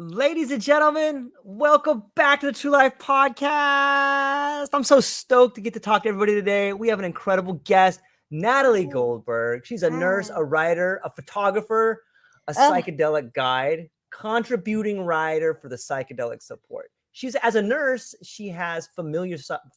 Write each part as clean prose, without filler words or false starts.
Ladies and gentlemen, welcome back to the True Life Podcast. I'm so stoked to get to talk to everybody today. We have an incredible guest, Natalie Hi. Goldberg. She's a nurse, Hi. a writer, a photographer, a Ugh, psychedelic guide, contributing writer for the psychedelic support. As a nurse, she has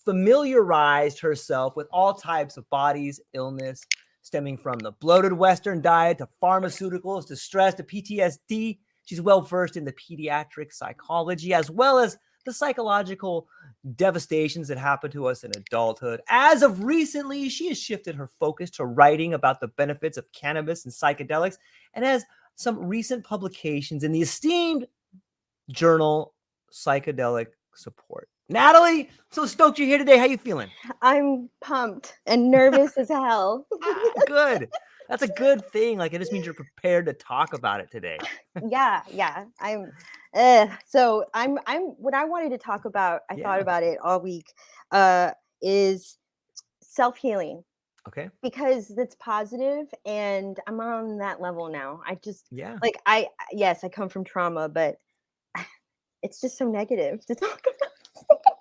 familiarized herself with all types of bodies, illness, stemming from the bloated Western diet to pharmaceuticals to stress to PTSD. She's well versed in the pediatric psychology as well as the psychological devastations that happen to us in adulthood. As of recently, she has shifted her focus to writing about the benefits of cannabis and psychedelics and has some recent publications in the esteemed journal Psychedelic Support. Natalie, so stoked you're here today. How you feeling? I'm pumped and nervous as hell. Good. That's a good thing. Like, it just means you're prepared to talk about it today. Yeah. I'm what I wanted to talk about, I thought Yeah. about it all week, is self-healing Okay. because that's positive and I'm on that level now. I just Yeah. like yes, I come from trauma, but it's just so negative to talk about.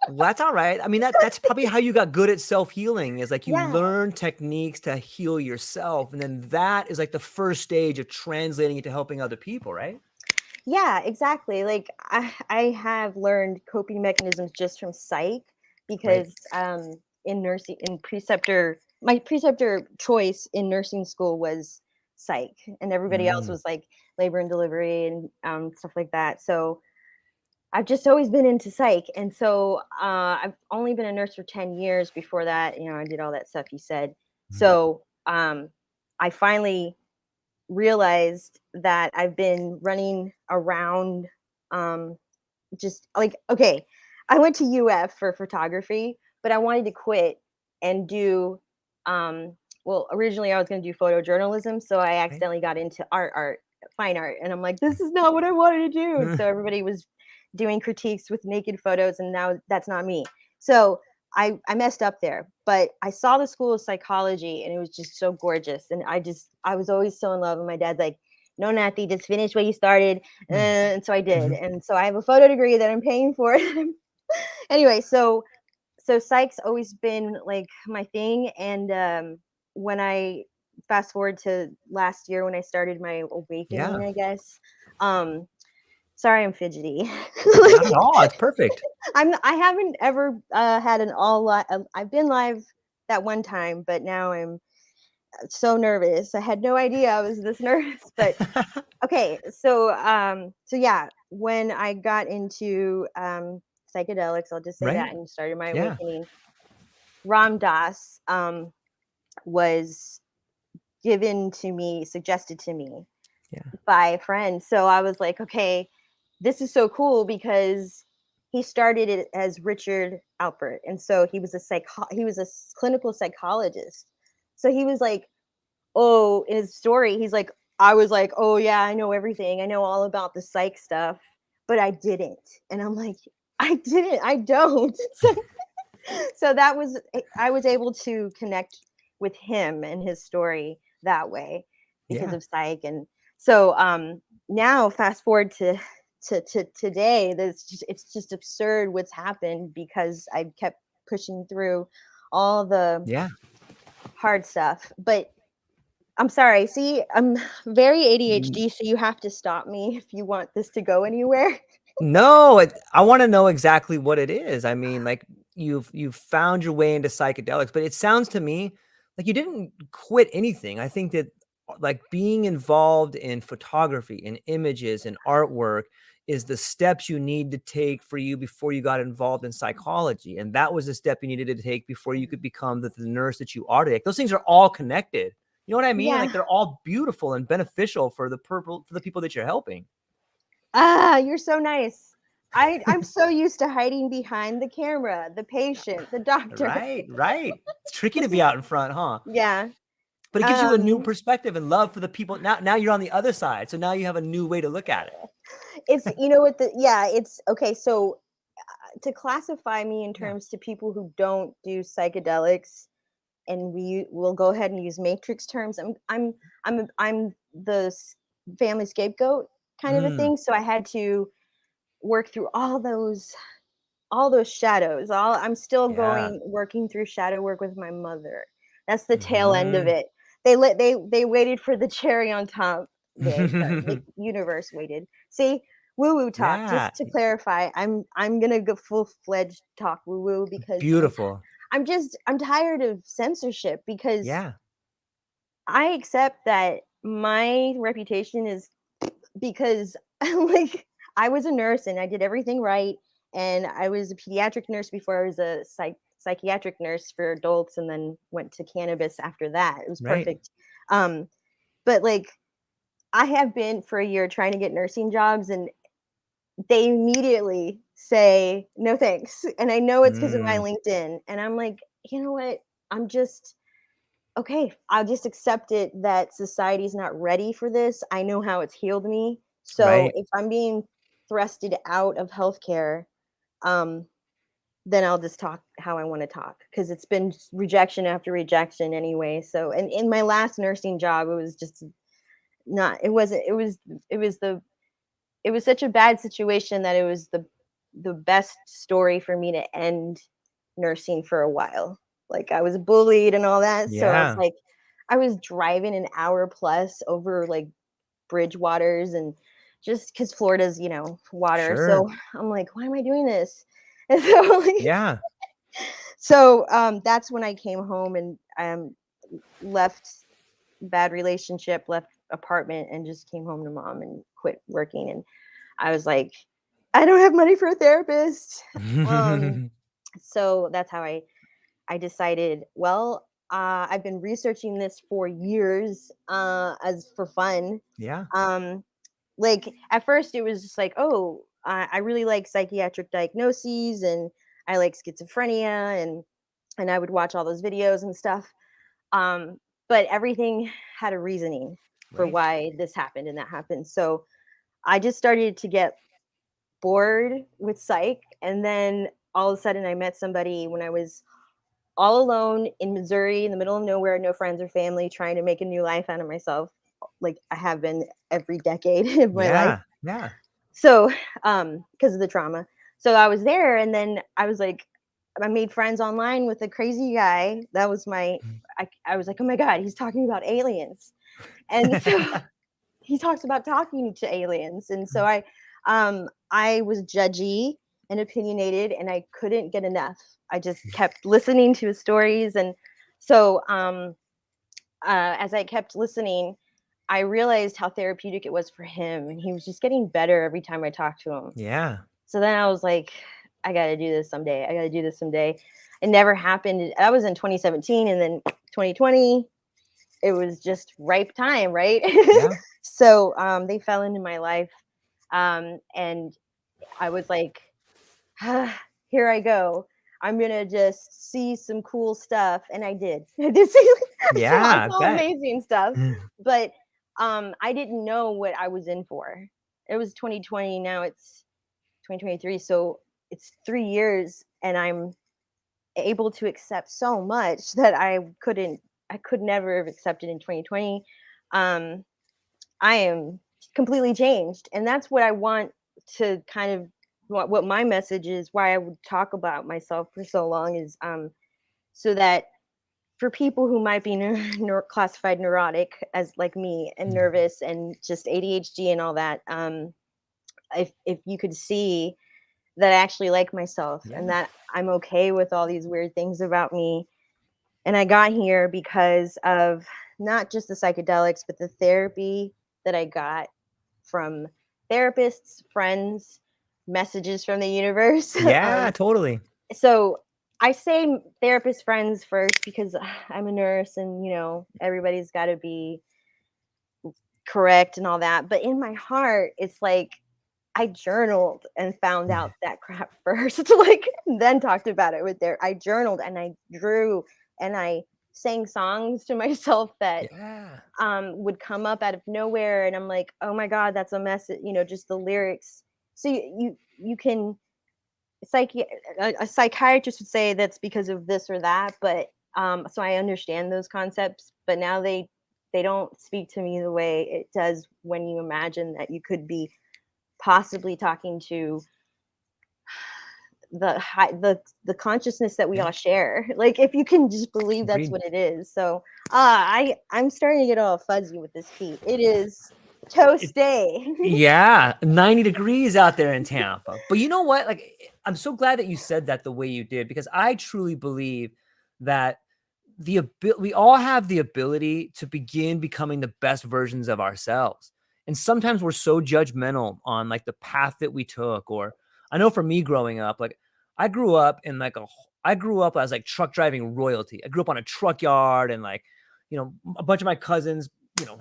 Well, that's all right. I mean, that's probably how you got good at self-healing is like you Yeah. learn techniques to heal yourself. And then that is like the first stage of translating it to helping other people, right? Yeah, exactly. Like I have learned coping mechanisms just from psych Right. because in nursing in preceptor my preceptor choice in nursing school was psych and everybody else Mm, was like labor and delivery and stuff like that. So I've just always been into psych, and so I've only been a nurse for 10 years. Before that, I did all that stuff you said. mm. So I finally realized that I've been running around just like okay, I went to UF for photography, but I wanted to quit and do well, originally I was going to do photojournalism, so I Okay. accidentally got into fine art, and I'm like this is not what I wanted to do. And so everybody was doing critiques with naked photos and now that's not me. So I messed up there, but I saw the School of Psychology and it was just so gorgeous. And I was always so in love. And my dad's like, no, Nathy, just finish what you started. Mm, And so I did. mhm. And so I have a photo degree that I'm paying for. Anyway, so psych's always been like my thing. And when I fast forward to last year when I started my awakening, Yeah. I guess. Sorry, I'm fidgety. Not at all. It's perfect. I haven't ever had an all live. I've been live that one time, but now I'm so nervous. I had no idea I was this nervous. But okay, so yeah, when I got into psychedelics, I'll just say Right? that, and started my Yeah. awakening. Ram Dass was suggested to me Yeah. by a friend. So I was like, okay, this is so cool because he started it as Richard Alpert, and so he was a clinical psychologist. So he was like, oh, in his story, he's like, I was like, oh yeah, I know everything. I know all about the psych stuff, but I didn't. And I'm like, I didn't. I don't. So that was I was able to connect with him and his story that way because Yeah. of psych. And so now fast forward to today, it's just absurd what's happened because I kept pushing through all the Yeah. hard stuff. But I'm sorry, see, I'm very Mm, ADHD, so you have to stop me if you want this to go anywhere. no, I want to know exactly what it is. I mean, like you've found your way into psychedelics, but it sounds to me like you didn't quit anything. I think that like being involved in photography and images and artwork is the steps you need to take for you before you got involved in psychology. And that was the step you needed to take before you could become the nurse that you are today. Those things are all connected. You know what I mean? Yeah. Like they're all beautiful and beneficial for the people that you're helping. Ah, you're so nice. I'm so used to hiding behind the camera, the patient, the doctor. Right, right. It's tricky to be out in front, huh? Yeah. But it gives you a new Um perspective and love for the people. Now you're on the other side. So now you have a new way to look at it. it's you know what the yeah, it's okay, so to classify me in Yeah. terms to people who don't do psychedelics and will go ahead and use matrix terms. I'm the family scapegoat kind of a Mm, thing, so I had to work through all those shadows. I'm still Yeah. working through shadow work with my mother. That's the tail end of Mhm. it. They waited for the cherry on top. The universe waited. See, woo woo talk. Yeah. Just to clarify, I'm gonna go full fledged talk woo woo because Beautiful. I'm tired of censorship because Yeah. I accept that my reputation is because like I was a nurse and I did everything right, and I was a pediatric nurse before I was a psychiatric nurse for adults, and then went to cannabis after that. It was Right. perfect. Um, but like I have been for a year trying to get nursing jobs, and they immediately say no thanks, and I know it's because of my Mm. LinkedIn, and I'm like, you know what? I'm just okay, I'll just accept it that society's not ready for this. I know how it's healed me. So Right. if I'm being thrusted out of healthcare, um, then I'll just talk how I want to talk because it's been rejection after rejection anyway. So, and in my last nursing job, it was just not, it wasn't, it was the, it was such a bad situation that it was the best story for me to end nursing for a while. Like I was bullied and all that. So it's Yeah. like I was driving an hour plus over like bridge waters and just because Florida's, water. Sure. So I'm like, why am I doing this? And so like, Yeah. that's when I came home and left bad relationship, left apartment and just came home to mom and quit working. And I was like, I don't have money for a therapist. Um, so that's how I decided, well, I've been researching this for years as for fun. Yeah. Um, like at first it was just like, oh, I really like psychiatric diagnoses and I like schizophrenia and I would watch all those videos and stuff. Um, but everything had a reasoning for Right. why this happened and that happened. So I just started to get bored with psych, and then all of a sudden I met somebody when I was all alone in Missouri in the middle of nowhere, no friends or family, trying to make a new life out of myself, like I have been every decade of my life. Yeah. Yeah. So because of the trauma, so I was there, and then I was like, I made friends online with a crazy guy that was I was like, oh my god, he's talking about aliens. And so he talks about talking to aliens, and so I was judgy and opinionated, and I couldn't get enough. I just kept listening to his stories, and so as I kept listening, I realized how therapeutic it was for him, and he was just getting better every time I talked to him. Yeah. So then I was like, I got to do this someday. I got to do this someday. It never happened. That was in 2017, and then 2020 it was just ripe time, right? Yeah. So they fell into my life, and I was like, here I go. I'm gonna just see some cool stuff, and I did. I Yeah. I saw bet. amazing stuff, but I didn't know what I was in for. It was 2020. Now it's 2023, so it's 3 years, and I'm able to accept so much that I could never have accepted in 2020. um I am completely changed, and that's what I want to kind of what my message is, why I would talk about myself for so long is so that for people who might be classified neurotic as like me and nervous and just ADHD and all that, if you could see that I actually like myself and Yeah. that I'm okay with all these weird things about me. And I got here because of not just the psychedelics, but the therapy that I got from therapists, friends, messages from the universe. Yeah. Totally. So I say therapist friends first because I'm a nurse and, everybody's got to be correct and all that. But in my heart, it's like I journaled and found out that crap first, like, then talked about it with I journaled and I drew and I sang songs to myself that Yeah. would come up out of nowhere, and I'm like, oh my god, that's a message, just the lyrics. So you can a psychiatrist would say that's because of this or that, but so I understand those concepts, but now they don't speak to me the way it does when you imagine that you could be possibly talking to the consciousness that we all share. Like, if you can just believe that's Agreed. what it is. So I'm starting to get all fuzzy with this heat. It is toast day. Yeah, 90 degrees out there in Tampa. But you know what? Like, I'm so glad that you said that the way you did, because I truly believe that we all have the ability to begin becoming the best versions of ourselves. And sometimes we're so judgmental on like the path that we took. Or I know for me growing up, like I grew up in like I grew up as like truck driving royalty. I grew up on a truck yard, and like, you know, a bunch of my cousins, you know,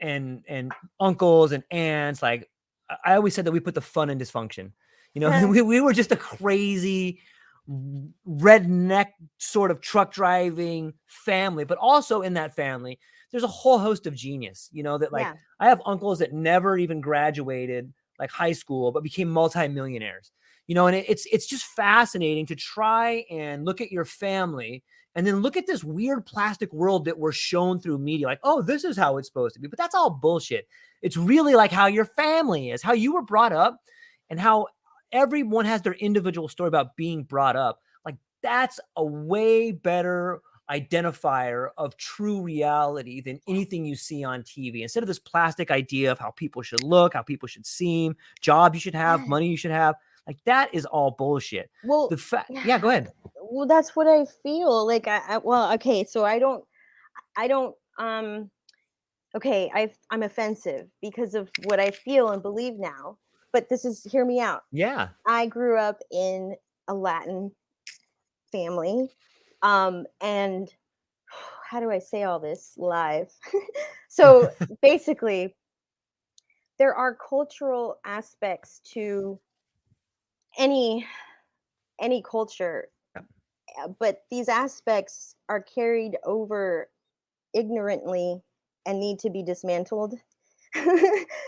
and uncles and aunts, like I always said that we put the fun in dysfunction. You know, we were just a crazy redneck sort of truck driving family, but also in that family, there's a whole host of genius, you know, that like Yeah. I have uncles that never even graduated like high school, but became multimillionaires, you know, and it's just fascinating to try and look at your family and then look at this weird plastic world that we're shown through media. Like, oh, this is how it's supposed to be, but that's all bullshit. It's really like how your family is, how you were brought up, and how everyone has their individual story about being brought up. Like, that's a way better identifier of true reality than anything you see on TV. Instead of this plastic idea of how people should look, how people should seem, job you should have, money you should have, like that is all bullshit. Well, Yeah, go ahead. well, that's what I feel like. Well, okay, so I don't, okay, I'm offensive because of what I feel and believe now. But hear me out. Yeah. I grew up in a Latin family, and how do I say all this live? So basically, there are cultural aspects to any culture, but these aspects are carried over ignorantly and need to be dismantled.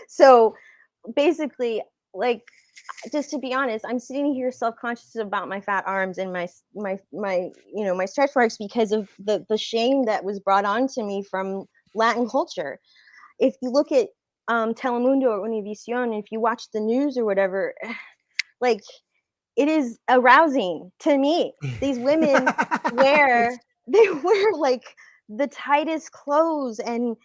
So basically, like, just to be honest, I'm sitting here self-conscious about my fat arms and my my stretch marks because of the shame that was brought on to me from Latin culture. If you look at Telemundo or Univision, if you watch the news or whatever, like, it is arousing to me. These women wear like the tightest clothes, and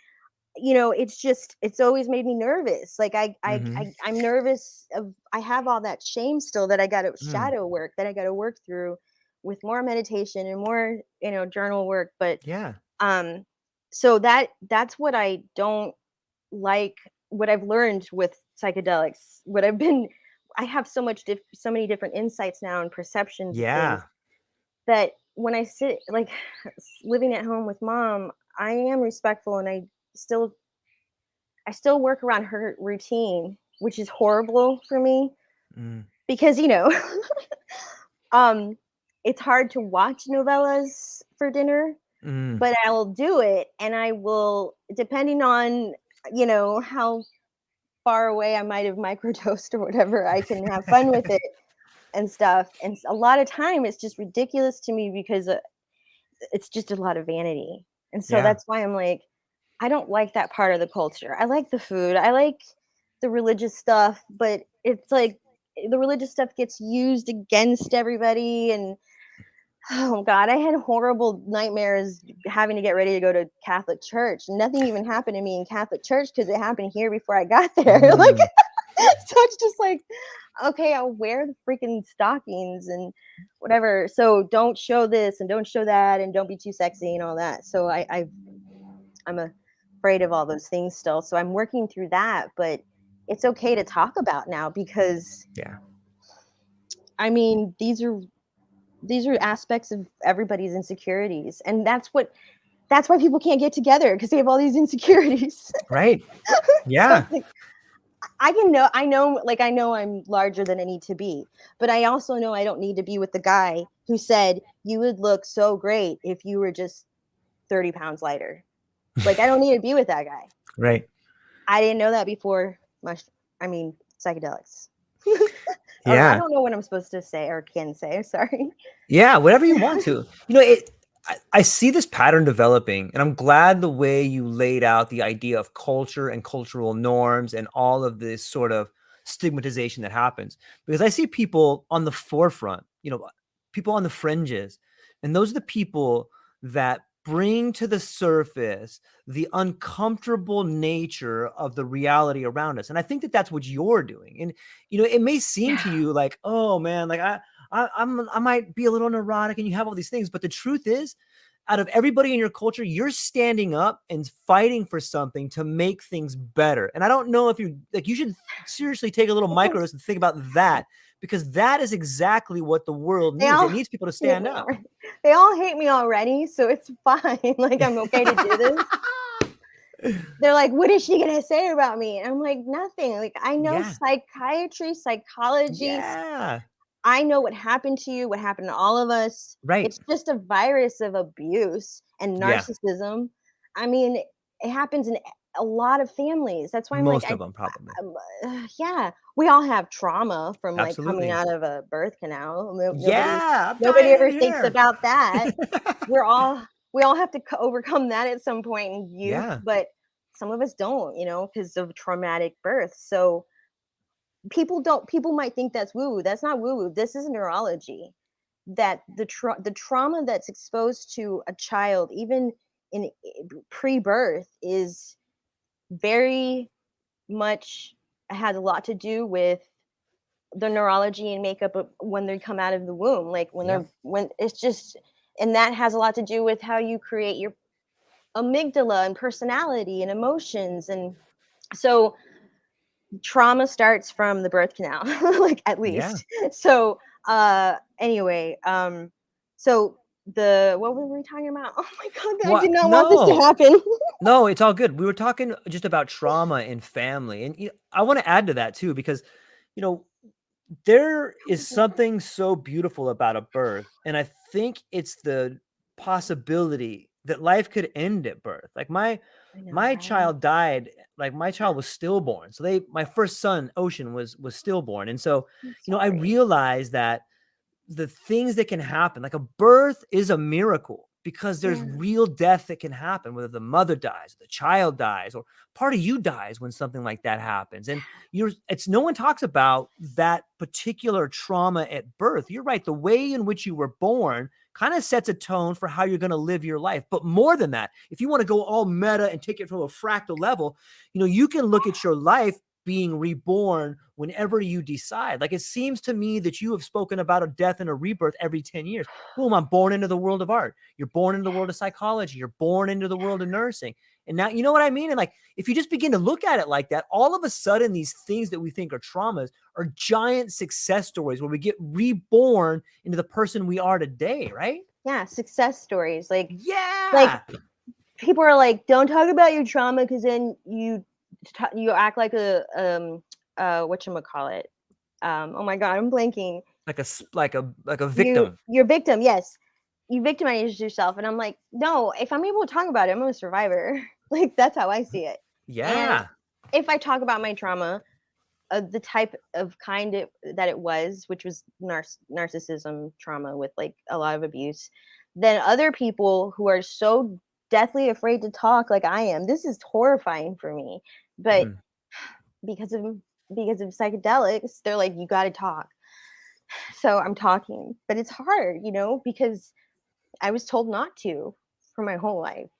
it's always made me nervous. Like, I'm nervous I have all that shame still that I got to shadow work, that I got to work through with more meditation and more journal work. But Yeah. so that's what I don't like, what I've learned with psychedelics, I have so many different insights now and perceptions of things, Yeah. that when I sit, like, living at home with mom, I am respectful, and still I still work around her routine, which is horrible for me because um it's hard to watch novellas for dinner, but I will do it, and I will, depending on how far away I might have microdosed or whatever, I can have fun with it and stuff. And a lot of time it's just ridiculous to me because it's just a lot of vanity. And so Yeah. that's why I'm like, I don't like that part of the culture. I like the food. I like the religious stuff, but it's like the religious stuff gets used against everybody. And oh God, I had horrible nightmares having to get ready to go to Catholic church. Nothing even happened to me in Catholic church because it happened here before I got there. Like, so it's just like, okay, I'll wear the freaking stockings and whatever. So don't show this and don't show that and don't be too sexy and all that. So I'm afraid of all those things still. So I'm working through that, but it's okay to talk about now because Yeah. I mean, these are aspects of everybody's insecurities, and that's why people can't get together, because they have all these insecurities. Right. So Yeah. like, I know I'm larger than I need to be, but I also know I don't need to be with the guy who said you would look so great if you were just 30 pounds lighter. Like, I don't need to be with that guy. Right. I didn't know that before psychedelics. Or I Yeah. don't know what I'm supposed to say or can say. Sorry. Yeah, whatever you want to. You know, I see this pattern developing, and I'm glad the way you laid out the idea of culture and cultural norms and all of this sort of stigmatization that happens, because I see people on the forefront, people on the fringes, and those are the people that bring to the surface the uncomfortable nature of the reality around us. And I think that that's what you're doing. And it may seem to you like, oh man, like I might be a little neurotic and you have all these things, but the truth is, out of everybody in your culture, you're standing up and fighting for something to make things better. And I don't know if you should seriously take a little microdose and think about that, because that is exactly what the world needs. It needs people to stand up. They all hate me already, so it's fine. Like, I'm okay to do this. They're like, what is she gonna say about me? And I'm like, nothing. Like, I know psychiatry, psychology. Yeah. I know what happened to you, what happened to all of us. Right. It's just a virus of abuse and narcissism. I mean, it happens in a lot of families. That's why I'm most like, of them probably. Yeah, we all have trauma from like Absolutely. coming out of a birth canal. Nobody ever thinks about that. we all have to overcome that at some point in youth, but some of us don't, because of traumatic birth. So people might think that's woo-woo. That's not woo-woo. This is neurology. That the trauma that's exposed to a child, even in pre-birth, is very much has a lot to do with the neurology and makeup of when they come out of the womb. Like when it's just, and that has a lot to do with how you create your amygdala and personality and emotions. And so trauma starts from the birth canal, like, at least. So anyway, so what were we talking about? Oh my god, I did not want this to happen. No, it's all good. We were talking just about trauma in family, and I want to add to that too, because there is something so beautiful about a birth, and I think it's the possibility that life could end at birth. Like my child died, like my child was stillborn. So my first son, Ocean, was stillborn. And so, I realized that the things that can happen, like a birth is a miracle, because there's real death that can happen, whether the mother dies, the child dies, or part of you dies when something like that happens. And no one talks about that particular trauma at birth. You're right. The way in which you were born kind of sets a tone for how you're going to live your life. But more than that, if you want to go all meta and take it from a fractal level, you can look at your life being reborn whenever you decide. Like, it seems to me that you have spoken about a death and a rebirth every 10 years. Boom, I'm born into the world of art. You're born into the world of psychology. You're born into the world of nursing. And now, you know what I mean? And like, if you just begin to look at it like that, all of a sudden, these things that we think are traumas are giant success stories where we get reborn into the person we are today, right? Yeah, success stories. Like people are like, don't talk about your trauma, because then you act like a whatchamacallit. Oh my god, I'm blanking. Like a victim. You're victim, yes. You victimize yourself. And I'm like, no, if I'm able to talk about it, I'm a survivor. Like, that's how I see it. Yeah. And if I talk about my trauma, the type of kind that it was, which was narcissism trauma with like a lot of abuse, then other people who are so deathly afraid to talk like I am, this is horrifying for me. But because of psychedelics, they're like, you got to talk. So I'm talking, but it's hard, because I was told not to for my whole life.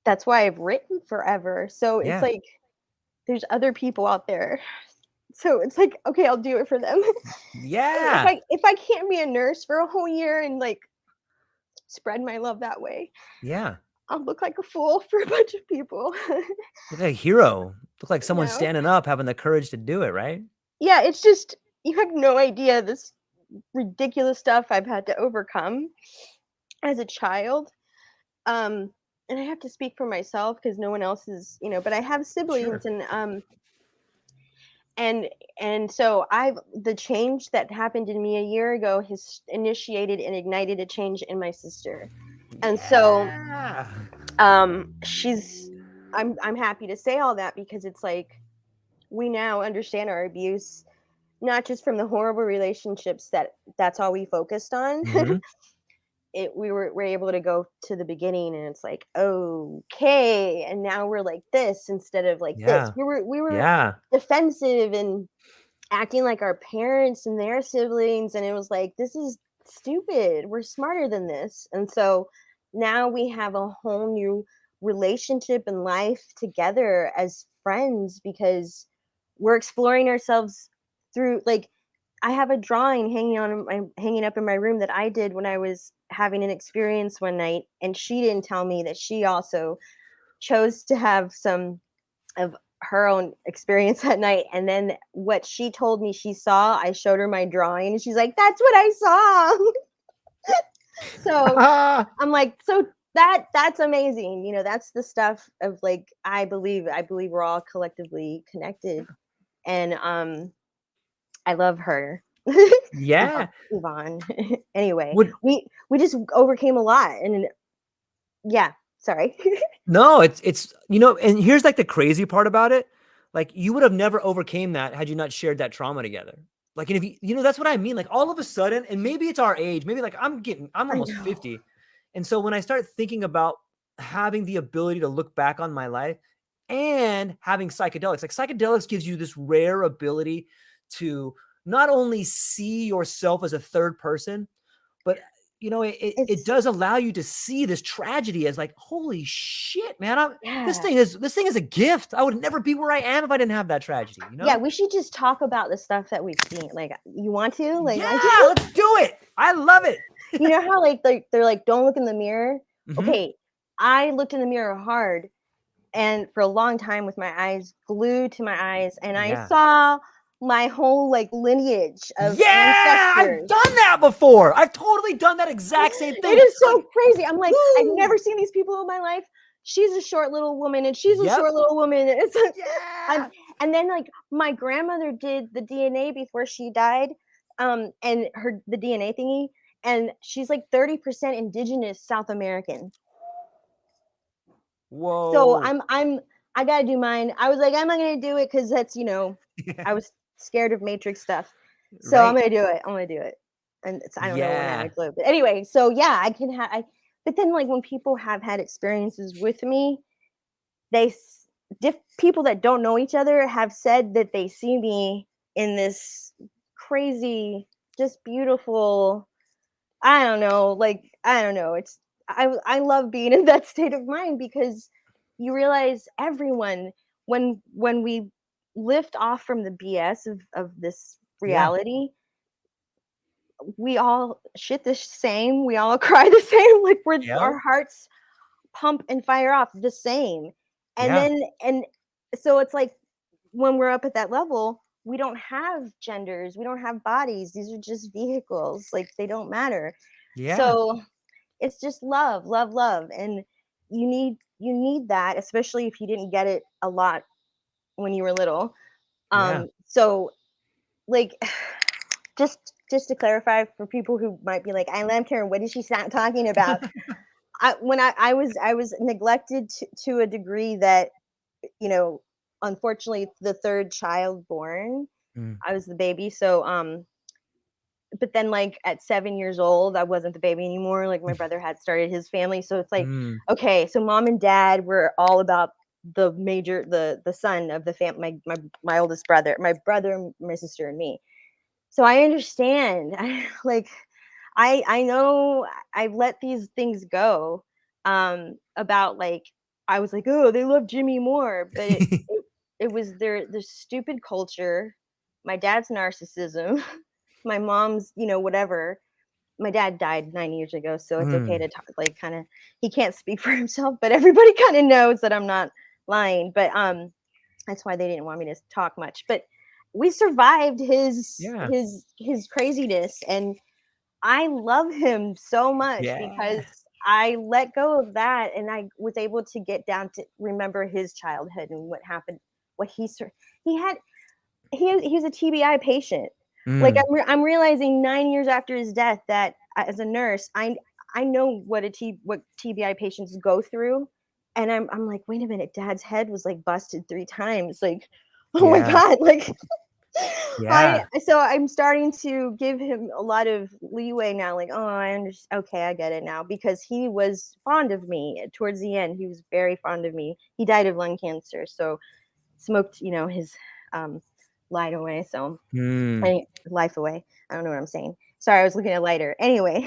That's why I've written forever. So it's like, there's other people out there. So it's like, okay, I'll do it for them. Yeah. If I can't be a nurse for a whole year and like spread my love that way, I'll look like a fool for a bunch of people. Look like a hero. Look like someone standing up, having the courage to do it, right? Yeah, it's just, you have no idea this ridiculous stuff I've had to overcome as a child. And I have to speak for myself because no one else is, but I have siblings. And so the change that happened in me a year ago has initiated and ignited a change in my sister. And so I'm happy to say all that, because it's like, we now understand our abuse, not just from the horrible relationships that's all we focused on. we're able to go to the beginning, and it's like, okay, and now we're like this instead of like this. Yeah. We were Yeah. defensive and acting like our parents and their siblings, and it was like, this is stupid, we're smarter than this. And so now we have a whole new relationship and life together as friends, because we're exploring ourselves through, like, I have a drawing hanging up in my room that I did when I was having an experience one night, and she didn't tell me that she also chose to have some of her own experience that night. And then what she told me she saw, I showed her my drawing, and she's like, "That's what I saw." So I'm like, so that's amazing. That's the stuff of, like, I believe we're all collectively connected. And I love her. Yeah. Yvonne. Anyway, Would we just overcame a lot, and yeah, sorry. No, it's and here's like the crazy part about it. Like you would have never overcame that had you not shared that trauma together. Like, and if that's what I mean. Like all of a sudden, and maybe it's our age, maybe like I'm I almost know. 50. And so when I start thinking about having the ability to look back on my life and having psychedelics, like psychedelics gives you this rare ability to not only see yourself as a third person, but it It's does allow you to see this tragedy as like, holy shit, man, this yeah. thing is a gift. I would never be where I am if I didn't have that tragedy, Yeah, we should just talk about the stuff that we've seen. Like, you want to? Like, Yeah, I can. let's do it. I love it. You know how, like, they're like, don't look in the mirror. Mm-hmm. Okay, I looked in the mirror hard, and for a long time with my eyes glued to my eyes, and I Yeah. saw my whole, like, lineage of Yeah, I've ancestors. done that before. I've totally done that exact same It thing. is Like, so crazy. I'm like, I've woo. never seen these people in my life. She's a short little woman, and she's a Yep. short little woman. It's like, Yeah. I'm, and then, like, my grandmother did the DNA before she died, and the DNA thingy, and she's like 30% indigenous South American. So Whoa. I gotta do mine. I was like, I'm not gonna do it because that's, I was scared of Matrix stuff. So I'm Right. gonna do it. I'm gonna do it. And I don't know when that Yeah. might go. But anyway, so yeah, I can have but then, like, when people have had experiences with me, they people that don't know each other have said that they see me in this crazy, just beautiful, I don't know, like, I don't know. I love being in that state of mind, because you realize everyone, when we lift off from the BS of this Yeah. reality, we all shit the same, we all cry the same, like, Yep. our hearts pump and fire off the same. And Yeah. then, and so it's like, when we're up at that level, we don't have genders, we don't have bodies, these are just vehicles, like, they don't matter. Yeah. So it's just love, love, love. And you need that, especially if you didn't get it a lot when you were little. Yeah. So, like, just to clarify for people who might be like, I left her, what is she talking about? I was neglected to a degree that, you know unfortunately, the third child born, Mm. I was the baby. So but then, like, at 7 years old, I wasn't the baby anymore. Like, my brother had started his family, so it's like, Mm. okay, so mom and dad were all about the son of the family, my oldest brother, my sister, and me. So I understand. Like, I know I've let these things go. About, like, I was like, oh, they love Jimmy more, but it was their stupid culture, my dad's narcissism, my mom's, whatever. My dad died 9 years ago, so it's okay Mm. to talk, like, kind of, he can't speak for himself, but everybody kind of knows that I'm not lying. But that's why they didn't want me to talk much. But we survived his Yeah. his craziness, and I love him so much because Yeah. I let go of that, and I was able to get down to remember his childhood and what happened, what he had. He was a TBI patient. Like, Mm. I'm realizing 9 years after his death that, as a nurse, I know what TBI patients go through, and I'm like, wait a minute, Dad's head was, like, busted 3 times. Like, oh my Yeah. god, like, Yeah. So I'm starting to give him a lot of leeway now, like, oh, I understand. Okay, I get it now, because he was fond of me towards the end. He was very fond of me. He died of lung cancer, so smoked, his light away. So Hmm. life away. I don't know what I'm saying. Sorry, I was looking at lighter. Anyway.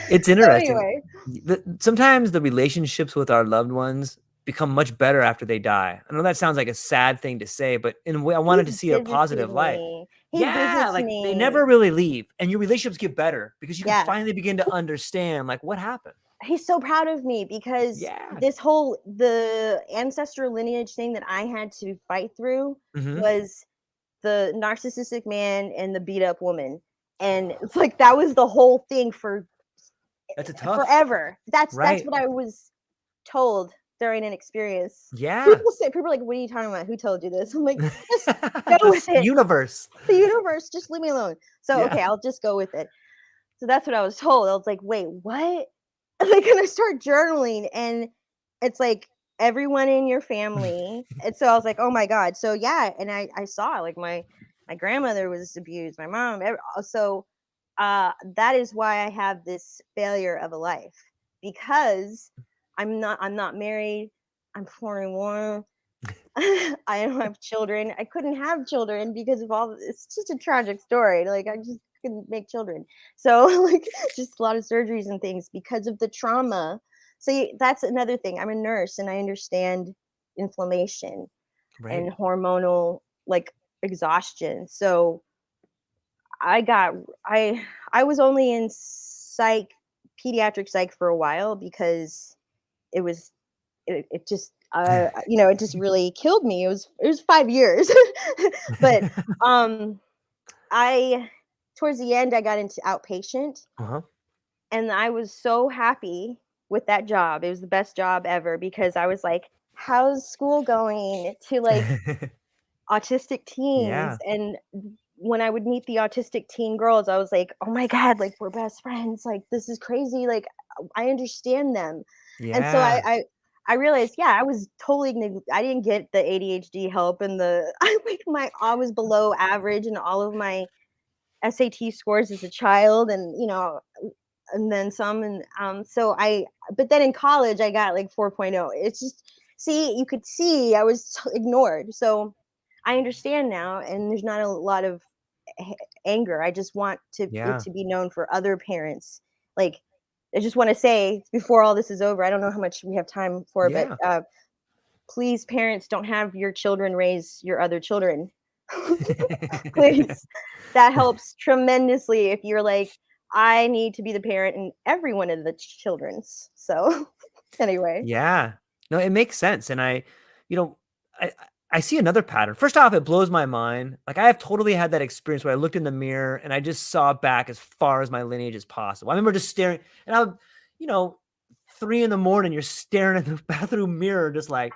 It's So interesting. anyway, Sometimes the relationships with our loved ones become much better after they die. I know that sounds like a sad thing to say, but in a way, I he wanted to see a visited positive light. me. He Yeah, visits like they me. never really leave, and your relationships get better because you can Yeah. finally begin to understand like what happened. He's so proud of me because Yeah. the ancestral lineage thing that I had to fight through Hmm. was the narcissistic man and the beat up woman. And it's like that was the whole thing for That's a tough, forever. That's right? what I was told during an experience. Yeah. People are like, "What are you talking about? Who told you this?" I'm like, "Just go with The it. universe. The universe, just leave me alone." So Yeah. okay, I'll just go with it. So that's what I was told. I was like, "Wait, what?" Like, and I start journaling, and it's like everyone in your family. And so I was like, "Oh my god." So yeah, and I saw like my grandmother was abused, my mom. So that is why I have this failure of a life, because I'm not married. I'm 41. I don't have children. I couldn't have children because of all. It's just a tragic story. Like I just couldn't make children. So like just a lot of surgeries and things because of the trauma. So that's another thing. I'm a nurse and I understand inflammation Right. and hormonal like exhaustion. So I got I I was only in psych, pediatric psych for a while because it was it just it just really killed me. It was 5 years. But I towards the end I got into outpatient, Uh-huh. and I was so happy with that job. It was the best job ever because I was like, how's school going to like autistic teens? Yeah. And when I would meet the autistic teen girls, I was like, oh my god, like we're best friends, like this is crazy, like I understand them. And so Yeah. I realized, yeah, I was totally I didn't get the ADHD help, and I was below average in all of my SAT scores as a child, and and then some. And so but then in college I got like 4.0. It's just, see, you could see I was ignored. So I understand now, and there's not a lot of anger. I just want it Yeah. to be known for other parents. Like, I just want to say before all this is over, I don't know how much we have time for, but Yeah. please, parents, don't have your children raise your other children. Please. That helps tremendously if you're like, I need to be the parent in every one of the children's. So anyway. Yeah. No, it makes sense. And you know, I I see another pattern. First off, it blows my mind. Like I have totally had that experience where I looked in the mirror and I just saw back as far as my lineage as possible. I remember just staring, and you know, 3 in the morning, you're staring at the bathroom mirror, just like,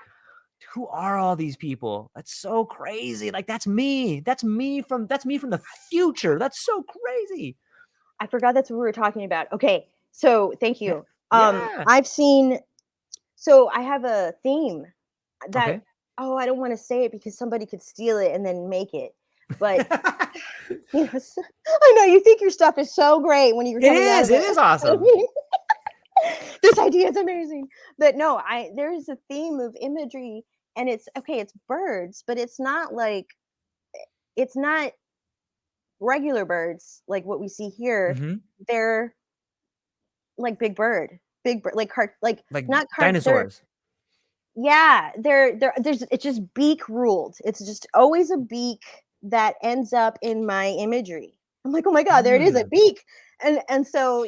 who are all these people? That's so crazy. Like that's me. That's me from the future. That's so crazy. I forgot that's what we were talking about. Okay. So thank Yeah. you. Yeah. I've seen, so I have a theme that, Okay. oh, I don't want to say it because somebody could steal it and then make it. But I know you think your stuff is so great when you're It coming out is. of It is awesome. it. This idea is amazing. But no, there's a theme of imagery, and it's okay, it's birds, but it's not regular birds like what we see here. Hmm. They're like big bird, like like Like not they're, dinosaurs. yeah, there's it's just beak ruled. It's just always a beak that ends up in my imagery. I'm like, oh my god, there it is, a Mm. beak. And so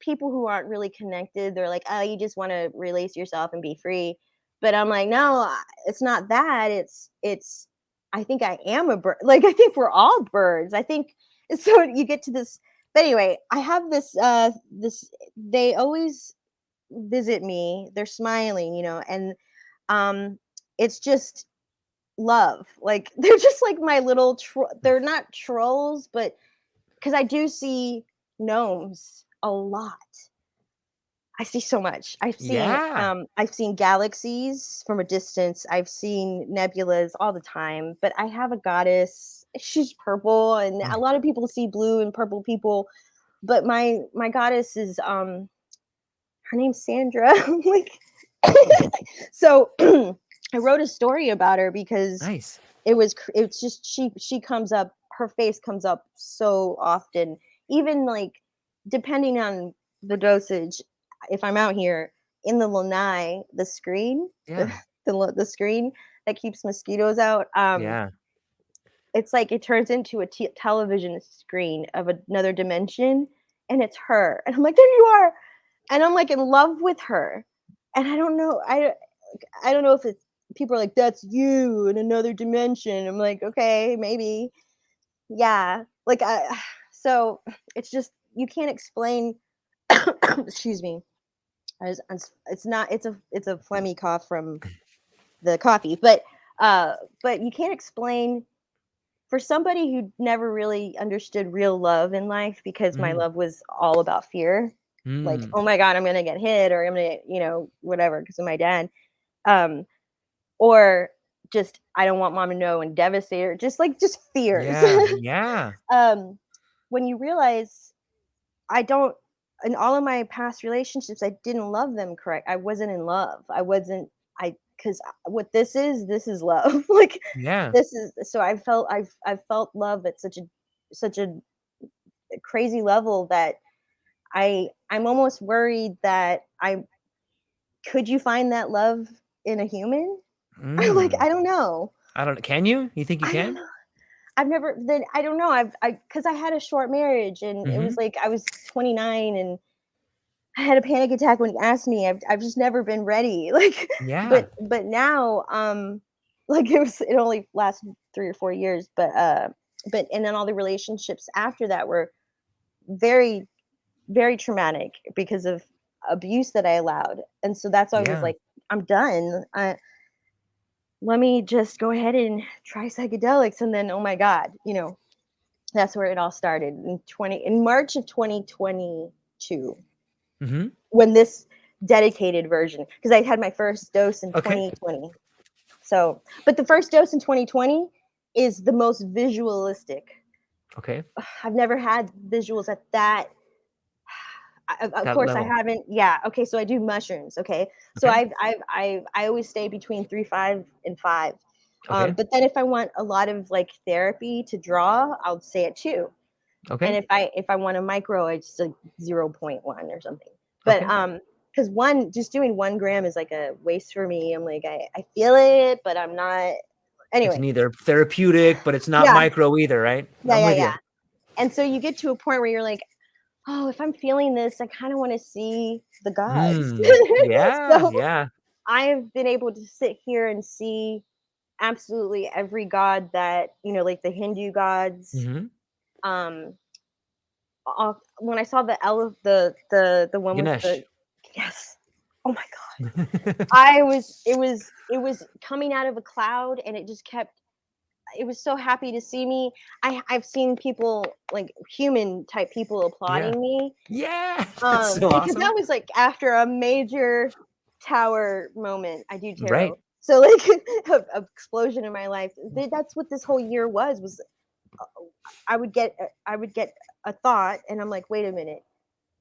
people who aren't really connected, they're like, oh, you just want to release yourself and be free. But I'm like, no, it's not that. It's I think I am a bird. Like I think we're all birds. I think so. You get to this. But anyway, I have this. They always visit me. They're smiling, and um, it's just love. Like they're just like my little. They're not trolls, but because I do see gnomes a lot. I see so much. Yeah. I've seen galaxies from a distance. I've seen nebulas all the time, but I have a goddess. She's purple, and a lot of people see blue and purple people, but my goddess is her name's Sandra. Like so I wrote a story about her because Nice. it's just she comes up, her face comes up so often, even like depending on the dosage. If I'm out here in the lanai, the screen, Yeah. the screen that keeps mosquitoes out, Yeah. it's like it turns into a television screen of another dimension, and it's her, and I'm like, there you are, and I'm like in love with her, and I don't know, I don't know if it's people are like, that's you in another dimension. I'm like, okay, maybe. Yeah. Like I so it's just you can't explain excuse me. It's not it's a phlegmy cough from the coffee, but you can't explain for somebody who never really understood real love in life because my Mhm. love was all about fear. Like, Mm. oh my god, I'm going to get hit or I'm going to, whatever because of my dad. Um or just I don't want mom to know and devastate her. Just fears. Yeah. Yeah. um, when you realize I don't in all of my past relationships, I didn't love them correct. I wasn't in love. I wasn't I because what this is love. Like Yeah. this is so I've felt love at such a crazy level that I'm almost worried that I could you find that love in a human? I'm like, Mm. I don't know. I don't can you? You think you I don't can? know. I've never then I don't know. Because I had a short marriage and it was Mhm. like I was 29 and I had a panic attack when he asked me. I've just never been ready. Like, Yeah. but now, like it only lasted 3 or 4 years, but and then all the relationships after that were very, very traumatic because of abuse that I allowed. And so that's why I was Yeah. like, I'm done. Let me just go ahead and try psychedelics. And then, oh my God, that's where it all started in March of 2022 Mhm. when this dedicated version because I had my first dose in Okay. 2020. So, but the first dose in 2020 is the most visualistic. Okay. I've never had visuals at that. Of That course, I level. haven't. Yeah. Okay. So I do mushrooms. Okay. So Okay. I always stay between 3, 5, and 5. Okay. But then if I want a lot of like therapy to draw, I'll say at 2. And Okay. if I want a micro, it's like 0.1 or something. But Okay. because just doing 1 gram is like a waste for me. I'm like I feel it, but I'm not. It's Anyway, neither therapeutic, but it's not yeah, micro either, right? yeah, I'm yeah, with yeah. you. And so you get to a point where you're like, oh, if I'm feeling this, I kind of want to see the gods. Mm. Yeah. So Yeah. I have been able to sit here and see absolutely every god that like the Hindu gods. Mhm. Um, when I saw the one with Ganesh. the yes, oh my god, I was it was coming out of a cloud and it just kept. It was so happy to see me. I've seen people like human type people Yeah. applauding me. Yeah. That's so Because that awesome. was like after a major tower moment. I do tarot, Right. so like a explosion in my life. That's what this whole year was I would get a thought and I'm like, wait a minute,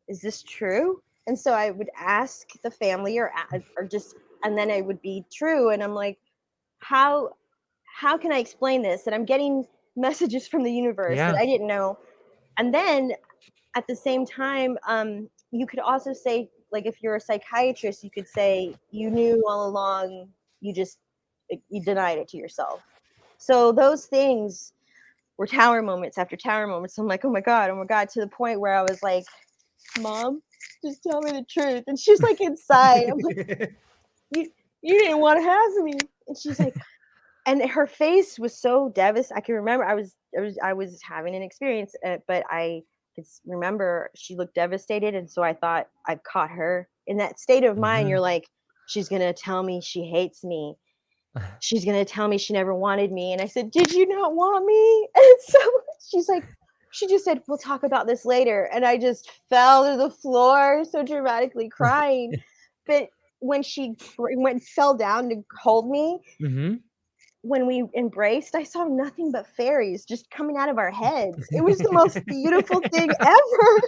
is this true? And so I would ask the family or just and then it would be true and I'm like, how how can I explain this? And I'm getting messages from the universe that Yeah. I didn't know. And then at the same time, you could also say, like, if you're a psychiatrist, you could say you knew all along, you just you denied it to yourself. So those things were tower moments after tower moments. I'm like, oh my god, to the point where I was like, Mom, just tell me the truth. And she's like inside. I'm like, you you didn't want to have me. And she's like, and her face was so devastated. I can remember I was having an experience, but I could remember she looked devastated, and so I thought I've caught her in that state of mind. You're Mhm. like, she's gonna tell me she hates me. She's gonna tell me she never wanted me, and I said, did you not want me? And so she's like, she just said, we'll talk about this later. And I just fell to the floor, so dramatically crying. But when she fell down to hold me, Mm-hmm. when we embraced, I saw nothing but fairies just coming out of our heads. It was the most beautiful thing ever.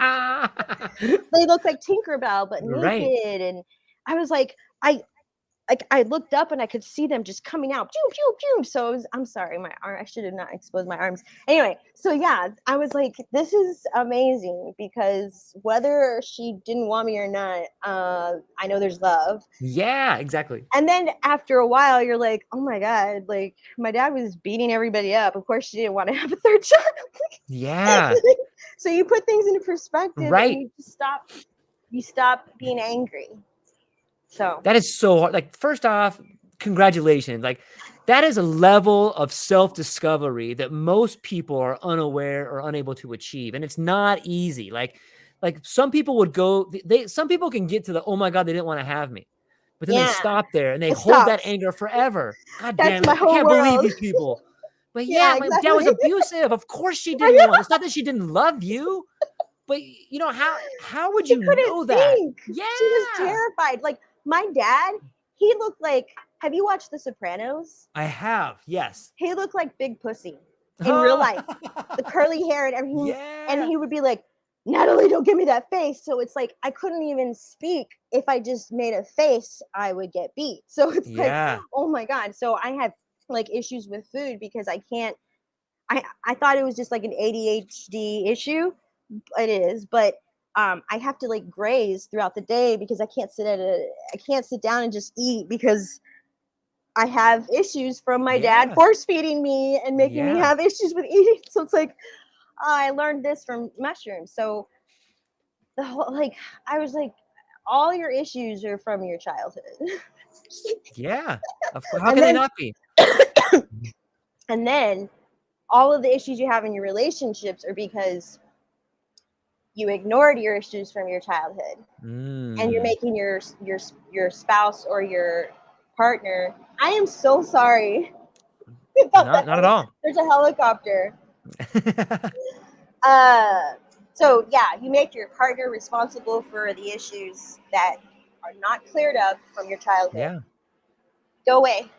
They looked like Tinkerbell, but Right. naked. And I was I looked up and I could see them just coming out. Pew, pew, pew. So I'm sorry, my arm, I should have not exposed my arms. Anyway, so yeah, I was like, this is amazing because whether she didn't want me or not, I know there's love. Yeah, exactly. And then after a while, you're like, oh my God, like my dad was beating everybody up. Of course, she didn't want to have a third child. Yeah. So you put things into perspective and Right. you stop being angry. So That is so hard. Like, first off, congratulations. Like, that is a level of self-discovery that most people are unaware or unable to achieve. And it's not easy. Like some people would go, some people can get to the, oh my God, they didn't want to have me. But then they yeah, stop there and they it hold that stops. anger forever. God That's damn my it. I whole can't believe world. these people. But yeah, Yeah, my dad was exactly. abusive. Of course she I didn't know. want. It's not that she didn't love you, but you know, how would She you couldn't know that? think. She was Yeah. terrified. Like my dad, he looked like. Have you watched The Sopranos? I have, yes. He looked like Big Pussy in real life. The curly hair and everything, and Yeah. he would be like, "Natalie, don't give me that face." So it's like I couldn't even speak. If I just made a face, I would get beat. So it's like, Yeah. oh my God. So I have like issues with food because I can't. I thought it was just like an ADHD issue. It is, but I have to like graze throughout the day because I can't sit down and just eat because I have issues from my dad Yeah. force feeding me and making me Yeah. have issues with eating. So it's like I learned this from mushrooms. So the whole like I was like, all your issues are from your childhood, Yeah. Of course. How and can they then not be? and then all of the issues you have in your relationships are because you ignored your issues from your childhood and you're Mm. making your spouse or your partner. I am so sorry about Not at all. there's a helicopter. Uh, so yeah, you make your partner responsible for the issues that are not cleared up from your childhood. Yeah. Go away.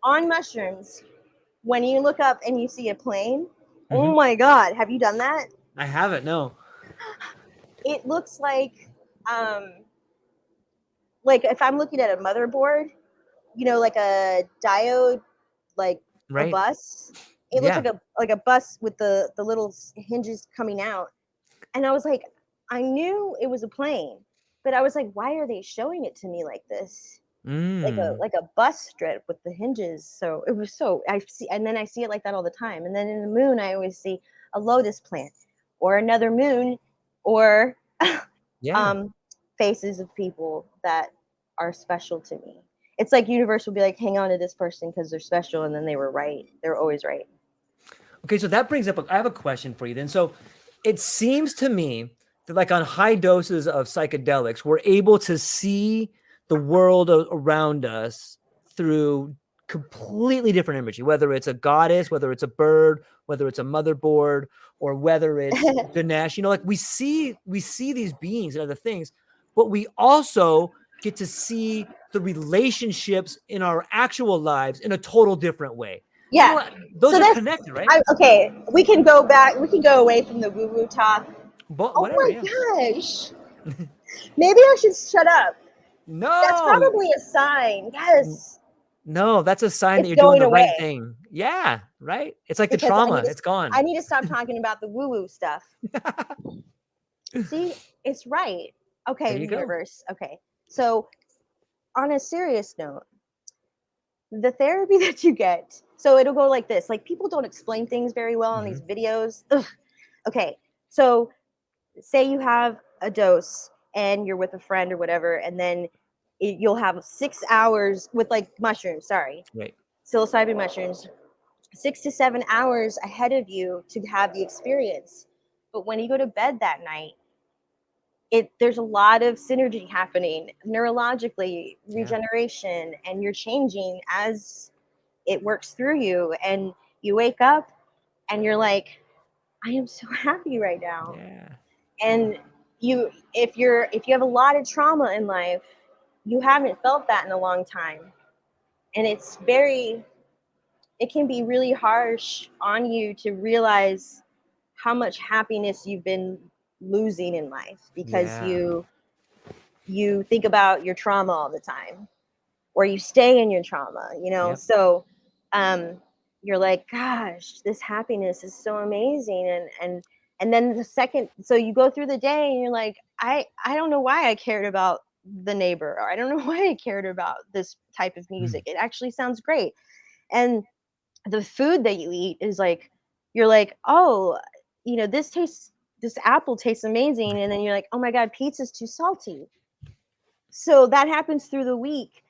On mushrooms, when you look up and you see a plane, oh Mhm. my God, have you done that? I haven't. No. It looks um, like if I'm looking at a motherboard, like a diode, like a Right. bus. It looks Yeah. like a bus with the little hinges coming out. And I was like, I knew it was a plane, but I was like, why are they showing it to me like this? Mm. Like a bus strip with the hinges. So it was so I see, and then I see it like that all the time. And then in the moon, I always see a lotus plant or another moon or Yeah. um, faces of people that are special to me. It's like universe will be like, hang on to this person because they're special, and then they were right. They're always right. Okay, so that brings up, I have a question for you then. So it seems to me that, like, on high doses of psychedelics, we're able to see the world around us through completely different imagery, whether it's a goddess, whether it's a bird, whether it's a motherboard, or whether it's Ganesh. Like, we see these beings and other things, but we also get to see the relationships in our actual lives in a total different way. Yeah. Those So are that's connected, right? okay. We can go back. We can go away from the woo woo talk. But Oh whatever, my yeah. gosh. Maybe I should shut up. That's No, probably a sign. Yes. no, that's a sign that It's you're doing going the right away thing. Yeah, right. It's like the because trauma; it's I gone. need to stop talking about the woo woo stuff. See, it's right. There Okay, you go. universe. Okay. So, on a serious note, the therapy that you get, so it'll go like this. Like people don't explain things very well on Hmm. these videos. Ugh. Okay. So, say you have a dose and you're with a friend or whatever, and then you'll have 6 hours with like mushrooms, sorry, Right. psilocybin mushrooms, 6 to 7 hours ahead of you to have the experience. But when you go to bed that night, there's a lot of synergy happening neurologically, Yeah. regeneration, and you're changing as it works through you. And you wake up and you're like, I am so happy right now. Yeah. And if you have a lot of trauma in life, you haven't felt that in a long time. And it can be really harsh on you to realize how much happiness you've been losing in life because Yeah. you think about your trauma all the time, or you stay in your trauma, Yep. so you're like, gosh, this happiness is so amazing. And then the second, so you go through the day and you're like, I don't know why I cared about the neighbor, or I don't know why I cared about this type of music. It actually sounds great. And the food that you eat is like, you're like, oh, this apple tastes amazing, and then you're like, oh my god, pizza's too salty. So that happens through the week,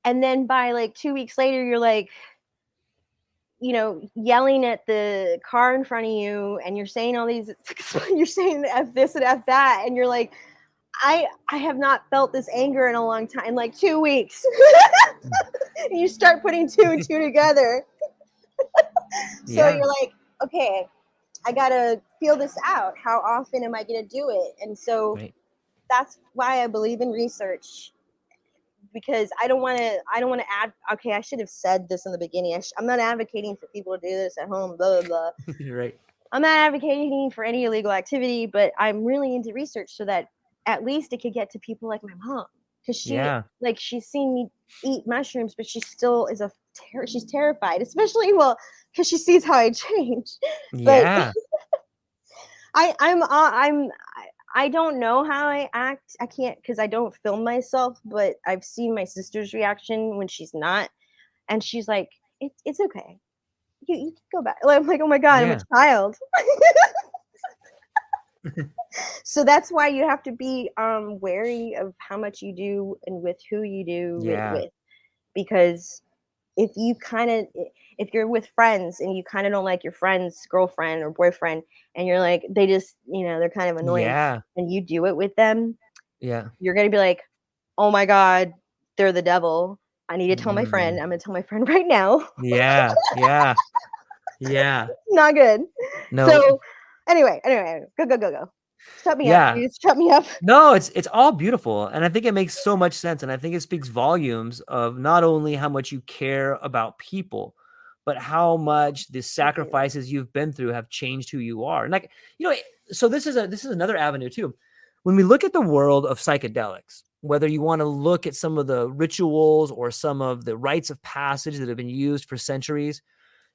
and then by like 2 weeks later, you're like, yelling at the car in front of you, and you're saying all these, you're saying F this and F that, and you're like, I have not felt this anger in a long time, like 2 weeks. You start putting two and two together. So Yeah. you're like, okay, I gotta feel this out. How often am I gonna do it? And so Right. that's why I believe in research, because I don't want to add. Okay, I should have said this in the beginning. I'm not advocating for people to do this at home. Blah blah blah. Right. I'm not advocating for any illegal activity, but I'm really into research so that at least it could get to people like my mom, because Yeah. she's seen me eat mushrooms, but she still is she's terrified, especially, well, because she sees how I change. But Yeah. I don't know how I act. I can't, because I don't film myself, but I've seen my sister's reaction when she's not, and she's like, it's okay. You can go back. Like, I'm like, oh my god, I'm a Yeah. child. So that's why you have to be wary of how much you do and with who you do it Yeah. with, because if you kind of if you're with friends and you kind of don't like your friend's girlfriend or boyfriend, and you're like, they just, they're kind of annoying, Yeah. and you do it with them, Yeah. you're gonna be like, oh my god, they're the devil. I need to tell my friend. Mm. I'm gonna tell my friend right now. Yeah. Yeah. Yeah. Not good. No. So anyway, go. Shut me up, Yeah. please. Shut me up. No, it's all beautiful, and I think it makes so much sense, and I think it speaks volumes of not only how much you care about people, but how much the I do. sacrifices you've been through have changed who you are. And like, so this is another avenue too. When we look at the world of psychedelics, whether you want to look at some of the rituals or some of the rites of passage that have been used for centuries,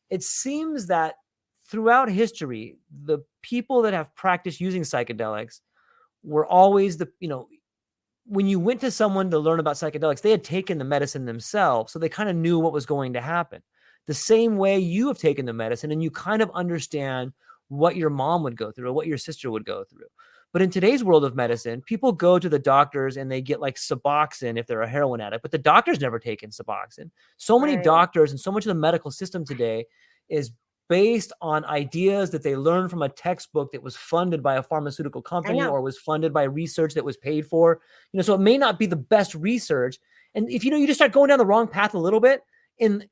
it seems that throughout history, the people that have practiced using psychedelics were always when you went to someone to learn about psychedelics, they had taken the medicine themselves. So they kind of knew what was going to happen. The same way you have taken the medicine and you kind of understand what your mom would go through or what your sister would go through. But in today's world of medicine, people go to the doctors and they get like Suboxone if they're a heroin addict, but the doctor's never taken Suboxone. So many Right. doctors and so much of the medical system today is based on ideas that they learned from a textbook that was funded by a pharmaceutical I company know. or was funded by research that was paid for. So it may not be the best research. And if you just start going down the wrong path a little bit, in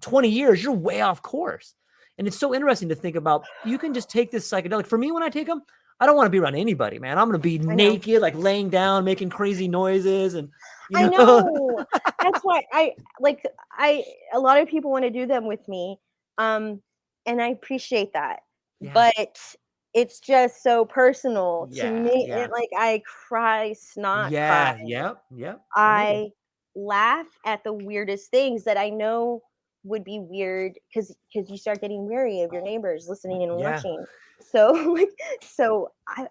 20 years, you're way off course. And it's so interesting to think about. You can just take this psychedelic. For me, when I take them, I don't want to be around anybody, man. I'm going to be I know. naked, like laying down, making crazy noises. And, I know. That's why I a lot of people want to do them with me. Um and I appreciate that. yeah, But it's just so personal to yeah, me. yeah, Like, I cry, snot yeah, crying. yep, yep. I'm with you. I laugh at the weirdest things that I know would be weird, because you start getting wary of your neighbors listening and Yeah, watching. So like,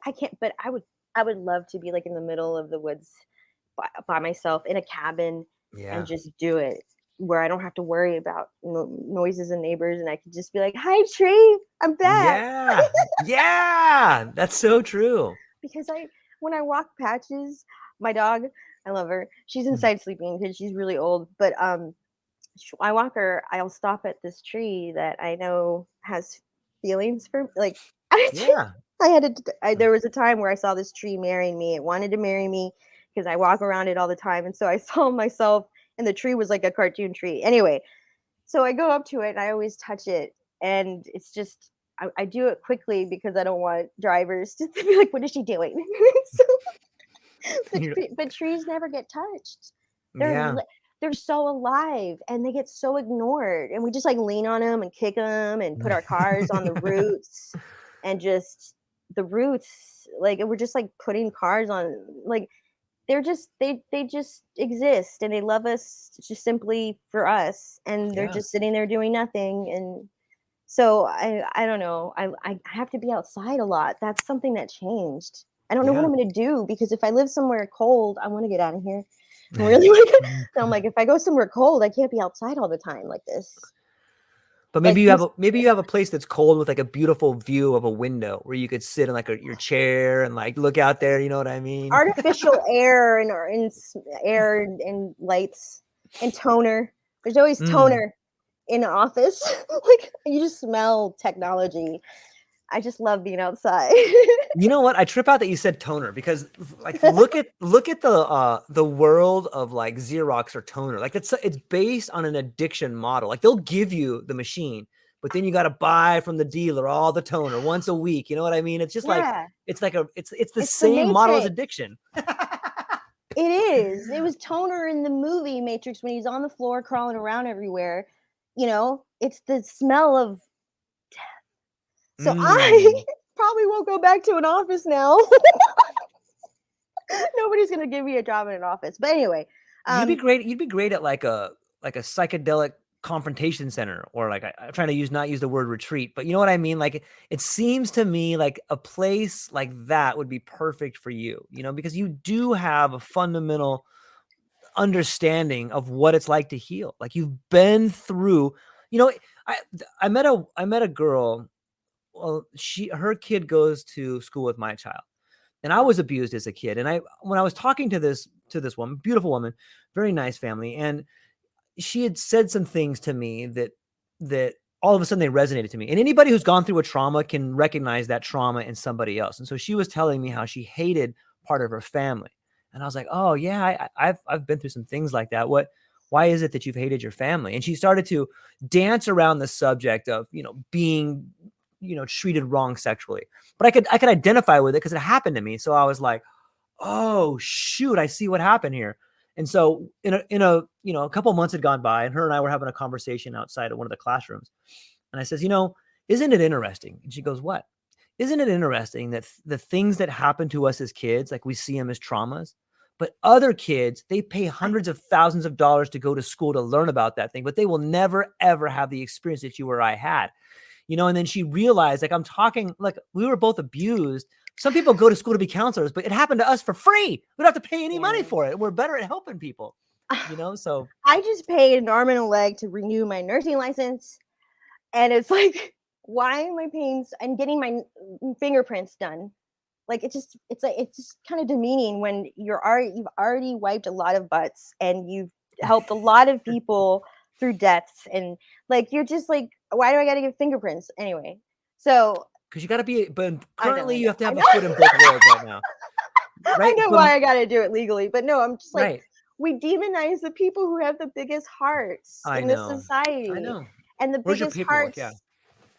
I can't, but I would love to be like in the middle of the woods by myself in a cabin and yeah, just do it, where I don't have to worry about noises and neighbors, and I could just be like, "Hi, tree, I'm back." yeah, yeah. That's so true. Because when I walk Patches, my dog, I love her. She's inside sleeping because she's really old. But I walk her. I'll stop at this tree that I know has feelings for, like. Yeah. I had to. There was a time where I saw this tree marrying me. It wanted to marry me because I walk around it all the time, and so I saw myself, and the tree was like a cartoon tree. Anyway, so I go up to it and I always touch it, and it's just I do it quickly because I don't want drivers to be like, "What is she doing?" So, but trees never get touched. They're Yeah. they're so alive, and they get so ignored, and we just like lean on them and kick them and put our cars on the roots, and just the roots, like, and we're just like putting cars on, like, they're just they just exist, and they love us just simply for us, and they're Yeah. just sitting there doing nothing. And so I don't know. I have to be outside a lot. That's something that changed. I don't know what Yeah. I'm gonna do, because if I live somewhere cold, I want to get out of here. I really want to. I'm like, if I go somewhere cold, I can't be outside all the time like this. But Like this maybe you have a place that's cold with like a beautiful view of a window where you could sit in like your chair and like look out there. You know what I mean? artificial air and air and lights and toner. There's always Mm. toner in the office. Like, you just smell technology. I just love being outside. You know what? I trip out that you said toner because like look at the world of like Xerox or toner. Like it's based on an addiction model. Like they'll give you the machine, but then you got to buy from the dealer all the toner once a week. You know what I mean? It's just like Yeah, it's like it's the it's the same model as Matrix. addiction. It is. It was Toner in the movie Matrix when he's on the floor crawling around everywhere. It's the smell of. So I Mm. probably won't go back to an office now. Nobody's gonna give me a job in an office. But anyway, You'd be um, great. You'd be great at like a psychedelic confrontation center, or like I'm trying to not use the word retreat, but you know what I mean. Like it seems to me like a place like that would be perfect for you. You know, because you do have a fundamental understanding of what it's like to heal. Like you've been through. You know, I I met a girl. Well, her kid goes to school with my child, and I was abused as a kid. And when I was talking to this woman, beautiful woman, very nice family, and she had said some things to me that all of a sudden they resonated to me. And anybody who's gone through a trauma can recognize that trauma in somebody else. And so she was telling me how she hated part of her family, and I was like, oh yeah, I've been through some things like that. Why is it that you've hated your family? And she started to dance around the subject of being treated wrong sexually, but I could identify with it because it happened to me. So I was like, oh shoot, I see what happened here. And so a couple of months had gone by, and her and I were having a conversation outside of one of the classrooms. And I says, isn't it interesting? And she goes, what? Isn't it interesting that the things that happen to us as kids, like we see them as traumas, but other kids, they pay hundreds of thousands of dollars to go to school to learn about that thing, but they will never, ever have the experience that you or I had. And then she realized, like, I'm talking, like, we were both abused. Some people go to school to be counselors, but it happened to us for free. We don't have to pay any money yeah. for it. We're better at helping people, so. I just paid an arm and a leg to renew my nursing license, and it's like, why am I paying and getting my fingerprints done? Like, it's just kind of demeaning when you've already wiped a lot of butts, and you've helped a lot of people through deaths, and like, you're just like, why do I got to get fingerprints anyway? So Because you got to be, but I know, currently I you know, have to I have a know. foot in both worlds right now. I Right. know But why I got to do it legally, but no, I'm just like, right. we demonize the people who have the biggest hearts I in this know. society, and the Where's your paperwork? Yeah.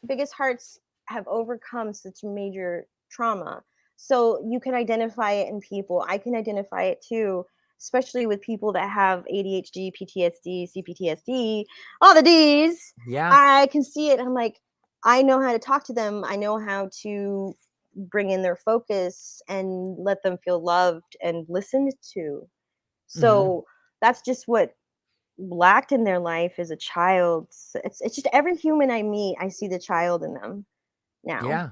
biggest hearts have overcome such major trauma. So you can identify it in people. I can identify it too, especially with people that have ADHD, PTSD, CPTSD, all the D's. Yeah. I can see it. I'm like, I know how to talk to them. I know how to bring in their focus and let them feel loved and listened to. Hmm. So that's just what lacked in their life as a child. It's just every human I meet, I see the child in them now. Yeah.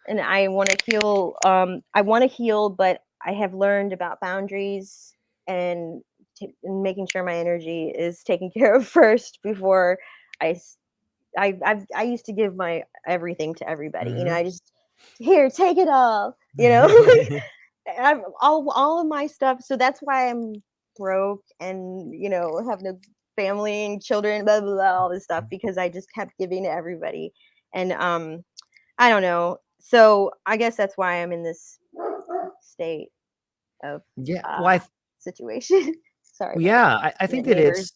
And I want to heal. I want to heal, but I have learned about boundaries and, and making sure my energy is taken care of first before I. I used to give my everything to everybody. Hmm. I just, here, take it all. I've, all of my stuff. So that's why I'm broke and have no family and children, blah blah blah, all this stuff, because I just kept giving to everybody. And I don't know. So I guess that's why I'm in this state of Yeah. uh situation. Sorry Well, about yeah. I the think that neighbors.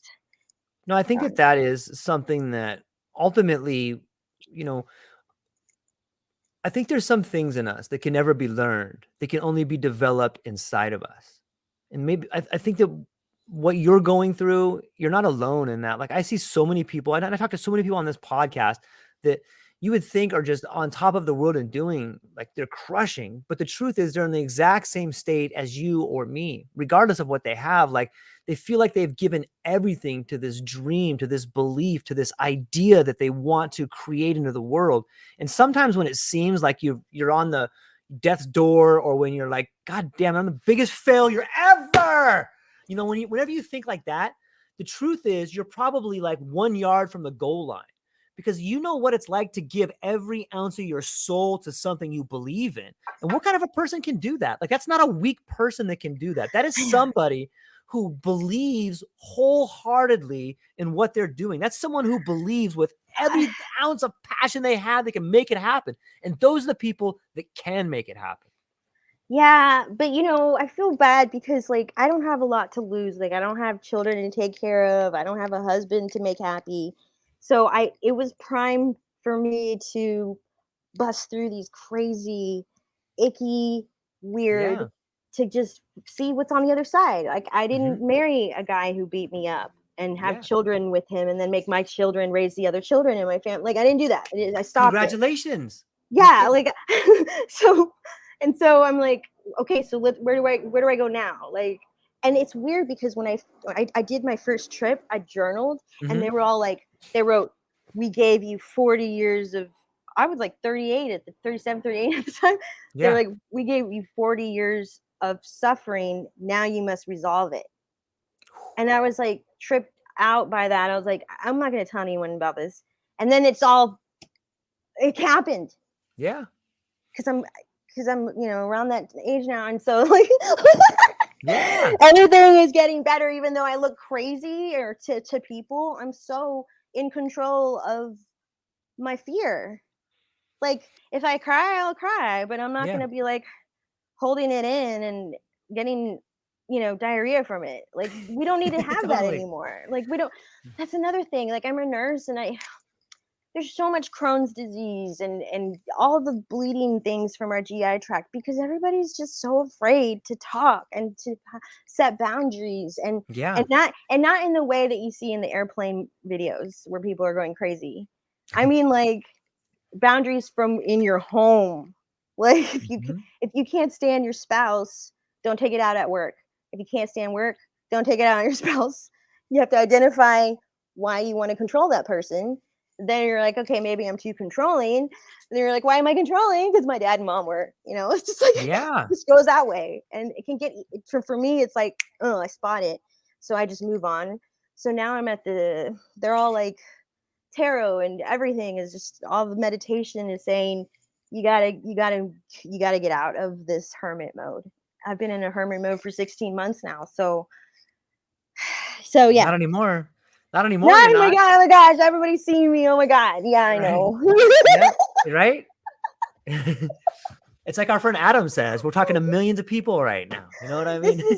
no, I think Um, that is something that ultimately I think there's some things in us that can never be learned. They can only be developed inside of us. And maybe I think that what you're going through, you're not alone in that. Like I see so many people, and I talk to so many people on this podcast that you would think are just on top of the world and doing like they're crushing. But the truth is they're in the exact same state as you or me, regardless of what they have. Like they feel like they've given everything to this dream, to this belief, to this idea that they want to create into the world. And sometimes when it seems like you're on the death's door, or when you're like, God damn, I'm the biggest failure ever. Whenever you think like that, the truth is you're probably like 1 yard from the goal line, because you know what it's like to give every ounce of your soul to something you believe in. And what kind of a person can do that? Like, that's not a weak person that can do that. That is somebody who believes wholeheartedly in what they're doing. That's someone who believes with every ounce of passion they have, they can make it happen. And those are the people that can make it happen. Yeah, but I feel bad because like I don't have a lot to lose. Like I don't have children to take care of. I don't have a husband to make happy. So it was prime for me to bust through these crazy, icky, weird, Yeah. to just see what's on the other side. Like I didn't Mhm. marry a guy who beat me up and have Yeah. children with him and then make my children raise the other children in my family. Like I didn't do that. I stopped it. Congratulations. Yeah, like so so I'm like, okay, so where do I go now? Like, and it's weird because when I did my first trip, I journaled and they Mhm. were all like, they wrote, we gave you 40 years of, I was like 38 at the 37, 38 at the time. They're Yeah. like, we gave you 40 years of suffering. Now you must resolve it. And I was like tripped out by that. I was like, I'm not going to tell anyone about this. And then it happened Yeah. because I'm around that age now, and so like Yeah. everything is getting better, even though I look crazy or to people. I'm so in control of my fear. Like if I cry, I'll cry, but I'm not Yeah. gonna be like holding it in and getting diarrhea from it. Like we don't need to have that Totally. anymore. Like we don't. That's another thing. Like I'm a nurse, and there's so much Crohn's disease and all the bleeding things from our GI tract because everybody's just so afraid to talk and to set boundaries and Yeah. not in the way that you see in the airplane videos where people are going crazy. I mean like boundaries from in your home. Like Mhm. if you can't stand your spouse, don't take it out at work. If you can't stand work, don't take it out on your spouse. You have to identify why you want to control that person. Then you're like, okay, maybe I'm too controlling. Then you're like, why am I controlling? Because my dad and mom were, it's just like Yeah. this goes that way, and it can get for me. It's like, oh, I spot it, so I just move on. So now I'm at they're all like tarot and everything is just all the meditation is saying you gotta get out of this hermit mode. I've been in a hermit mode for 16 months now, so yeah. Not anymore. Not No, anymore. You're oh my not. god, oh my gosh, everybody's seeing me. Oh my god, yeah, I Right. know. Yeah. Right. It's like our friend Adam says, we're talking to millions of people right now. You know what I This mean?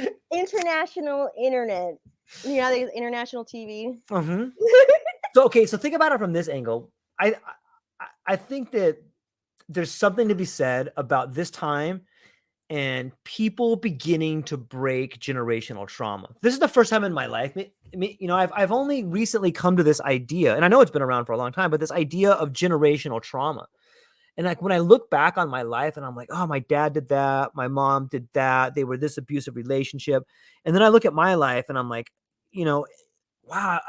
is international internet. There's international TV. Mhm. So, okay. So think about it from this angle. I think that there's something to be said about this time and people beginning to break generational trauma. This is the first time in my life. I've only recently come to this idea, and I know it's been around for a long time, but this idea of generational trauma. And like when I look back on my life and I'm like, oh, my dad did that, my mom did that, they were this abusive relationship. And then I look at my life and I'm like, wow,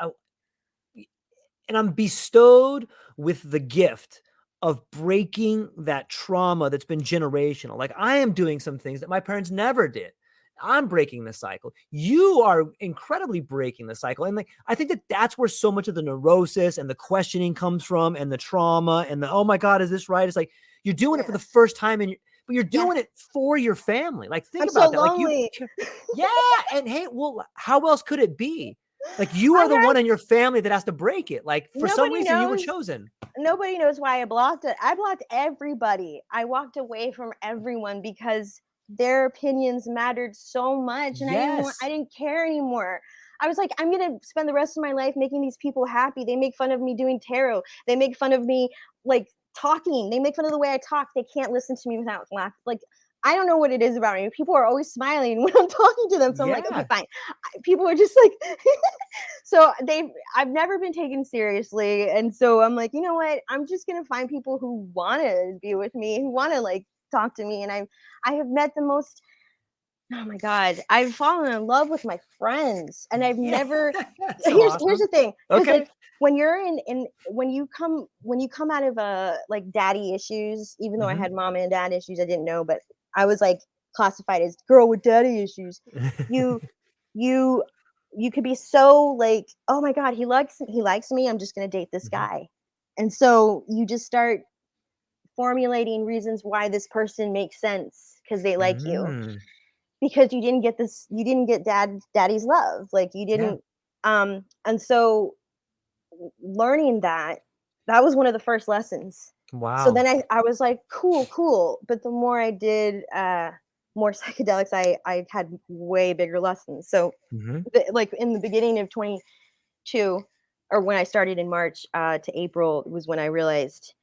and I'm bestowed with the gift of breaking that trauma that's been generational. Like I am doing some things that my parents never did. I'm breaking the cycle. You are incredibly breaking the cycle. And like, I think that that's where so much of the neurosis and the questioning comes from and the trauma and the, oh my God, is this right? It's like, you're doing it for Yeah. the first time but you're Yeah. doing it for your family. Like think I'm so about that. Like lonely. yeah. And hey, well, how else could it be? Like you I are the had one in your family that has to break it. Like for some nobody reason you were knows. chosen. Nobody knows why I blocked it. I blocked everybody. I walked away from everyone because their opinions mattered so much, and I Yes. didn't care anymore. I was like, I'm gonna spend the rest of my life making these people happy. They make fun of me doing tarot. They make fun of me like talking. They make fun of the way I talk. They can't listen to me without laughing. Like, I don't know what it is about me. People are always smiling when I'm talking to them. So I'm like, okay, Yeah. fine. People are just like, so I've never been taken seriously. And so I'm like, you know what? I'm just going to find people who want to be with me, who want to like talk to me. And I have met the most, oh my God, I've fallen in love with my friends, and I've Yeah. never, That's so here's awesome. the thing. Cause Okay. like when you're when you come out of like daddy issues, even though I had mom and dad issues, I didn't know, but I was like classified as girl with daddy issues. You, you, you could be so like, oh my God, he likes me. I'm just going to date this guy. And so you just start formulating reasons why this person makes sense because they like you, Mm. because you didn't get daddy's love, like you Yeah. didn't. And so learning that was one of the first lessons. So Wow. then I was like, cool, but the more I did more psychedelics, I had way bigger lessons. So like in the beginning of 22, or when I started in March to April, was when I realized,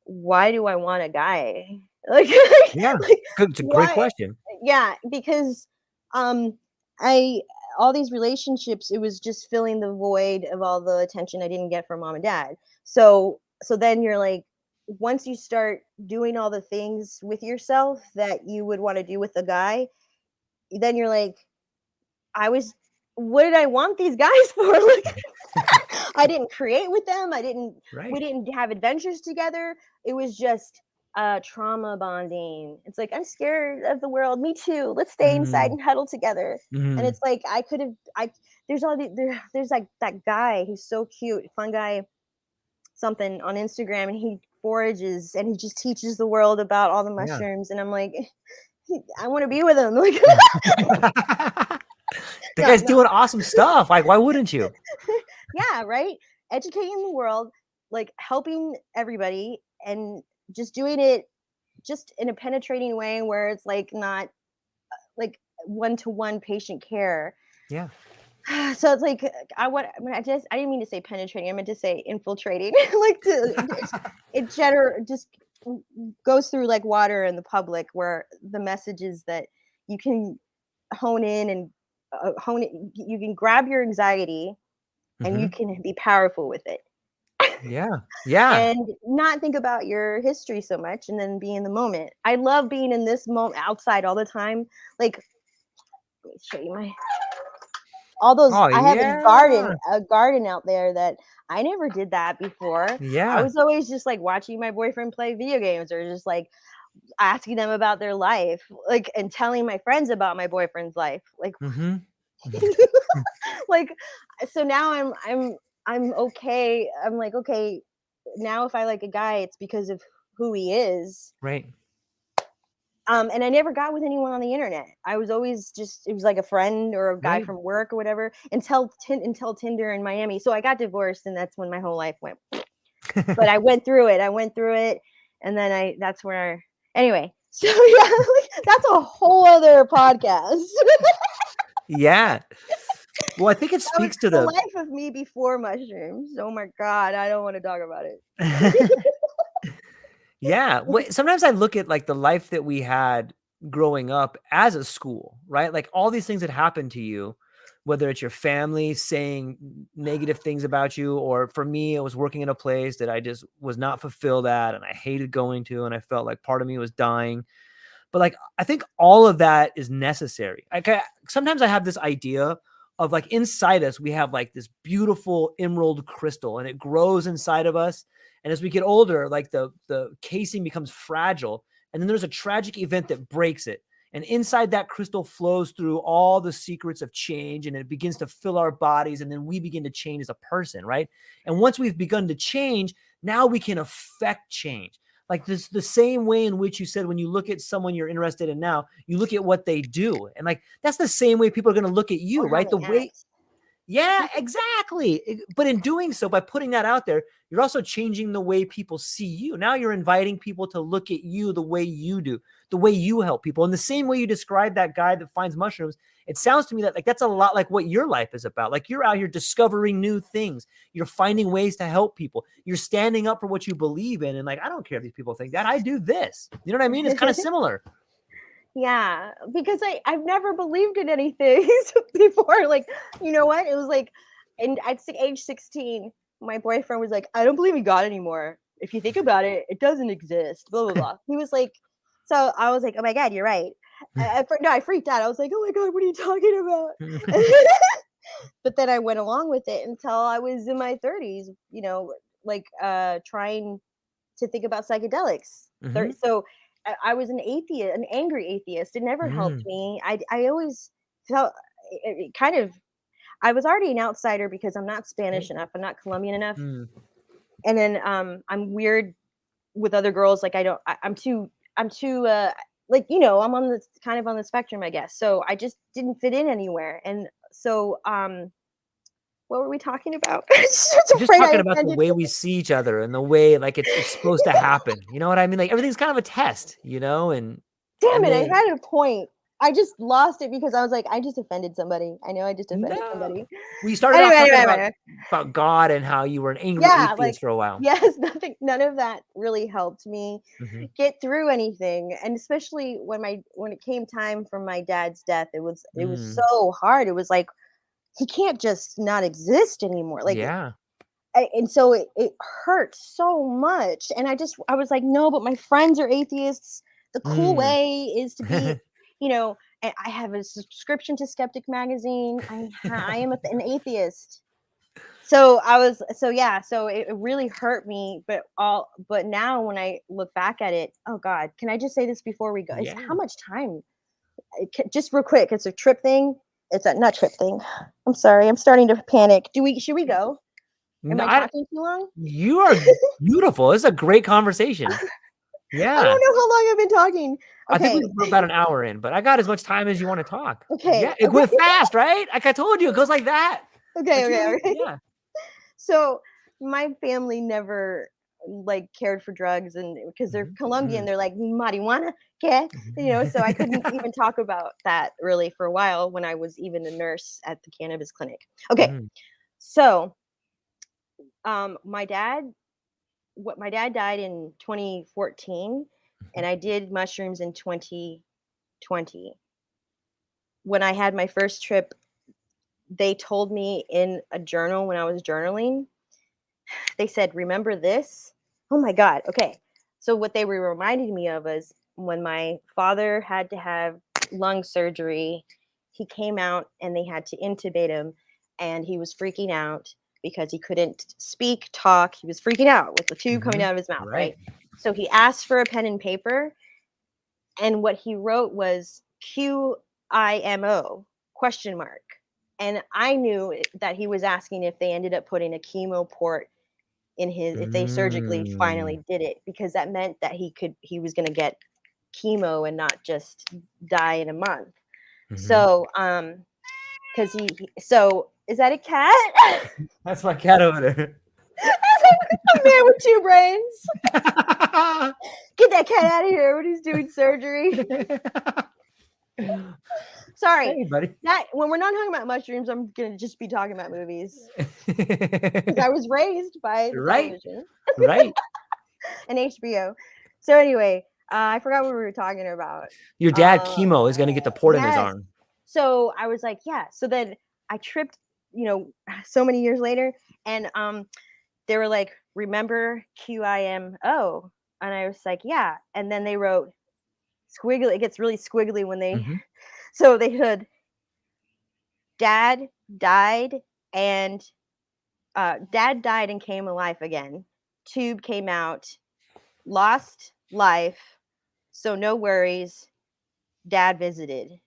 why do I want a guy? Like, Yeah. like Good. It's a great why? question. Yeah, because um I all these relationships, it was just filling the void of all the attention I didn't get from mom and dad. So then you're like, once you start doing all the things with yourself that you would want to do with a guy, then you're like, I was what did I want these guys for? Like, I didn't create with them. We Right. didn't have adventures together. It was just trauma bonding. It's like, I'm scared of the world. Me too. Let's stay inside Mm. and huddle together. And it's like, there's like that guy who's so cute, fun guy, something on Instagram, and he forages and he just teaches the world about all the Yeah. mushrooms. And I'm like, I want to be with him. Like, The no, guy's no. doing awesome stuff. Like, why wouldn't you? Yeah, right? Educating the world, like helping everybody, and just doing it just in a penetrating way where it's like not like one-to-one patient care. Yeah. So it's like I didn't mean to say penetrating. I meant to say infiltrating. Like it just goes through like water in the public, where the message is that you can hone in and hone it. You can grab your anxiety and you hmm can be powerful with it. Yeah. Yeah. And not think about your history so much, and then be in the moment. I love being in this moment outside all the time. Like, let me show you my all those. Oh I have yeah. a garden out there that I never did that before. I Yeah. was always just like watching my boyfriend play video games, or just like asking them about their life, like, and telling my friends about my boyfriend's life. Like, hmm like, so now I'm okay. I'm like, okay, now if I like a guy, it's because of who he is. Right. And I never got with anyone on the internet. I was always just, it was like a friend or a guy Right. from work or whatever, until Tinder in Miami. So I got divorced, and that's when my whole life went. But I went through it. And then that's where, anyway. So yeah, like, that's a whole other podcast. Yeah. Well, I think it That was speaks to the the life of me before mushrooms. Oh my God, I don't want to talk about it. Yeah. Sometimes I look at like the life that we had growing up as a school, right? Like all these things that happened to you, whether it's your family saying negative things about you, or for me, I was working in a place that I just was not fulfilled at and I hated going to, and I felt like part of me was dying. But like, I think all of that is necessary. Sometimes I have this idea of like inside us, we have like this beautiful emerald crystal and it grows inside of us. And as we get older, like the casing becomes fragile. And then there's a tragic event that breaks it. And inside that crystal flows through all the secrets of change, and it begins to fill our bodies. And then we begin to change as a person, right? And once we've begun to change, now we can affect change. Like this, the same way in which you said, when you look at someone you're interested in now, you look at what they do. And like, that's the same way people are going to look at you, Or how right? they The way, act. yeah, exactly. But in doing so, by putting that out there, you're also changing the way people see you. Now you're inviting people to look at you the way you do, the way you help people. In the same way you describe that guy that finds mushrooms, It sounds to me that like that's a lot like what your life is about. Like you're out here discovering new things. You're finding ways to help people. You're standing up for what you believe in. And like, I don't care if these people think that. I do this. You know what I mean? It's kind of similar. Yeah, because I've never believed in anything before. Like, you know what? It was like, and at age 16, my boyfriend was like, I don't believe in God anymore. If you think about it, it doesn't exist. Blah blah blah. He was like, so I was like, oh my God, you're right. No, I freaked out. I was like, oh my God, what are you talking about? But then I went along with it until I was in my 30s. You know, like trying to think about psychedelics. So I was an atheist, an angry atheist. It never helped me. I always felt it kind of. I was already an outsider because I'm not Spanish enough. I'm not Colombian enough. And then I'm weird with other girls. Like I'm too like, you know, I'm on the kind of on the spectrum, I guess. So I just didn't fit in anywhere. And so what were we talking about? Just talking about the way we see each other and the way like it's supposed to happen. You know what I mean? Like everything's kind of a test, you know, and damn it, I had a point. I just lost it because I was like, I just offended somebody. I know I just offended somebody. We started off talking about God and how you were an angry atheist for a while. Yes, none of that really helped me get through anything. And especially when it came time for my dad's death, it was so hard. It was like, he can't just not exist anymore. Like, and so it hurt so much. And I was like, no, but my friends are atheists. The cool way is to be, you know, and I have a subscription to Skeptic magazine. I am an atheist. So so it really hurt me, but now when I look back at it, oh God, can I just say this before we go? It's how much time? Just real quick, it's a trip thing. It's a not trip thing. I'm sorry, I'm starting to panic. Should we go? Am I talking too long? You are beautiful. It's a great conversation. Yeah. I don't know how long I've been talking. Okay. I think we're about an hour in, but I got as much time as you want to talk. Okay. Yeah, it went fast, right? Like I told you, it goes like that. Okay. Yeah. So my family never like cared for drugs, and because they're Colombian, they're like marijuana, ¿qué? You know, so I couldn't even talk about that really for a while when I was even a nurse at the cannabis clinic. Okay. So my dad died in 2014 and I did mushrooms in 2020. When I had my first trip, they told me in a journal when I was journaling, they said, remember this? Oh my God. Okay. So what they were reminding me of is when my father had to have lung surgery, he came out and they had to intubate him and he was freaking out because he couldn't speak, talk. He was freaking out with the tube coming out of his mouth, right? So he asked for a pen and paper. And what he wrote was QIMO, question mark. And I knew that he was asking if they ended up putting a chemo port in his, if they surgically finally did it, because that meant that he was going to get chemo and not just die in a month. So, because so is that a cat? That's my cat over there. A man with two brains. Get that cat out of here when he's doing surgery. Sorry, hey, buddy. That when we're not talking about mushrooms, I'm gonna just be talking about movies. Because I was raised by the television. Right. And HBO. So anyway, I forgot what we were talking about. Your dad, chemo, is gonna get the port in his arm. So I was like, yeah. So then I tripped, you know, so many years later, and they were like, remember QIMO? And I was like, yeah. And then they wrote squiggly. It gets really squiggly when they. So they said, Dad died and came alive again. Tube came out, lost life. So no worries. Dad visited.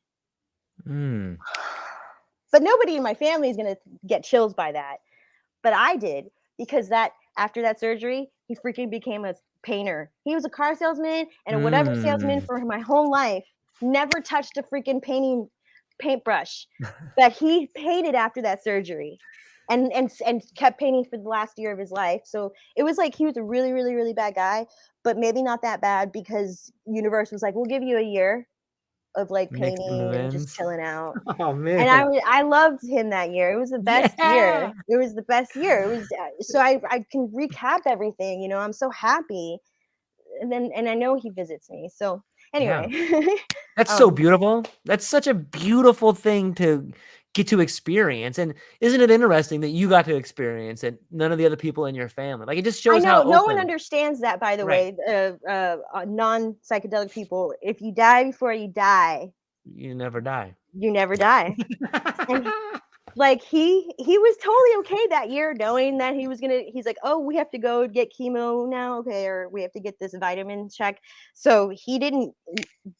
But nobody in my family is going to get chills by that. But I did, because that after that surgery, he freaking became a painter. He was a car salesman and a whatever salesman for my whole life. Never touched a freaking paintbrush. But he painted after that surgery and kept painting for the last year of his life. So it was like he was a really, really, really bad guy, but maybe not that bad, because universe was like, we'll give you a year. of like Mixed painting and just amends. chilling out. Oh And man. I loved him that year. It was the best Yeah. year. It was the best year. It was so I can recap everything. You know, I'm so happy. And I know he visits me. So Yeah. anyway, That's so um, beautiful. That's such a beautiful thing to get to experience. And isn't it interesting that you got to experience it, none of the other people in your family? Like, it just I shows know how no one open. understands that. By the Right. way, non psychedelic people, if you die before you die, You never die. you never die. And like he was totally okay that year knowing that he's like, oh, we have to go get chemo now, okay, or we have to get this vitamin check. So he didn't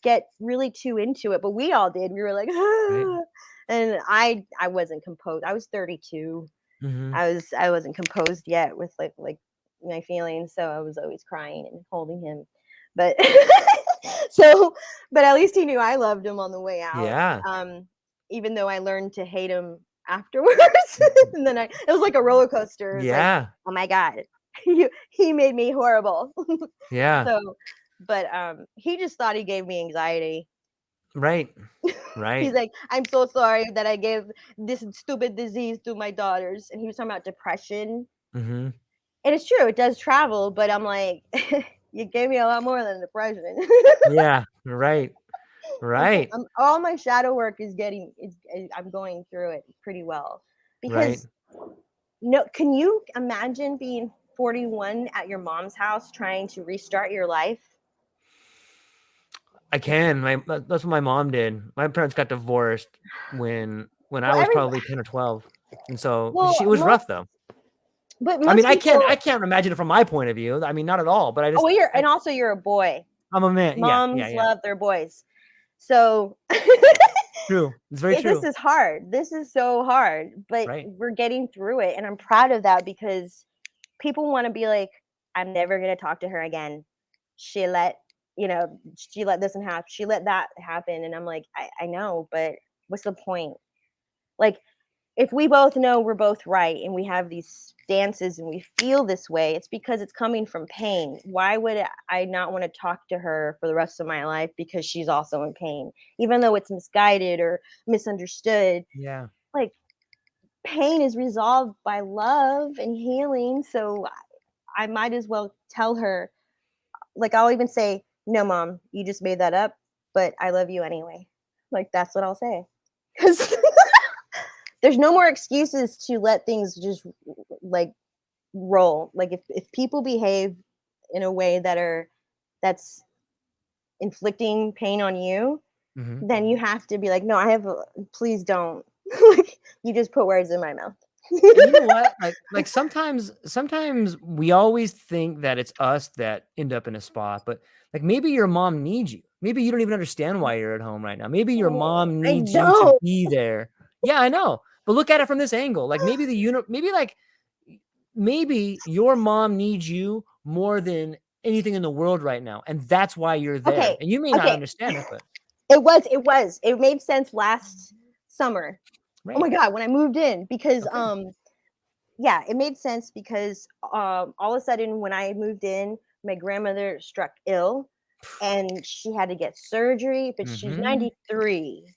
get really too into it, but we all did. We were like, Right. ah. And I wasn't composed. I was 32. Mm-hmm. I wasn't composed yet with like my feelings, so I was always crying and holding him. But so but at least he knew I loved him on the way out. Yeah. Even though I learned to hate him afterwards. And then it was like a roller coaster. It was like, Yeah. oh my god, he made me horrible. Yeah. So but he just thought he gave me anxiety. Right. He's Right. like, I'm so sorry that I gave this stupid disease to my daughters. And he was talking about depression. Mm-hmm. And it's true, it does travel, but I'm like, you gave me a lot more than depression. Yeah. Right. Right. All my shadow work I'm going through it pretty well. Right. Because no, can you imagine being 41 at your mom's house trying to restart your life? I can. That's what my mom did. My parents got divorced when I Well, was probably 10 or 12. And so well, it was rough though. I mean, most I people. can't imagine it from my point of view. I mean, not at all, but Oh, well, and also you're a boy. I'm a man. Yeah. Yeah. Moms Yeah. love their boys. So True. It's very this true. is hard. This is so hard, but Right. we're getting through it. And I'm proud of that because people want to be like, I'm never going to talk to her again. She let, she let this and happen. She let that happen. And I'm like, I know, but what's the point? Like, if we both know we're both right and we have these stances and we feel this way, it's because it's coming from pain. Why would I not want to talk to her for the rest of my life because she's also in pain, even though it's misguided or misunderstood? Yeah. Like, pain is resolved by love and healing. So I might as well tell her, like, I'll even say, no, mom, you just made that up, but I love you anyway. Like, that's what I'll say. Because there's no more excuses to let things just like roll. Like if people behave in a way that's inflicting pain on you, Mm-hmm. then you have to be like, no, please don't. Like, you just put words in my mouth. And you know what? Like sometimes we always think that it's us that end up in a spot, but like maybe your mom needs you. Maybe you don't even understand why you're at home right now. Maybe your mom I needs you to don't. be there. Yeah, I know. But look at it from this angle. Like maybe your mom needs you more than anything in the world right now. And that's why you're there. Okay, And you may not okay. understand it, but It made sense last summer. Oh right. my god, when I moved in, because Okay. yeah, it made sense because all of a sudden when I moved in, my grandmother struck ill and she had to get surgery, but she's Mm-hmm. 93.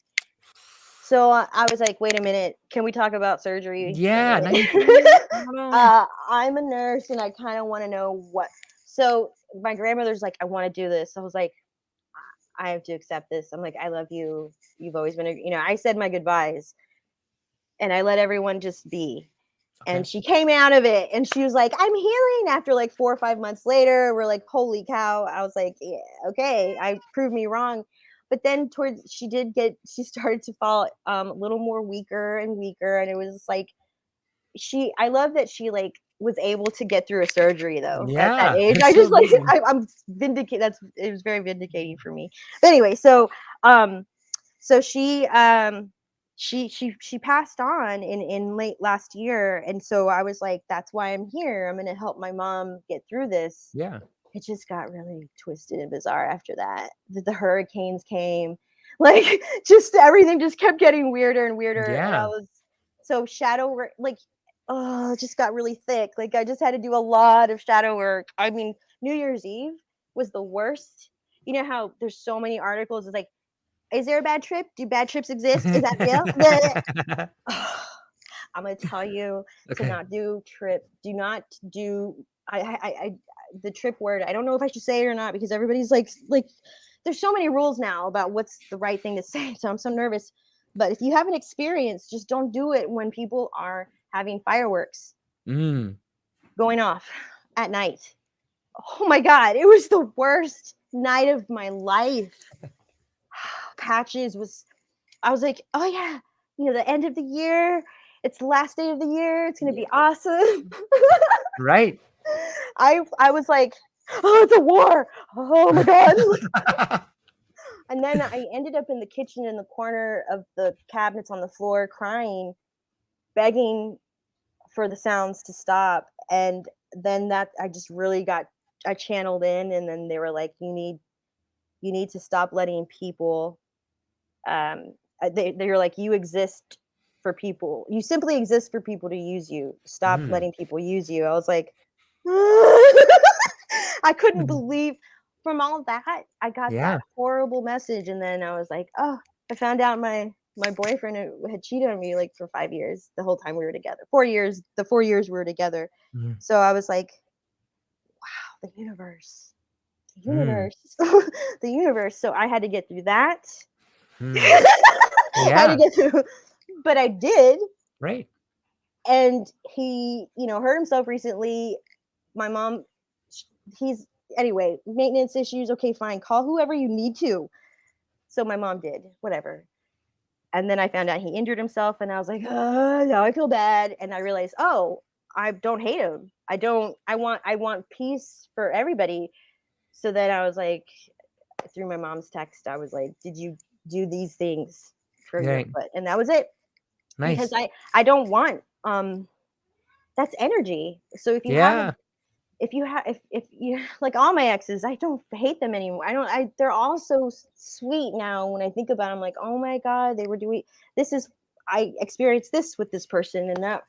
So I was like, wait a minute, can we talk about surgery for a Yeah, minute? 93. I don't know. I'm a nurse and I kind of want to know what. So my grandmother's like, I want to do this. I was like, I have to accept this. I'm like, I love you. You've always been, I said my goodbyes and I let everyone just be. Okay. And she came out of it and she was like, I'm healing after like 4 or 5 months later. We're like, holy cow. I was like, yeah, okay, I proved me wrong. But then she started to fall a little more weaker and weaker. And it was like, I love that she like was able to get through a surgery though at that Yeah, age. it's I so just like, amazing. I'm vindicated. It was very vindicating for me. But anyway, um, so she passed on in late last year, and so I was like, that's why I'm here. I'm gonna help my mom get through this. Yeah. It just got really twisted and bizarre after that. The hurricanes came, like just everything just kept getting weirder and weirder, and I Yeah. was so shadow work, like, oh, it just got really thick. Like I just had to do a lot of shadow work. I mean, New Year's Eve was the worst. You know how there's so many articles. It's like Is there a bad trip? Do bad trips exist? Is that real? I'm gonna tell you to Okay. not do trip. Do not do. The trip word. I don't know if I should say it or not because everybody's like. There's so many rules now about what's the right thing to say. So I'm so nervous. But if you have an experience, just don't do it when people are having fireworks going off at night. Oh my God, it was the worst night of my life. Patches was, I was like, oh yeah, the end of the year. It's the last day of the year. It's gonna be awesome. Right. I was like, oh, it's a war. Oh my God. And then I ended up in the kitchen in the corner of the cabinets on the floor crying, begging for the sounds to stop. And then that I just really I channeled in, and then they were like, you need to stop letting people they're like, you exist for people. You simply exist for people to use you. Stop letting people use you. I was like, I couldn't believe from all that. I got that horrible message. And then I was like, oh, I found out my boyfriend had cheated on me like for 5 years, the whole time we were together. 4 years, the 4 years we were together. So I was like, wow, the universe, the universe. So I had to get through that. I had to get through, but I did. Right. And he, hurt himself recently. My mom, anyway, maintenance issues. Okay, fine. Call whoever you need to. So my mom did, whatever. And then I found out he injured himself, and I was like, oh, now I feel bad. And I realized, oh, I don't hate him. I want peace for everybody. So then I was like, through my mom's text, I was like, did you do these things for your foot? And that was it. Nice. Because I don't want that's energy. So if you have if you like all my exes, I don't hate them anymore. They're all so sweet now. When I think about it, I'm like, oh my God, they were doing I experienced this with this person and that.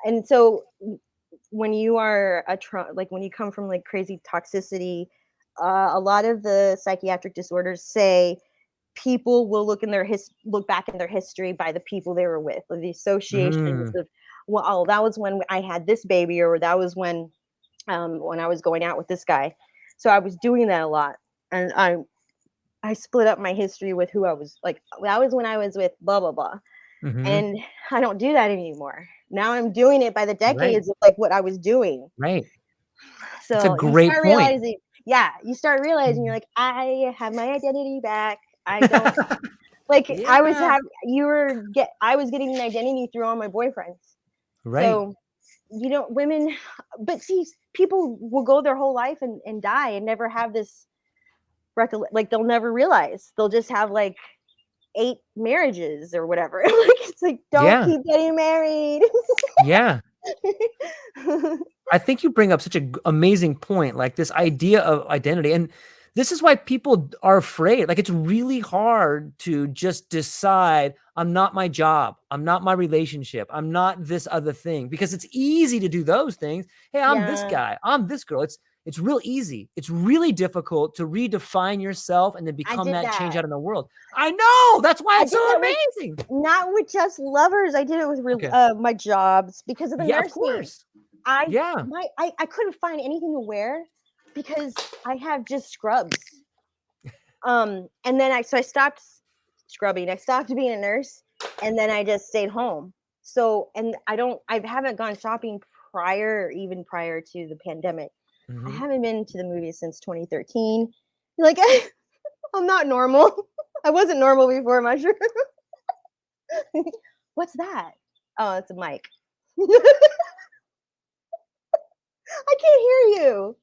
And so when you are when you come from like crazy toxicity, a lot of the psychiatric disorders say people will look back in their history by the people they were with, or the associations of, well, oh, that was when I had this baby, or that was when I was going out with this guy. So I was doing that a lot, and I split up my history with who I was like. That was when I was with blah blah blah, and I don't do that anymore. Now I'm doing it by the decades of like what I was doing. Right. So it's a great point. Realizing, you start realizing you're like, I have my identity back. I don't like I was getting an identity through all my boyfriends. Right. So women, but see, people will go their whole life and die and never have this like they'll never realize. They'll just have like 8 marriages or whatever. Like it's like, don't keep getting married. I think you bring up such an amazing point, like this idea of identity. And this is why people are afraid. Like, it's really hard to just decide, I'm not my job. I'm not my relationship. I'm not this other thing, because it's easy to do those things. Hey, I'm this guy. I'm this girl. It's real easy. It's really difficult to redefine yourself and then become that change out in the world. I know. That's why it's so amazing. Not with just lovers. I did it with my jobs because of the nursing. Of course. I couldn't find anything to wear because I have just scrubs. And then I stopped scrubbing. I stopped being a nurse, and then I just stayed home. So, and I haven't gone shopping prior to the pandemic. I haven't been to the movies since 2013. Like, I'm not normal. I wasn't normal before mushroom. What's that? Oh, it's a mic. I can't hear you.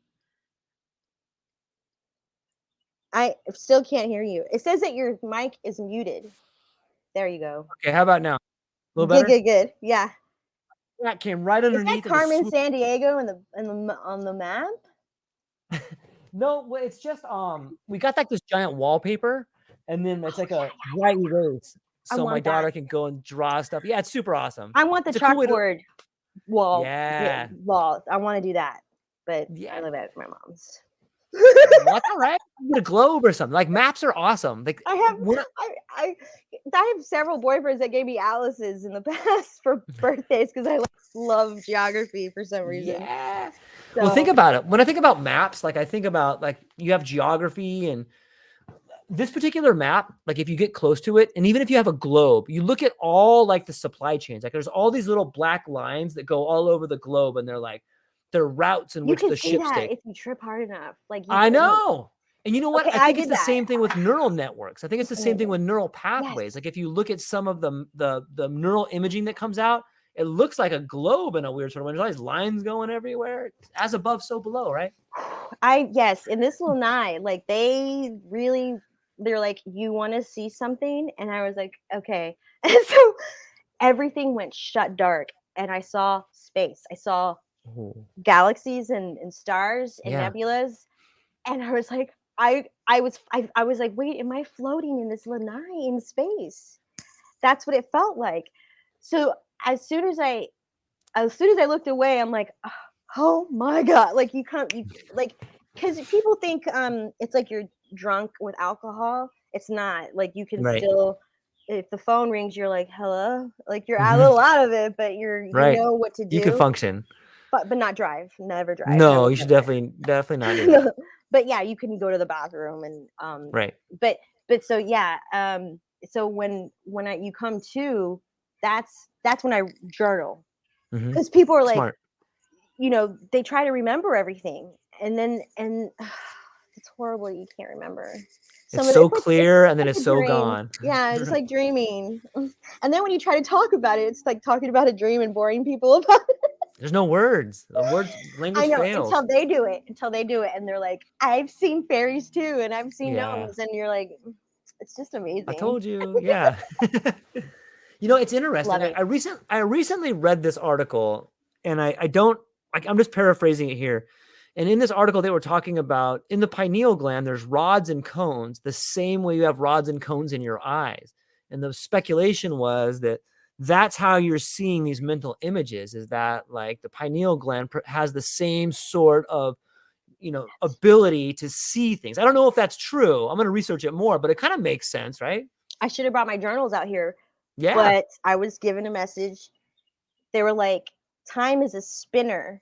I still can't hear you. It says that your mic is muted. There you go. Okay, how about now? A little better? Good. Yeah. That came right underneath. Is that Carmen Sandiego on the map? No, it's just we got like this giant wallpaper, and then it's like a white erase, so my daughter can go and draw stuff. Yeah, it's super awesome. I want the chalkboard wall. Yeah. Wall. I want to do that, but I live at my mom's. Well, that's all right. Get a globe or something. Like maps are awesome. Like I have we're not, I I have several boyfriends that gave me atlases in the past for birthdays because I like, love geography for some reason. yeah. Well, think So about it. When I think about maps, like I think about like you have geography and this particular map, like if you get close to it, and even if you have a globe, you look at all like the supply chains, like there's all these little black lines that go all over the globe, and they're routes in you which can the see ships that take. if you trip hard enough. Like you I can like, know. And you know what? okay, I I think it's did the that. same thing with neural networks. I think it's the same thing Amazing. with neural Yes. pathways. Like if you look at some of the neural imaging that comes out, it looks like a globe in a weird sort of way. There's all these lines going everywhere. As above, so below, right? Yes, in this lanai, like they're like, you want to see something? And I was like, okay. And so everything went shut dark and I saw space. I saw Oh, galaxies and stars and yeah. nebulas. And I was like, I was like, wait, am I floating in this lanai in space? That's what it felt like. So as soon as I looked away, I'm like, oh my god! Like you can't, you like, because people think it's like you're drunk with alcohol. It's not. Like you can Right. still, if the phone rings, you're like, hello, like you're a Hmm. little out of it, but you Right. know what to You can do, function. but not drive. Never drive. I No, would you should never. definitely not do that. But yeah, you can go to the bathroom and Right. but so yeah, so when you come to, that's when I journal Hmm. because people are like, Smart. they try to remember everything and then it's horrible, you can't remember It's some of it. so It's like clear and then like it's a so dream. gone. Yeah, it's like dreaming. And then when you try to talk about it, it's like talking about a dream and boring people about it. There's no words. The words I language know, fails. until they do it and they're like, I've seen fairies too and I've seen Yeah. gnomes, and you're like, it's just I amazing. told you. Yeah. It's interesting. Love I, it. I recent I recently read this article, and I don't like, I'm just paraphrasing it here. And in this article, they were talking about in the pineal gland, there's rods and cones, the same way you have rods and cones in your eyes. And the speculation was that that's how you're seeing these mental images, is that like the pineal gland has the same sort of ability to see things. I don't know if that's true. I'm going to research it more, but it kind of makes sense, right? I should have brought my journals out here, Yeah. but I was given a message. They were like, time is a spinner.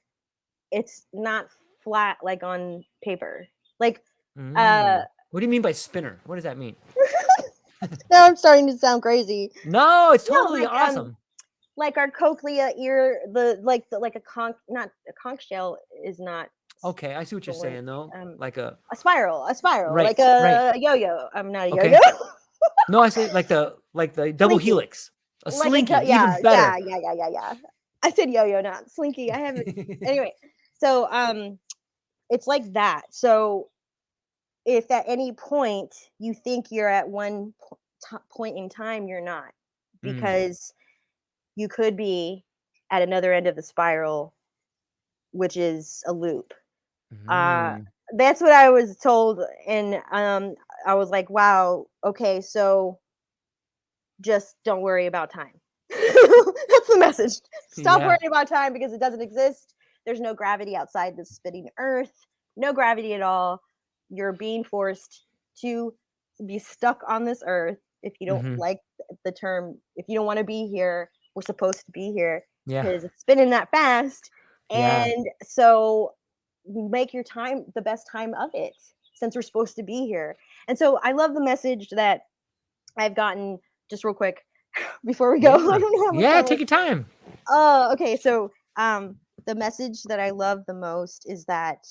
It's not flat like on paper. Like, uh, What do you mean by spinner? What does that mean? now I'm starting to sound crazy. No, it's No, totally awesome. like our cochlea ear, like a conch, not a conch shell is not Okay, I see what the you're word. saying though. Like A spiral, right, like right. a yo-yo. I'm not a yo-yo. Okay. No, I say like the double Slinky, helix, a slinky, even yeah, better. yeah. I said yo-yo, not slinky. I haven't. Anyway, so it's like that. So if at any point you think you're at one point in time, you're not, Mm. because you could be at another end of the spiral, which is a loop. Uh, Mm. that's what I was told, and I was like, wow, okay, so just don't worry about time. That's the message. Stop Yeah. worrying about time because it doesn't exist. There's no gravity outside this spinning earth, no gravity at all. You're being forced to be stuck on this earth. If you don't Hmm. like the term, if you don't want to be here, we're supposed to be here Yeah. because it's spinning that fast. Yeah. And so make your time the best time of it, since we're supposed to be here. And so I love the message that I've gotten, just real quick before we go. I Yeah. don't know how much Yeah. time. Take your time. Okay. So, the message that I love the most is that,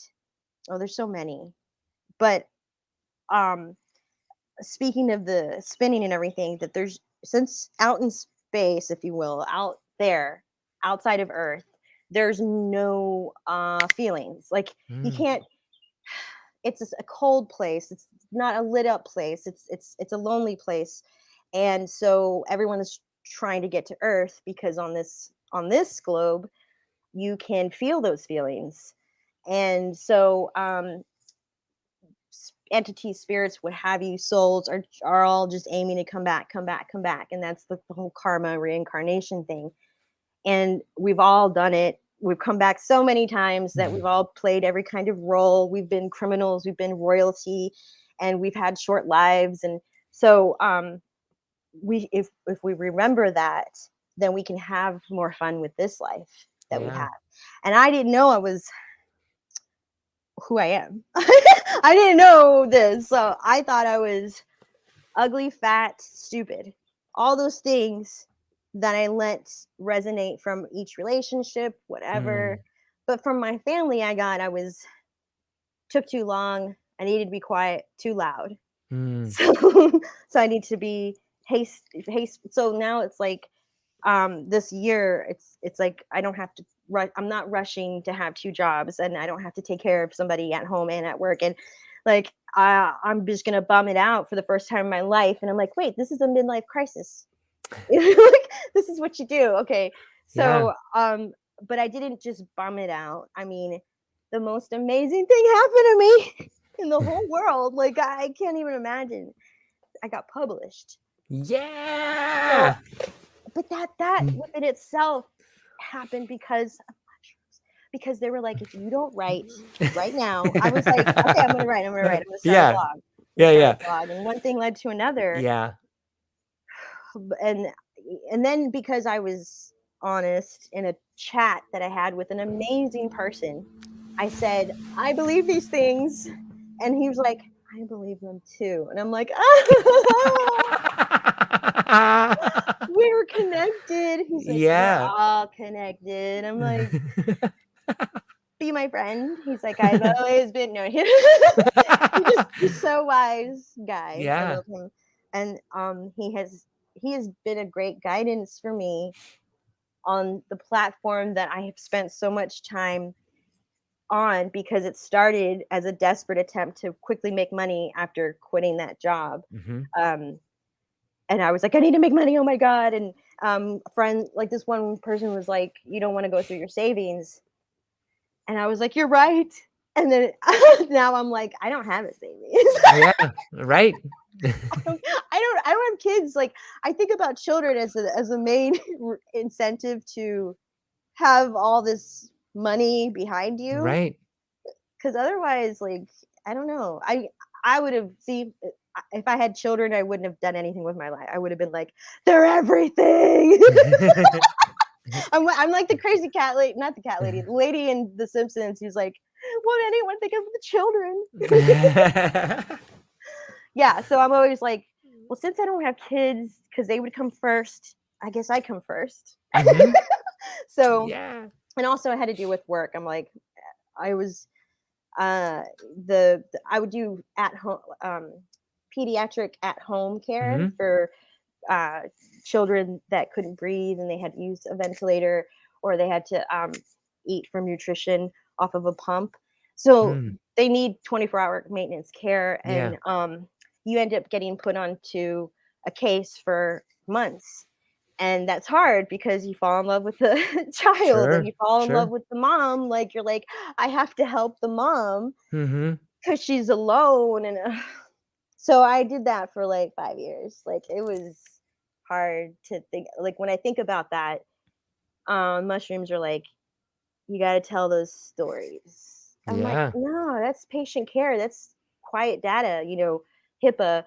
there's so many, but um, speaking of the spinning and everything, that there's, since out in space, if you will, out there, outside of Earth, there's no feelings. Like you Mm. can't. It's a cold place. It's not a lit up place. It's a lonely place, and so everyone is trying to get to Earth because on this globe you can feel those feelings, and so entities, spirits, what have you, souls are all just aiming to come back, come back, come back, and that's the whole karma reincarnation thing. And we've all done it. we've come back so many times that we've all played every kind of role. We've been criminals, we've been royalty, and we've had short lives. And so we if we remember that, then we can have more fun with this life that we Yeah. have. And I didn't know I was who I am. I didn't know this. So I thought I was ugly, fat, stupid. All those things that I let resonate from each relationship, whatever. But from my family, I was took too long. I needed to be quiet, too loud. So so I need to be haste. So now it's like this year it's like I don't have to I'm not rushing to have two jobs, and I don't have to take care of somebody at home and at work, and like I'm just gonna bum it out for the first time in my life. And I'm like, wait, this is a midlife crisis. Like, this is what you do. Okay. Yeah. So but I didn't just bum it out. I mean, the most amazing thing happened to me in the whole world. Like, I can't even imagine. I got published. So, Yeah. but that within itself happened because they were like, if you don't write right now, I was like, okay, I'm gonna write. I'm gonna start a Yeah. blog. Yeah. Start Yeah. a blog, and one thing led to another. Yeah. and and then because I was honest in a chat that I had with an amazing person, I said, I believe these things. And he was like, I believe them too. And I'm like, we're connected. He's like, we're Yeah. all connected. I'm like, be my friend. He's like, I've always been no. He's so wise guy. I Yeah. love him. And he has been a great guidance for me on the platform that I have spent so much time on, because it started as a desperate attempt to quickly make money after quitting that job. Um, and I was like, I need to make money. Oh my God. And a friend, like this one person was like, you don't want to go through your savings. And I was like, you're right. And then now I'm like, I don't have a savings. Yeah. Right. I don't have kids. Like, I think about children as a main incentive to have all this money behind you, Right. because otherwise, like, I don't know. I would have seen if I had children, I wouldn't have done anything with my life. I would have been like, they're everything. I'm like the crazy cat lady, not the cat lady, the lady in The Simpsons who's like, won't anyone think of the children? Yeah, so I'm always like, well, since I don't have kids, because they would come first, I guess I come first. So, Yeah. and also it had to do with work. I'm like, I was I would do at home pediatric at home care for uh, children that couldn't breathe and they had to use a ventilator, or they had to eat from nutrition off of a pump. So they need 24-hour maintenance care, Yeah. and you end up getting put onto a case for months. And that's hard because you fall in love with the child and Sure. you fall in love Sure. with the mom. Like, you're like, I have to help the mom Mm-hmm. because she's alone. And so I did that for like 5 years. Like, it was hard to think. Like, when I think about that, mushrooms are like, you got to tell those stories. I'm like, Yeah. no, that's patient care. That's quiet data, HIPAA.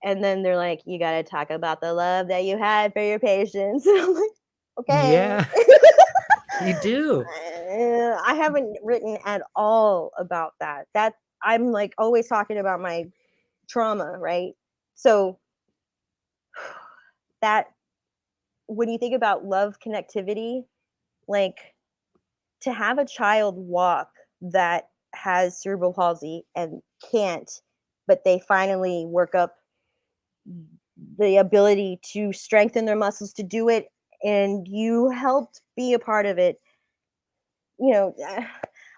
And then they're like, you got to talk about the love that you had for your patients. And I'm like, okay. Yeah. You do. I haven't written at all about that. That I'm like always talking about my trauma, right? So that when you think about love connectivity, like, to have a child walk that has cerebral palsy and can't, but they finally work up the ability to strengthen their muscles to do it, and you helped be a part of it, you know,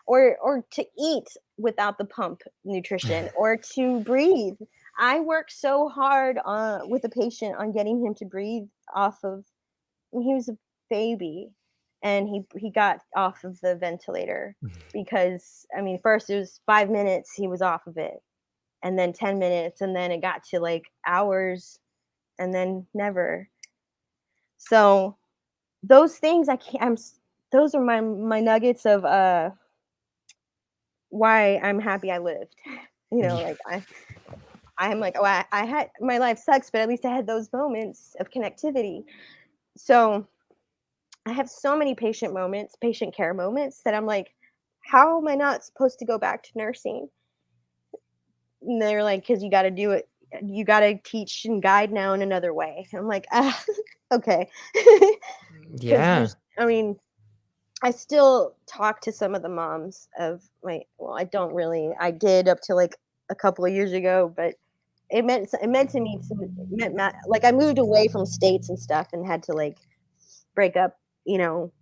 or to eat without the pump nutrition, or to breathe. I worked so hard with a patient on getting him to breathe off of, he was a baby, and he got off of the ventilator because, I mean, first it was 5 minutes he was off of it, and then 10 minutes, and then it got to like hours, and then never. So those things I can't. those are my nuggets of why I'm happy I lived. You know, like I'm like, oh, I had, my life sucks, but at least I had those moments of connectivity. So I have so many patient care moments that I'm like, how am I not supposed to go back to nursing? And they're like, because you got to do it. You got to teach and guide now in another way. I'm like, okay. Because Yeah. I mean, I still talk to some of the moms of well, I don't really, I did up to like a couple of years ago, but it meant to me, like I moved away from states and stuff and had to like break up, you know,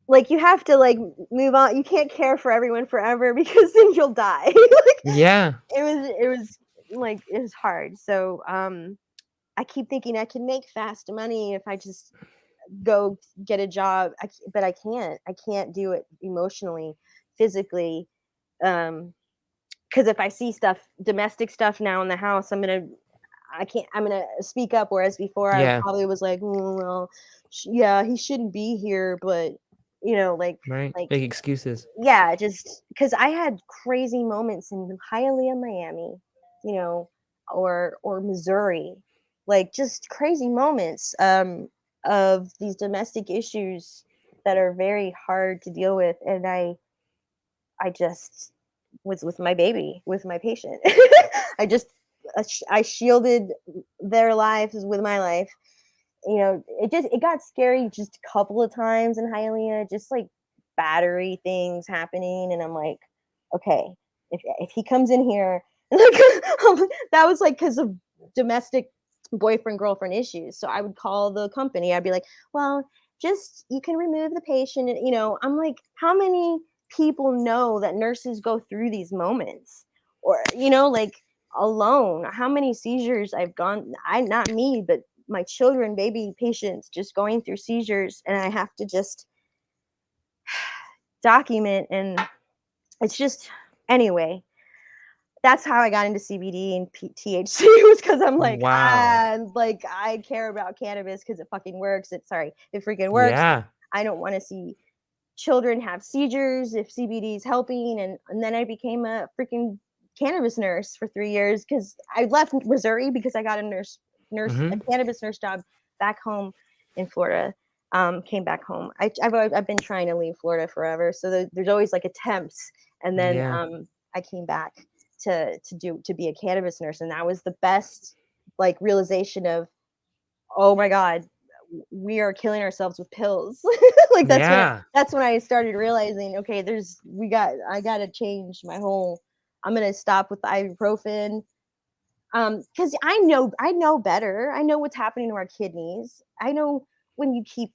like you have to like move on. You can't care for everyone forever because then you'll die. Like Yeah. it was like it was hard. So I keep thinking I can make fast money if I just go get a job, but I can't. I can't do it emotionally, physically. Because if I see stuff, domestic stuff now in the house, I'm gonna speak up. Whereas before, I Yeah. probably was like, well, yeah, he shouldn't be here, but you know, Right. like Make excuses. yeah, just because I had crazy moments in Hialeah, Miami, you know, or Missouri, like just crazy moments of these domestic issues that are very hard to deal with, and I just was with my baby, with my patient. I just I shielded their lives with my life. You know, it got scary just a couple of times in Hialeah, just like battery things happening, and I'm like, okay, if he comes in here, like that was like because of domestic boyfriend girlfriend issues. So I would call the company. I'd be like, well, just you can remove the patient. And, you know, I'm like, how many people know that nurses go through these moments, or you know, like alone? How many seizures I've gone? I not me, but my children, baby patients, just going through seizures, and I have to just document. And it's just anyway. That's how I got into CBD and THC was because I'm Wow. like I care about cannabis because it fucking works. It freaking works. Yeah. I don't want to see children have seizures if CBD is helping. And then I became a freaking cannabis nurse for 3 years because I left Missouri because I got a Mm-hmm. cannabis nurse job back home in Florida. Came back home. I've been trying to leave Florida forever, so there's always like attempts. And then Yeah. I came back to be a cannabis nurse, and that was the best like realization of, oh my god, we are killing ourselves with pills. Like Yeah. that's when I started realizing, okay, I gotta change my whole. I'm gonna stop with the ibuprofen, because I know better. I know what's happening to our kidneys. I know when you keep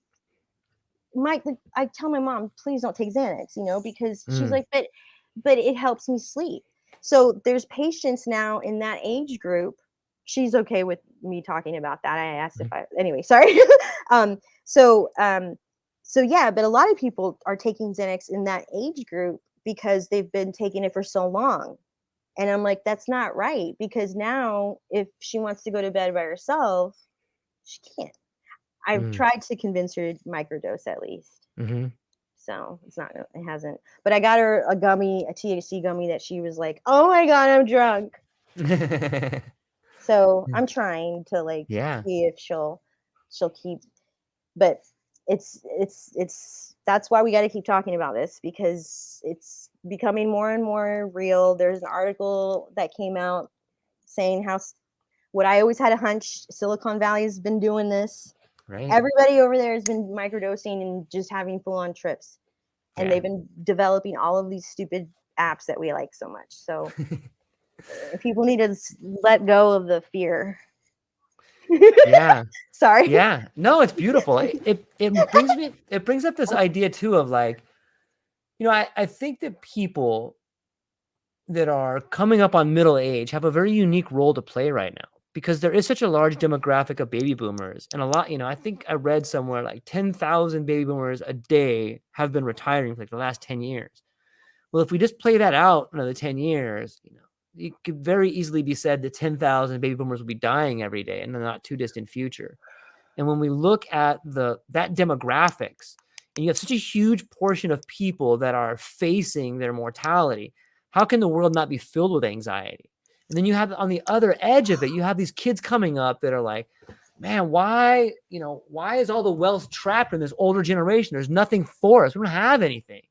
I tell my mom, please don't take Xanax, you know, because she's Mm. like, but it helps me sleep. So there's patients now in that age group. She's okay with me talking about that. I asked if I anyway, sorry. um, so so yeah, but a lot of people are taking Xanax in that age group because they've been taking it for so long. And I'm like, that's not right, because now if she wants to go to bed by herself, she can't. I've Mm. tried to convince her to microdose at least. Mm-hmm. So it hasn't. But I got her a gummy, a THC gummy that she was like, oh my God, I'm drunk. So I'm trying to like Yeah. see if she'll keep, but it's that's why we got to keep talking about this, because it's becoming more and more real. There's an article that came out saying how what I always had a hunch, Silicon Valley has been doing this. Right. Everybody over there has been microdosing and just having full on trips. And Yeah. they've been developing all of these stupid apps that we like so much. So people need to let go of the fear. Yeah. Sorry. Yeah. No, it's beautiful. It brings up this idea too of like, I think that people that are coming up on middle age have a very unique role to play right now, because there is such a large demographic of baby boomers, and a lot, I think I read somewhere like 10,000 baby boomers a day have been retiring for like the last 10 years. Well, if we just play that out another 10 years, it could very easily be said that 10,000 baby boomers will be dying every day in the not too distant future. And when we look at that demographics, and you have such a huge portion of people that are facing their mortality, how can the world not be filled with anxiety? And then you have on the other edge of it, you have these kids coming up that are like, man, why is all the wealth trapped in this older generation? There's nothing for us. We don't have anything.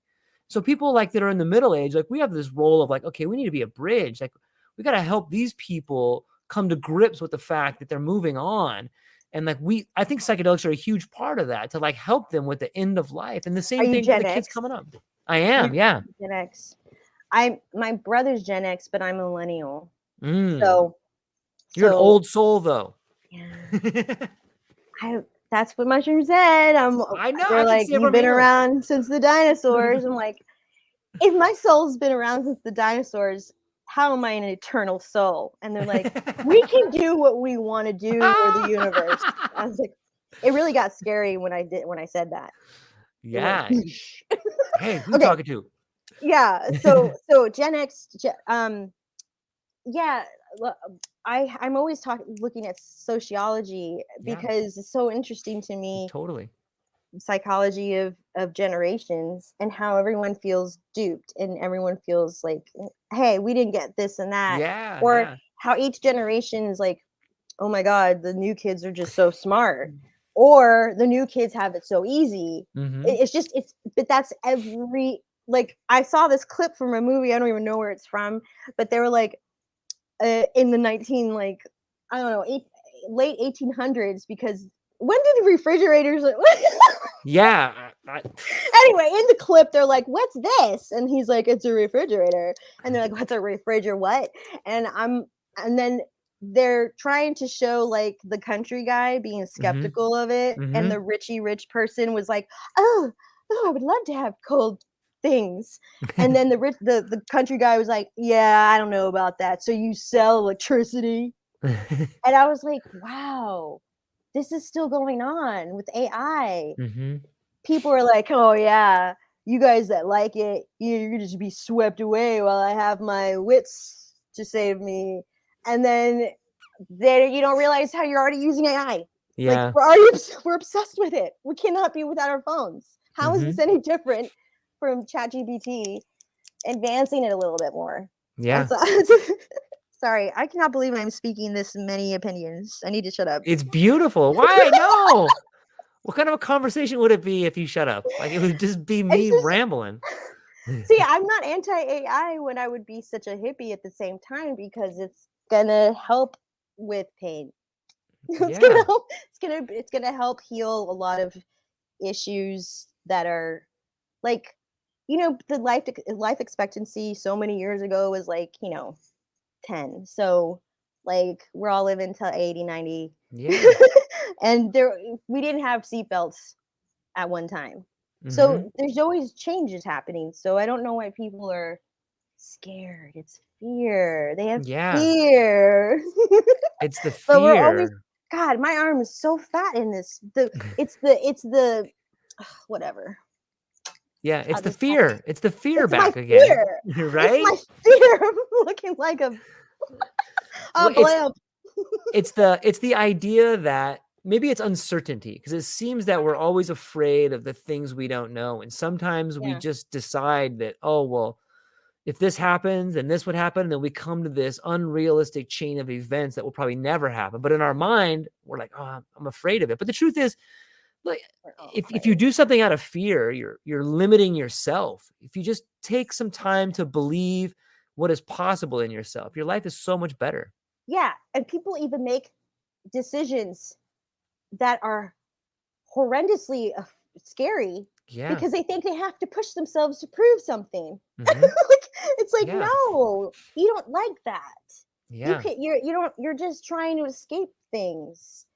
So people like that are in the middle age, like we have this role of like, okay, we need to be a bridge. Like we got to help these people come to grips with the fact that they're moving on. And like I think psychedelics are a huge part of that, to like help them with the end of life. And the Are same you thing for Gen the kids X? coming up. I am, yeah. Gen X. My brother's Gen X, but I'm millennial. Mm. So You're an old soul though. Yeah. That's what Mushroom said. I know. They're I like, can see you've been around since the dinosaurs. I'm like, if my soul's been around since the dinosaurs, how am I an eternal soul? And they're like, we can do what we want to do for the universe. I was like, it really got scary when I said that. Yeah. Like, hey, who you talking to? Yeah. So Gen X, yeah. I'm always looking at sociology because it's so interesting to me. Totally. Psychology of generations and how everyone feels duped and everyone feels like, hey, we didn't get this and that. Or how each generation is like, oh my God, the new kids are just so smart. Or the new kids have it so easy. But that's like, I saw this clip from a movie, I don't even know where it's from, but they were like, in the late 1800s, because when did refrigerators anyway, in the clip they're like, what's this? And he's like, it's a refrigerator. And they're like, what's a refrigerator? What? And then they're trying to show like the country guy being skeptical of it, and the rich person was like, oh, I would love to have cold things. And then the country guy was like, yeah, I don't know about that. So you sell electricity? And I was like, wow, this is still going on with AI. People are like, oh yeah, you guys that like it, you're gonna just be swept away while I have my wits to save me. And then you don't realize how you're already using AI. Like we're obsessed with it. We cannot be without our phones. How is this any different from ChatGPT advancing it a little bit more? Yeah. Sorry, I cannot believe I'm speaking this many opinions. I need to shut up. It's beautiful. Why? No. What kind of a conversation would it be if you shut up? Like, it would just be me rambling. See, I'm not anti-AI when I would be such a hippie at the same time, because it's gonna help with pain. It's gonna help heal a lot of issues that are like, the life expectancy so many years ago was like, 10. So like we're all living till 80, 90. Yeah. And we didn't have seatbelts at one time. So there's always changes happening. So I don't know why people are scared. It's fear. They have fear. It's the But we're always, fear. God, my arm is so fat in this. It's the whatever. Yeah, it's the fear. It's the fear back again. Fear. Right? It's my fear of looking like a blimp. It's the idea that maybe it's uncertainty, because it seems that we're always afraid of the things we don't know. And sometimes we just decide that, oh, well, if this happens, then this would happen. And then we come to this unrealistic chain of events that will probably never happen. But in our mind, we're like, oh, I'm afraid of it. But the truth is, like, if you do something out of fear, you're limiting yourself. If you just take some time to believe what is possible in yourself, your life is so much better. Yeah, and people even make decisions that are horrendously scary because they think they have to push themselves to prove something. It's like, no, you don't like that. Yeah, you're just trying to escape things.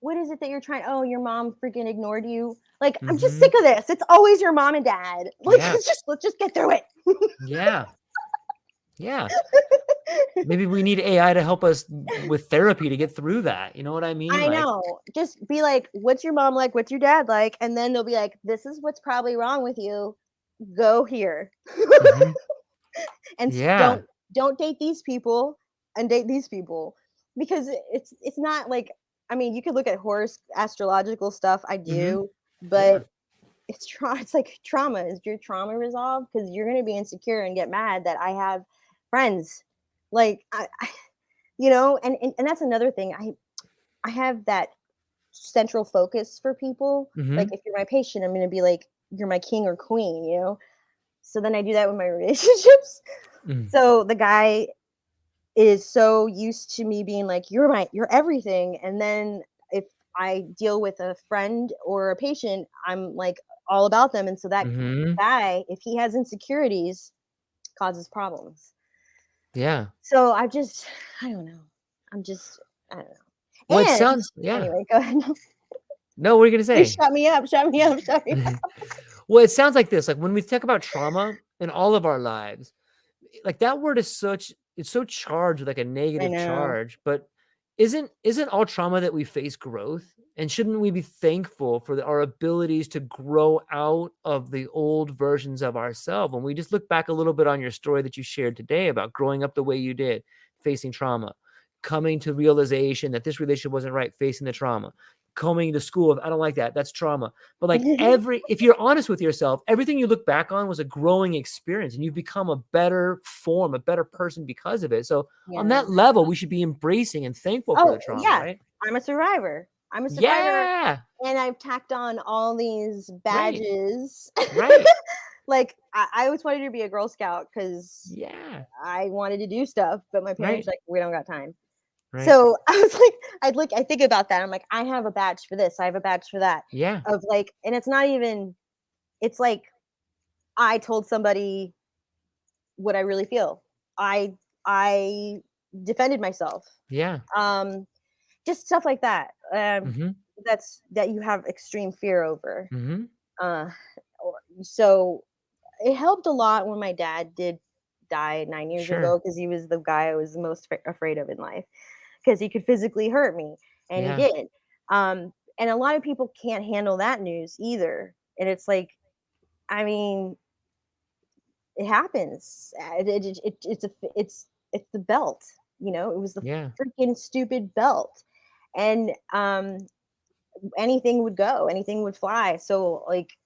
What is it that you're trying? Oh, your mom freaking ignored you. Like, I'm just sick of this. It's always your mom and dad. Like, let's just get through it. Yeah. Maybe we need AI to help us with therapy to get through that. You know what I mean? I know. Just be like, what's your mom like? What's your dad like? And then they'll be like, this is what's probably wrong with you. Go here. And don't date these people and date these people, because it's not like, I mean, you could look at astrological stuff. I do, but it's like trauma. Is your trauma resolved? Because you're going to be insecure and get mad that I have friends. Like, and that's another thing. I have that central focus for people. Like, if you're my patient, I'm going to be like, you're my king or queen, So then I do that with my relationships. So the guy is so used to me being like, you're everything. And then if I deal with a friend or a patient, I'm like all about them. And so that guy, if he has insecurities, causes problems. Yeah. So I don't know. I don't know. Well, And it sounds, yeah. Anyway, go ahead. No, what are you gonna say? Please shut me up. Shut me up. Well, it sounds like this. Like when we talk about trauma in all of our lives, like that word is it's so charged with like a negative charge, but isn't all trauma that we face growth? And shouldn't we be thankful for our abilities to grow out of the old versions of ourselves? When we just look back a little bit on your story that you shared today about growing up the way you did, facing trauma, coming to realization that this relationship wasn't right, facing the trauma, coming to school of I don't like that, that's trauma. But like if you're honest with yourself, everything you look back on was a growing experience, and you've become a better form, a better person because of it. So on that level, we should be embracing and thankful for the trauma, right? I'm a survivor. And I've tacked on all these badges. Right. Like I always wanted to be a Girl Scout because I wanted to do stuff, but my parents were like, we don't got time. Right. So I was like, I think about that. I'm like, I have a badge for this. I have a badge for that. Yeah. Of like, and it's not even, it's like, I told somebody what I really feel. I defended myself. Yeah. Just stuff like that. That you have extreme fear over. So it helped a lot when my dad did die 9 years ago, because he was the guy I was the most afraid of in life, because he could physically hurt me, and he did. And a lot of people can't handle that news either. And it's like, I mean, it happens. It's the belt, it was the freaking stupid belt. And anything would go, anything would fly. So like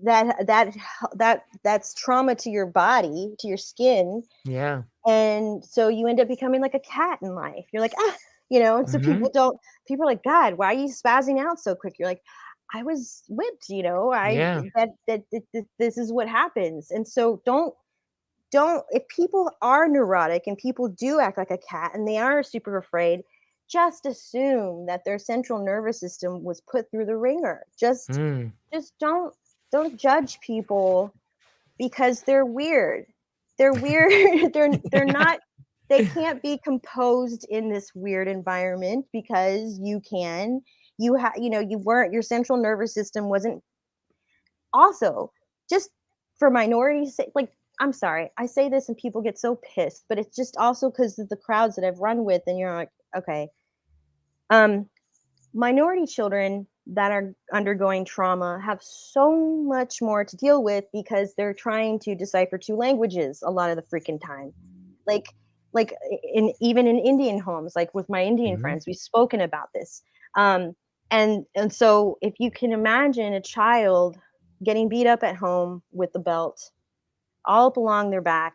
that's trauma to your body, to your skin. Yeah. And so you end up becoming like a cat in life. You're like, and so people are like, God, why are you spazzing out so quick? You're like, I was whipped, this is what happens. And so don't, if people are neurotic and people do act like a cat and they are super afraid, just assume that their central nervous system was put through the ringer. Just don't judge people because they're weird. They're weird. they're not, they can't be composed in this weird environment because you weren't, your central nervous system wasn't. Also, just for minorities, like, I'm sorry, I say this and people get so pissed, but it's just also because of the crowds that I've run with, and you're like, okay, minority children that are undergoing trauma have so much more to deal with because they're trying to decipher two languages a lot of the freaking time. Like even in Indian homes, like with my Indian friends, we've spoken about this. And so if you can imagine a child getting beat up at home with the belt all up along their back,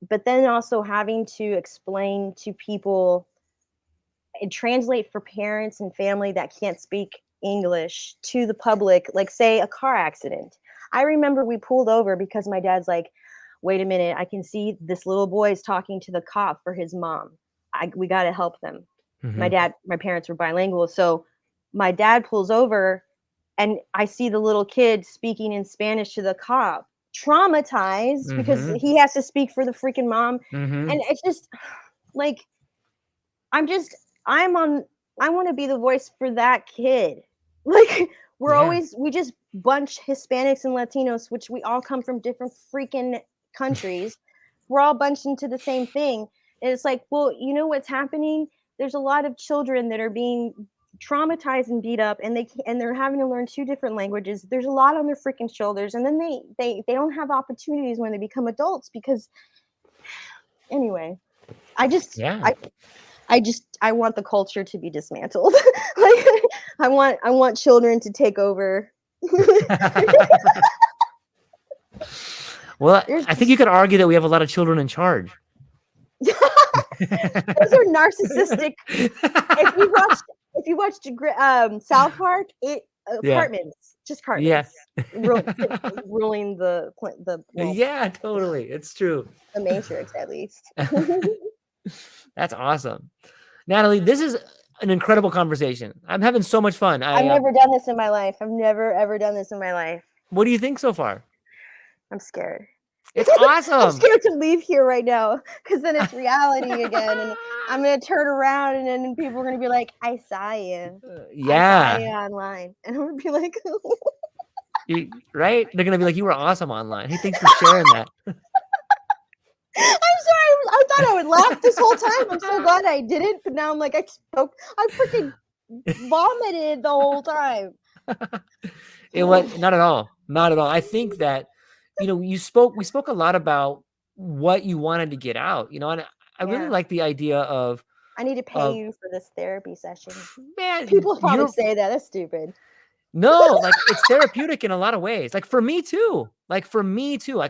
but then also having to explain to people and translate for parents and family that can't speak English to the public, like say a car accident. I remember we pulled over because my dad's like, wait a minute, I can see this little boy is talking to the cop for his mom. We got to help them. My parents were bilingual. So my dad pulls over and I see the little kid speaking in Spanish to the cop, traumatized because he has to speak for the freaking mom. And it's just like, I want to be the voice for that kid. Like we just bunch Hispanics and Latinos, which we all come from different freaking countries. We're all bunched into the same thing. And it's like, well, you know what's happening? There's a lot of children that are being traumatized and beat up, and they're having to learn two different languages. There's a lot on their freaking shoulders. And then they don't have opportunities when they become adults because anyway, I want the culture to be dismantled. Like I want children to take over Well, There's I think you could argue that we have a lot of children in charge. those are narcissistic. If you watched South Park, Yeah. apartments, just Yeah. apartments, ruling the well, Yeah, totally. It's true. the Matrix at least. That's awesome. Natalie, this is an incredible conversation. I'm having so much fun. I've never done this in my life. I've never ever done this in my life. What do you think so far? I'm scared. It's I'm awesome. scared to leave here right now because then it's reality again, and I'm gonna turn around and then people are gonna be like, "I saw you. I saw you Yeah. online," and I'm gonna be like, Right? They're going to be like, you were awesome online. Hey, thanks for sharing that. "I'm sorry. I thought I would laugh this whole time. I'm so glad I didn't, but now I'm like, I freaking vomited the whole time." It was not at all. Not at all. I think that, we spoke a lot about what you wanted to get out, and I really Yeah. like the idea of, I need to pay you for this therapy session. man, People probably say that. That's stupid. no, like it's therapeutic in a lot of ways. Like for me too. Like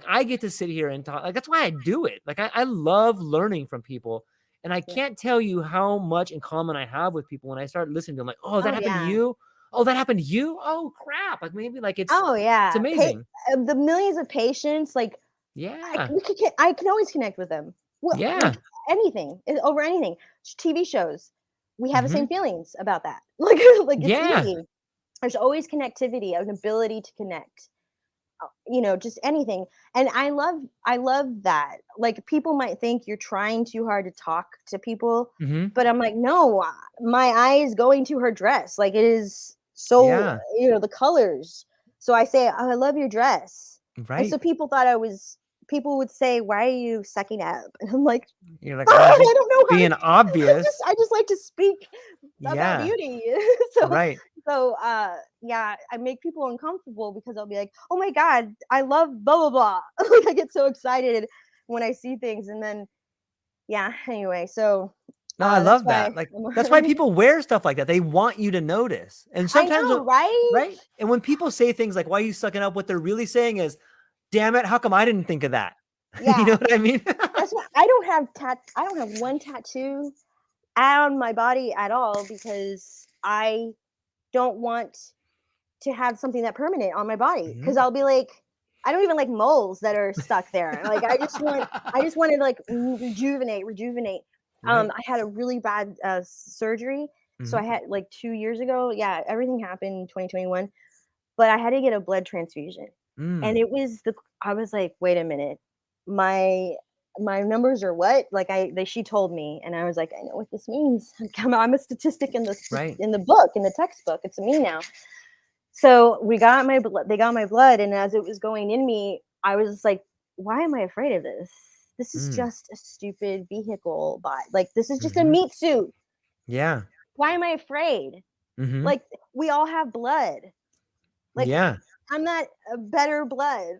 I get to sit here and talk. Like that's why I do it. Like I love learning from people. And I can't tell you how much in common I have with people when I start listening to them. Like, oh, that happened to you? Oh, that happened to you? Oh, crap. Like maybe like it's it's amazing. The millions of patients, like yeah. I can always connect with them. Well, yeah. Like over anything. TV shows. We have the same feelings about that. Like it's easy. There's always connectivity, an ability to connect, just anything. And I love that. Like people might think you're trying too hard to talk to people, but I'm like, no, my eye is going to her dress. Like it is so, the colors. So I say, oh, I love your dress. Right. And so people would say, why are you sucking up? And I'm like, you're like, I don't know. Being obvious. I just like to speak about beauty. So I make people uncomfortable because I'll be like, oh my God, I love blah, blah, blah. Like I get so excited when I see things. And then, anyway, so. No, I love that. Like, that's why people wear stuff like that. They want you to notice. And sometimes, I know, right? And when people say things like, why are you sucking up? What they're really saying is, damn it, how come I didn't think of that? Yeah. You know what I mean? That's why I don't have one tattoo on my body at all because I don't want to have something that permanent on my body because I'll be like, I don't even like moles that are stuck there. Like I just want to like rejuvenate. Right. I had a really bad surgery. So I had like 2 years ago. Yeah, everything happened in 2021, but I had to get a blood transfusion. And it was I was like, wait a minute, my numbers are what? Like she told me, and I was like, I know what this means. I'm a statistic in the book, in the textbook. It's me now. So they got my blood, and as it was going in me, I was just like, why am I afraid of this? This is just a stupid vehicle body. Like this is just a meat suit. Yeah. Why am I afraid? Like we all have blood. Like I'm not a better blood.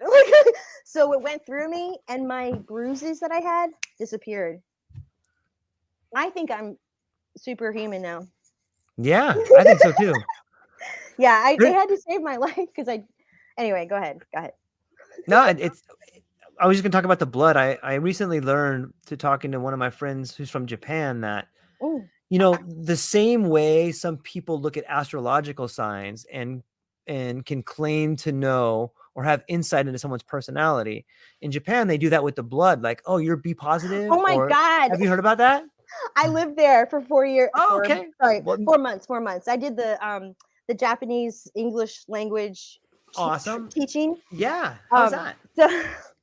So it went through me and my bruises that I had disappeared. I think I'm superhuman now. Yeah, I think so too. Yeah, they had to save my life because anyway, go ahead. No, I was just gonna talk about the blood. I recently learned to talking to one of my friends who's from Japan that the same way some people look at astrological signs and can claim to know or have insight into someone's personality. In Japan, they do that with the blood. Like, oh, you're B positive. Oh my God. Have you heard about that? I lived there for 4 years. Oh, okay. Sorry, 4 months. 4 months. I did the Japanese English language teaching. Yeah. How's that? So,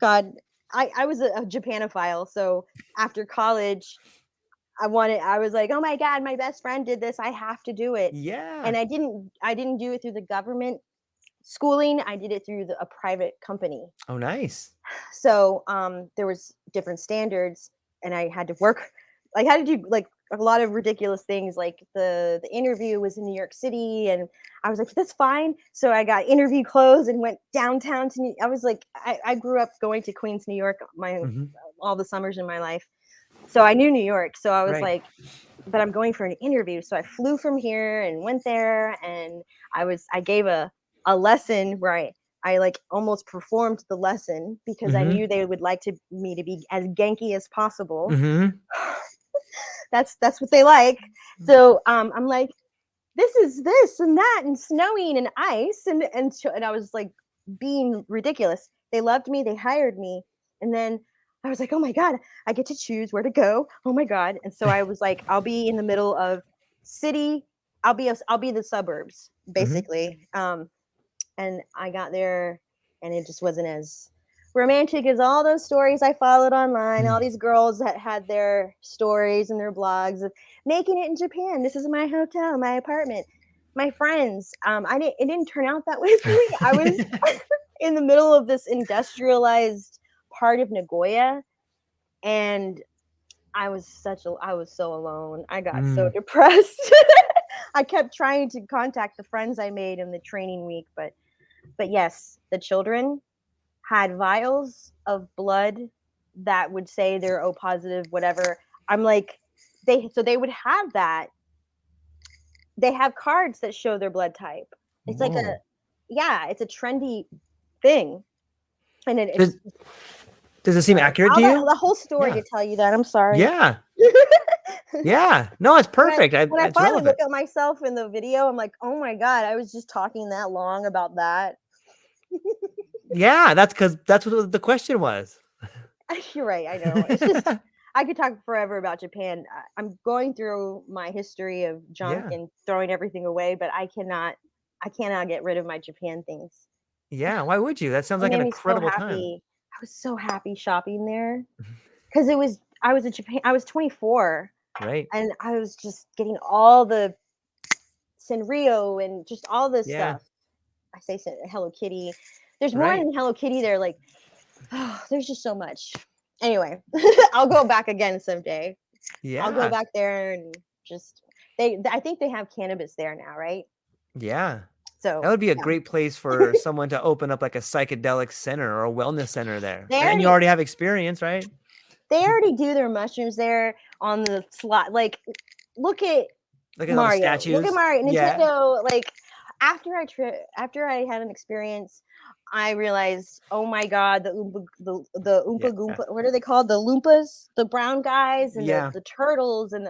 God, I was a Japanophile. So after college, I was like, oh my God, my best friend did this. I have to do it. Yeah. And I didn't do it through the government schooling. I did it through a private company. Oh, nice. So there was different standards, and I had to work. I had to do like a lot of ridiculous things. Like the interview was in New York City, and I was like, that's fine. So I got interview clothes and went downtown to I was like, I grew up going to Queens, New York, all the summers in my life. So I knew New York. So I was like, but I'm going for an interview. So I flew from here and went there, and I gave a a lesson where I like almost performed the lesson because I knew they would like me to be as Genki as possible. That's what they like. So I'm like, this is this and that and snowing and ice and I was like being ridiculous. They loved me, they hired me, and then I was like, oh my God, I get to choose where to go. Oh my God. And so I was like, I'll be in the middle of city, I'll be the suburbs, basically. And I got there and it just wasn't as romantic as all those stories I followed online, all these girls that had their stories and their blogs of making it in Japan. This is my hotel, my apartment, my friends. It didn't turn out that way for me. I was in the middle of this industrialized part of Nagoya, and I was so alone. I got so depressed. I kept trying to contact the friends I made in the training week, but yes, the children had vials of blood that would say they're O positive, whatever. I'm like, they would have that. They have cards that show their blood type. It's like it's a trendy thing. And does it seem accurate to you? The whole story to tell you that. I'm sorry. Yeah. Yeah. No, it's perfect. When I finally look at myself in the video, I'm like, oh my God, I was just talking that long about that. Yeah, that's what the question was. You're right. I know. It's just, I could talk forever about Japan. I'm going through my history of junk and throwing everything away, but I cannot get rid of my Japan things. Yeah. Why would you? That sounds like an incredible time. I was so happy shopping there because I was in Japan. I was 24. Right. And I was just getting all the Sanrio and just all this stuff. I say Hello Kitty. There's more than Hello Kitty there. Like, there's just so much. Anyway, I'll go back again someday. Yeah. I'll go back there and just I think they have cannabis there now, right? Yeah. So that would be a great place for someone to open up like a psychedelic center or a wellness center there. And you already have experience, right? They already do their mushrooms there on the slot. Like, look at Mario. Statues. Look at Mario. Nintendo. Like, after I had an experience, I realized, oh my God, the Oompa Goompa. What are they called? The Loompas, the brown guys, and the turtles, and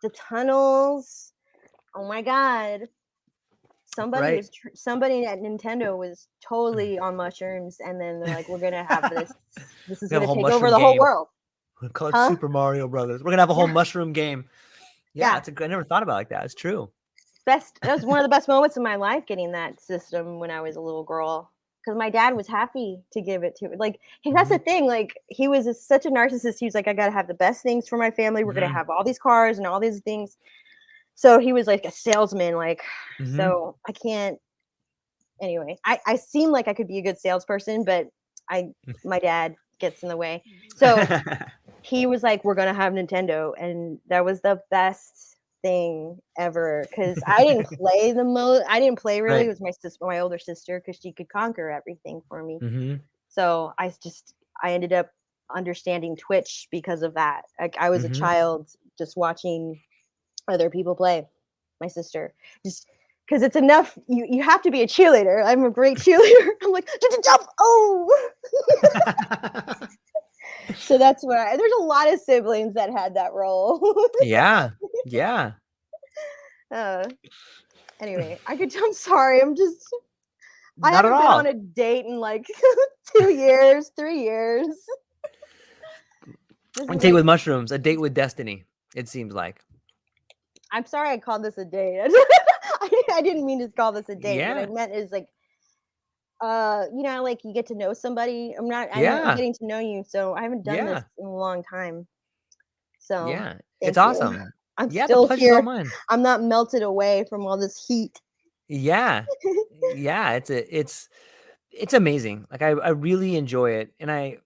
the tunnels. Oh my God. Somebody at Nintendo was totally on mushrooms, and then they're like, we're gonna have this. This is gonna take over the whole world. We'll call it Super Mario Brothers. We're gonna have a whole mushroom game. Yeah, I never thought about it like that. It's true. That was one of the best moments of my life, getting that system when I was a little girl. Because my dad was happy to give it to me. Like, that's the thing. Like, he was such a narcissist. He was like, I gotta have the best things for my family. We're gonna have all these cars and all these things. So he was like a salesman. Like, so I can't. Anyway, I seem like I could be a good salesperson, but my dad gets in the way. So he was like, we're gonna have Nintendo, and that was the best thing ever, because I didn't play I didn't play really. It was my older sister, because she could conquer everything for me. So I ended up understanding Twitch because of that. Like, I was a child just watching other people play. My sister, just because it's enough. You have to be a cheerleader. I'm a great cheerleader. I'm like, jump. Oh. So that's where there's a lot of siblings that had that role. Yeah. Anyway, I'm sorry. I haven't been on a date in like 2 years, 3 years. A date with mushrooms, a date with destiny. It seems like. I'm sorry I called this a date. I didn't mean to call this a date. What I meant is like, like you get to know somebody. I'm getting to know you, so I haven't done this in a long time. So it's awesome. I'm still here. I'm not melted away from all this heat. Yeah. It's amazing. Like, I really enjoy it, and I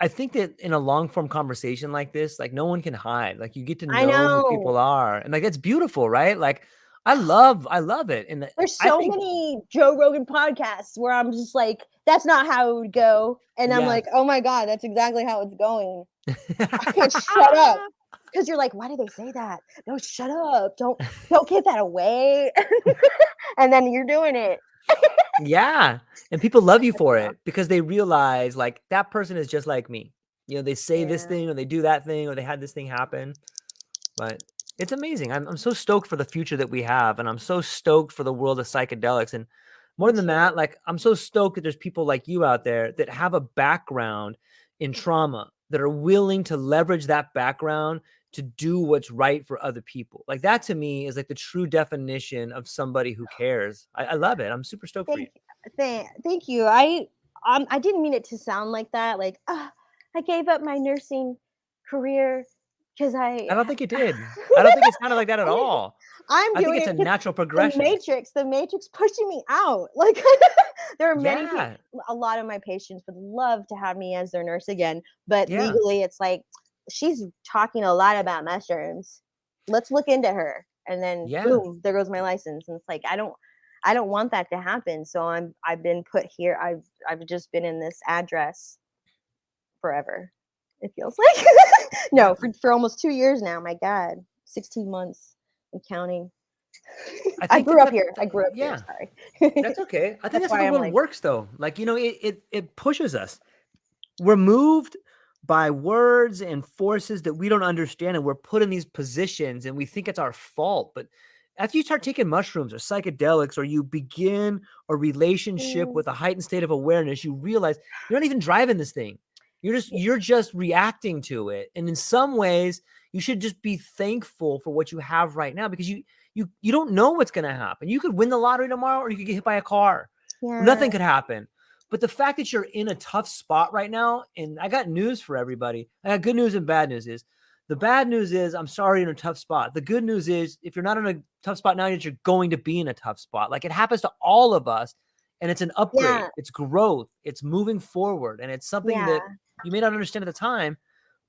think that in a long form conversation like this, like, no one can hide. Like, you get to know who people are, and like, it's beautiful, right? Like, I love it. And there's so many Joe Rogan podcasts where I'm just like, that's not how it would go, and I'm like, oh my God, that's exactly how it's going. I can't shut up, because you're like, why did they say that? No, shut up! Don't give that away. And then you're doing it. Yeah. And people love you for it because they realize like that person is just like me. You know, they say this Yeah. thing or they do that thing or they had this thing happen. But it's amazing. I'm so stoked for the future that we have. And I'm so stoked for the world of psychedelics. And more Me than too. that, like I'm so stoked that there's people like you out there that have a background in trauma that are willing to leverage that background to do what's right for other people. Like that to me is like the true definition of somebody who cares. I love it. I'm super stoked for you. Thank you. I didn't mean it to sound like that. Like, I gave up my nursing career because I don't think it did. I don't think it sounded like that at all. I'm I think doing it's a it because natural progression. the Matrix pushing me out. Like, there are Yeah. a lot of my patients would love to have me as their nurse again, but Yeah. legally, it's like she's talking a lot about mushrooms. Let's look into her, and then Yeah. boom, there goes my license. And it's like I don't want that to happen. So I've been put here. I've just been in this address forever. It feels like no, for almost 2 years now. My God, 16 months and counting. I I think grew that up here. I grew up here. yeah, Sorry. that's okay. I think That's that's how why the I'm world like, works though. Like, you know, it pushes us. We're moved by words and forces that we don't understand, and we're put in these positions and we think it's our fault. But after you start taking mushrooms or psychedelics, or you begin a relationship mm, with a heightened state of awareness, you realize you're not even driving this thing. You're just reacting to it. And in some ways, you should just be thankful for what you have right now, because you don't know what's going to happen. You could win the lottery tomorrow, or you could get hit by a car. yeah, Nothing could happen. But the fact that you're in a tough spot right now, and I got news for everybody. I got good news and bad news. Is the bad news is I'm sorry you're in a tough spot. The good news is if you're not in a tough spot now, you're going to be in a tough spot. Like it happens to all of us, and it's an upgrade. yeah, It's growth. It's moving forward, and it's something yeah. that you may not understand at the time,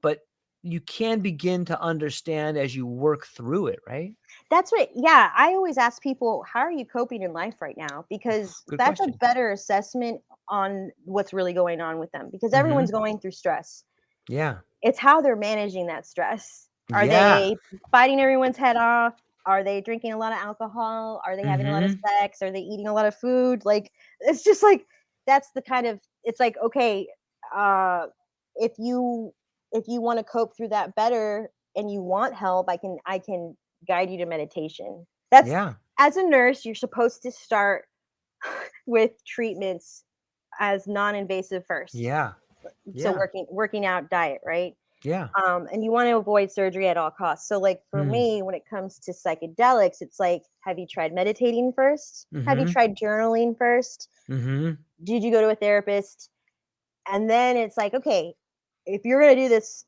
but you can begin to understand as you work through it. Right? That's what. Yeah, I always ask people, how are you coping in life right now? Because Good that's a question. better assessment on what's really going on with them. Because Mm-hmm. everyone's going through stress. Yeah. It's how they're managing that stress. Are Yeah. they biting everyone's head off? Are they drinking a lot of alcohol? Are they having a lot of Mm-hmm. sex? Are they eating a lot of food? Like it's just like that's the kind of it's like okay, uh if you want to cope through that better and you want help, I can guide you to meditation. That's Yeah. as a nurse, you're supposed to start with treatments as non-invasive first. Yeah. So Yeah. working out, diet, right? Yeah. And you want to avoid surgery at all costs. So, like for Mm. me, when it comes to psychedelics, it's like, have you tried meditating first? Have you Mhm. tried journaling first? Mhm. Did you go to a therapist? And then it's like, okay, if you're gonna do this,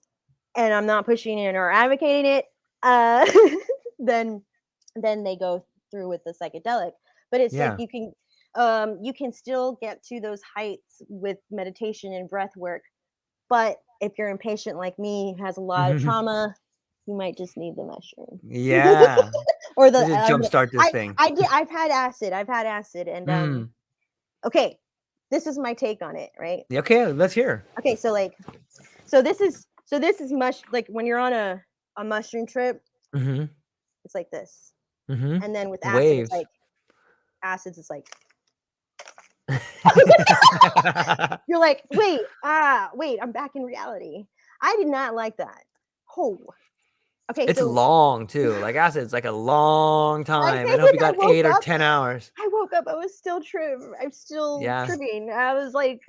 and I'm not pushing it or advocating it, uh, then they go through with the psychedelic. But it's like Yeah. you can still get to those heights with meditation and breath work. But if you're impatient like me, has a lot of Mhm. trauma, you might just need the mushroom. Yeah. Or the Let's just jumpstart this thing. I've had acid and Mm. okay, this is my take on it, right? Okay, let's hear. Okay, so like this is mush like when you're on a mushroom trip, Mhm. it's like this. Mhm. And then with acid, it's Waves. like acids, it's like you're like, wait, I'm back in reality. I did not like that. Oh, okay, It's so long too. Like I said, it's like a long I time. I think hope like you got 8 or 10 hours. I woke up, I was still I'm still Yeah. tripping. I was like,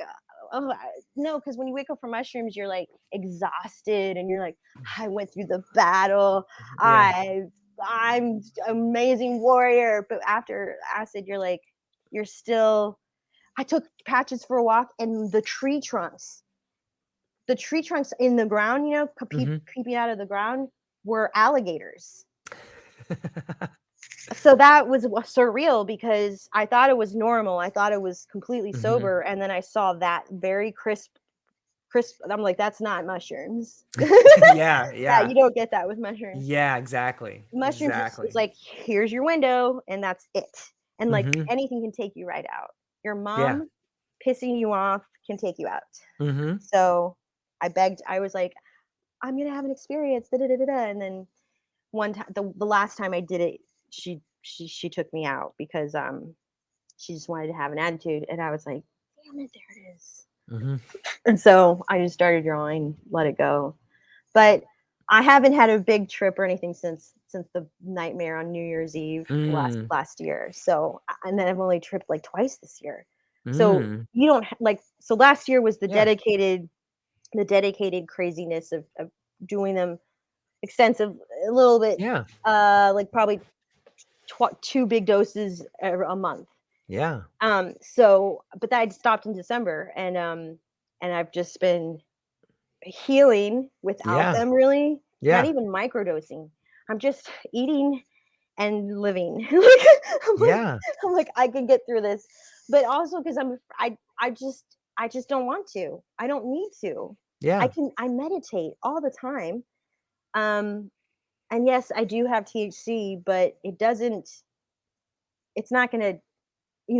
no, because when you wake up from mushrooms, you're like exhausted and you're like, I went through the battle. Yeah. I'm amazing warrior. But after acid, you're like, you're still. I took patches for a walk and the tree trunks in the ground, you know, Mhm. peeping out of the ground were alligators. So that was surreal because I thought it was normal. I thought it was completely Mhm. sober, and then I saw that very crisp. I'm like, that's not mushrooms. Yeah, Yeah, yeah. you don't get that with mushrooms. Yeah, exactly. Mushrooms is Exactly. like, here's your window, and that's it. And like Mhm. anything can take you right out. Your Yeah. mom pissing you off can take you out. Mhm. So I was like, I'm gonna have an experience, da da da da da. And then one time, the last time I did it, she took me out because She just wanted to have an attitude. And I was like, damn it, there it is. Mhm. And so I just started drawing, let it go. But I haven't had a big trip or anything since the nightmare on New Year's Eve Mm. last year. So, and then I've only tripped like twice this year. So Mm. you don't like, so last year was the Yeah. dedicated craziness of doing them extensive, a little bit, Yeah. like probably 2 big doses a month. Yeah. So, but that I'd stopped in December, and I've just been healing without Yeah. them, really. Not Yeah. even microdosing. I'm just eating and living. Like, I'm like, Yeah. I'm like, I can get through this, but also because I just don't want to. I don't need to. Yeah. I meditate all the time. Um, and yes, I do have THC, but it's not going to,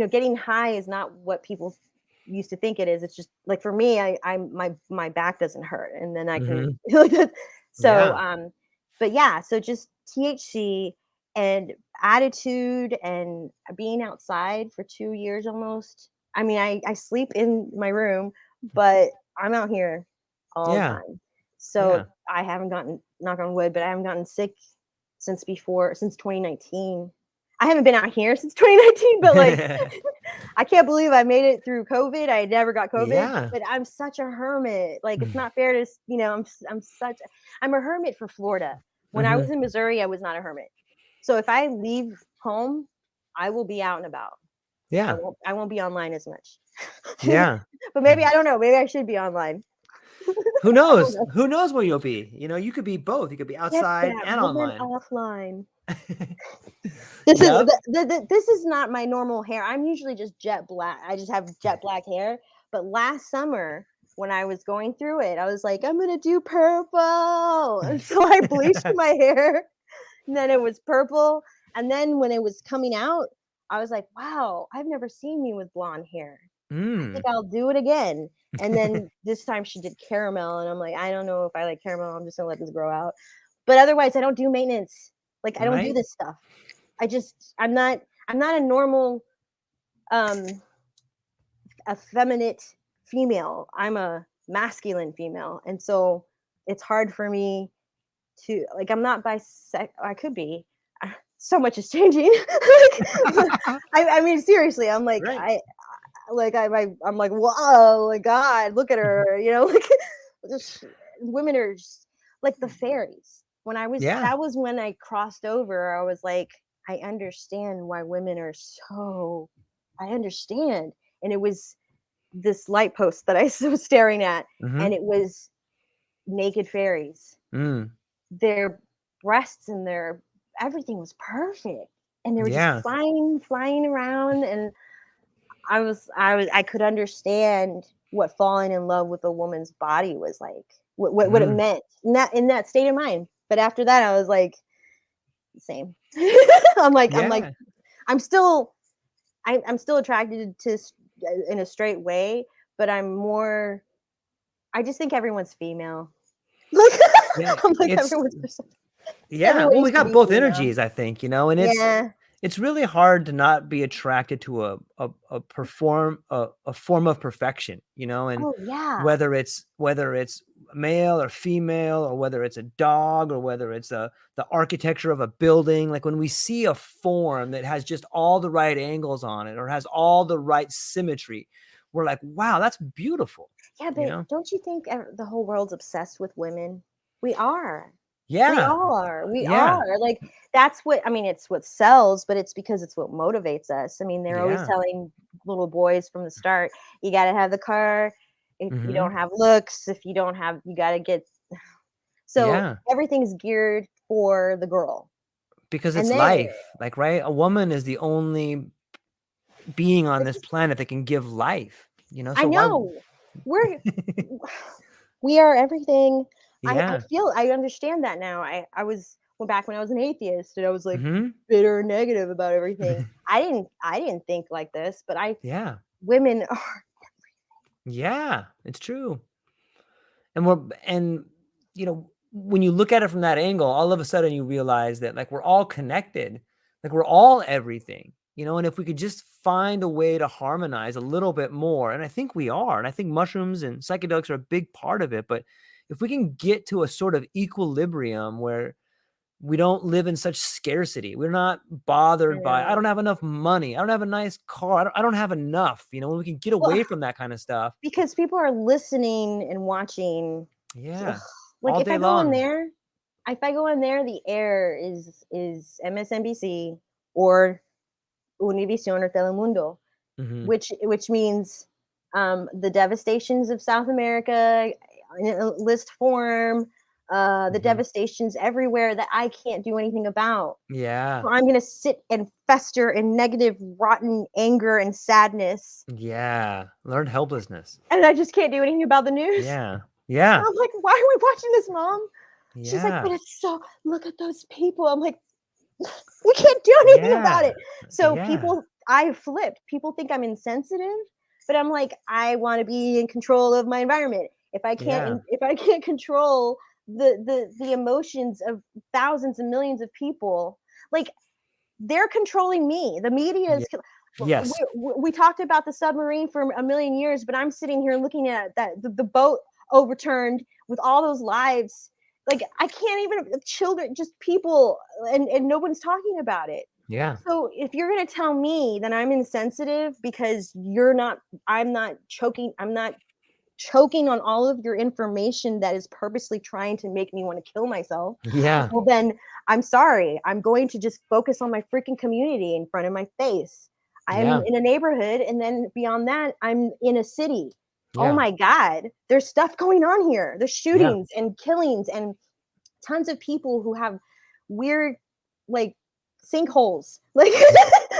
getting high is not what people used to think it is. It's just like, for me, my back doesn't hurt, and then I can Mhm. so Yeah. but yeah, so just THC and attitude and being outside for 2 years almost. I mean, I sleep in my room, but I'm out here all the Yeah. time. So Yeah. I haven't gotten, knock on wood, but I haven't gotten sick since 2019. I haven't been out here since 2019, but like, I can't believe I made it through COVID. I never got COVID, Yeah. but I'm such a hermit. Like, it's not fair to, I'm a hermit for Florida. When I Mhm. was in Missouri, I was not a hermit. So if I leave home, I will be out and about. Yeah. I won't be online as much. Yeah. But maybe, I don't know, maybe I should be online. Who I don't knows? know. Who knows where you'll be? You could be both. You could be Get outside that and woman online. offline. Yep. This is not my normal hair. I'm usually just jet black. I just have jet black hair. But last summer, when I was going through it, I was like, I'm gonna do purple, and so I bleached my hair, and then it was purple. And then when it was coming out, I was like, wow, I've never seen me with blonde hair. I think Mm. I'll do it again. And then this time she did caramel, and I'm like, I don't know if I like caramel. I'm just gonna let this grow out. But otherwise, I don't do maintenance. Like, I don't do Right? this stuff. I'm not a normal um effeminate female. I'm a masculine female. And so it's hard for me to, like, I'm not bisex. I could be. So much is changing. Like, I mean, seriously, I'm like, Right. I'm like, whoa, like, God, look at her, like, just, women are just like the fairies. Yeah. That was when I crossed over. I was like, I understand why women are so, I understand. And it was this light post that I was staring at, and Mhm. it was naked fairies. Mm. Their breasts and their everything was perfect. And they were just Yeah. flying around, and I could understand what falling in love with a woman's body was like, what it Mm. meant in that state of mind. But after that, I was like, same. I'm like, Yeah. I'm still, I'm still attracted to in a straight way, but I just think everyone's female. Like, Yeah. I'm like, It's yeah. everyone Well, we needs to got be both female. energies, I think, and Yeah. it's really hard to not be attracted to a form of perfection, and Oh yeah. whether it's male or female, or whether it's a dog, or whether it's the architecture of a building. Like, when we see a form that has just all the right angles on it, or has all the right symmetry, we're like, wow, that's beautiful, Yeah, you but know? don't you think the whole world's obsessed with women? We are. We Yeah. are. We Yeah. are. Like, that's what, I mean, it's what sells, but it's because it's what motivates us. I mean, they're always Yeah. telling little boys from the start, you got to have the car. If you Hmm. don't have looks, if you don't have, you got to get. So Yeah. everything's geared for the girl. Because And it's then life, like, right? A woman is the only being on this this, planet that can give life, I so why know we're, we are everything. I Yeah. feel, I understand that now. I was, well, back when I was an atheist, and I was like Hmm. bitter and negative about everything. I didn't think like this, but Yeah. women are, Yeah, it's true. And when you look at it from that angle, all of a sudden you realize that, like, we're all connected, like, we're all everything, you know, and if we could just find a way to harmonize a little bit more, and I think we are, and I think mushrooms and psychedelics are a big part of it, but if we can get to a sort of equilibrium where we don't live in such scarcity, we're not bothered by, I don't have enough money, I don't have a nice car, I don't have enough, you know, when we can get away from that kind of stuff. Because people are listening and watching. Yeah. Like all if day I go in long. there, the air is MSNBC or Univision or Telemundo, Mhm. which means the devastations of South America in a list form, the Mhm. devastations everywhere that I can't do anything about. Yeah. So I'm gonna sit and fester in negative, rotten anger and sadness, Yeah. Learned helplessness. and I just can't do anything about the news. Yeah. Yeah. I'm like, why are we watching this, Mom? She's like, Yeah. but it's so, look at those people. I'm like, we can't do anything about Yeah. it. So Yeah. I flipped. People think I'm insensitive, but I'm like, I want to be in control of my environment. If I Yeah. can't control the emotions of thousands and millions of people, like they're controlling me. The media is. Yes. We talked about the submarine for a million years, but I'm sitting here looking at the boat overturned with all those lives. Like I can't even, children, just people, and no one's talking about it. Yeah. So if you're gonna tell me that I'm insensitive because I'm not choking on all of your information that is purposely trying to make me want to kill myself, Yeah. well then I'm sorry. I'm going to just focus on my freaking community in front of my face. I'm Yeah. in a neighborhood, and then beyond that, I'm in a city. Oh Yeah. my God, there's stuff going on here. There's Yeah. shootings and killings and tons of people who have weird, like, sinkholes. Like,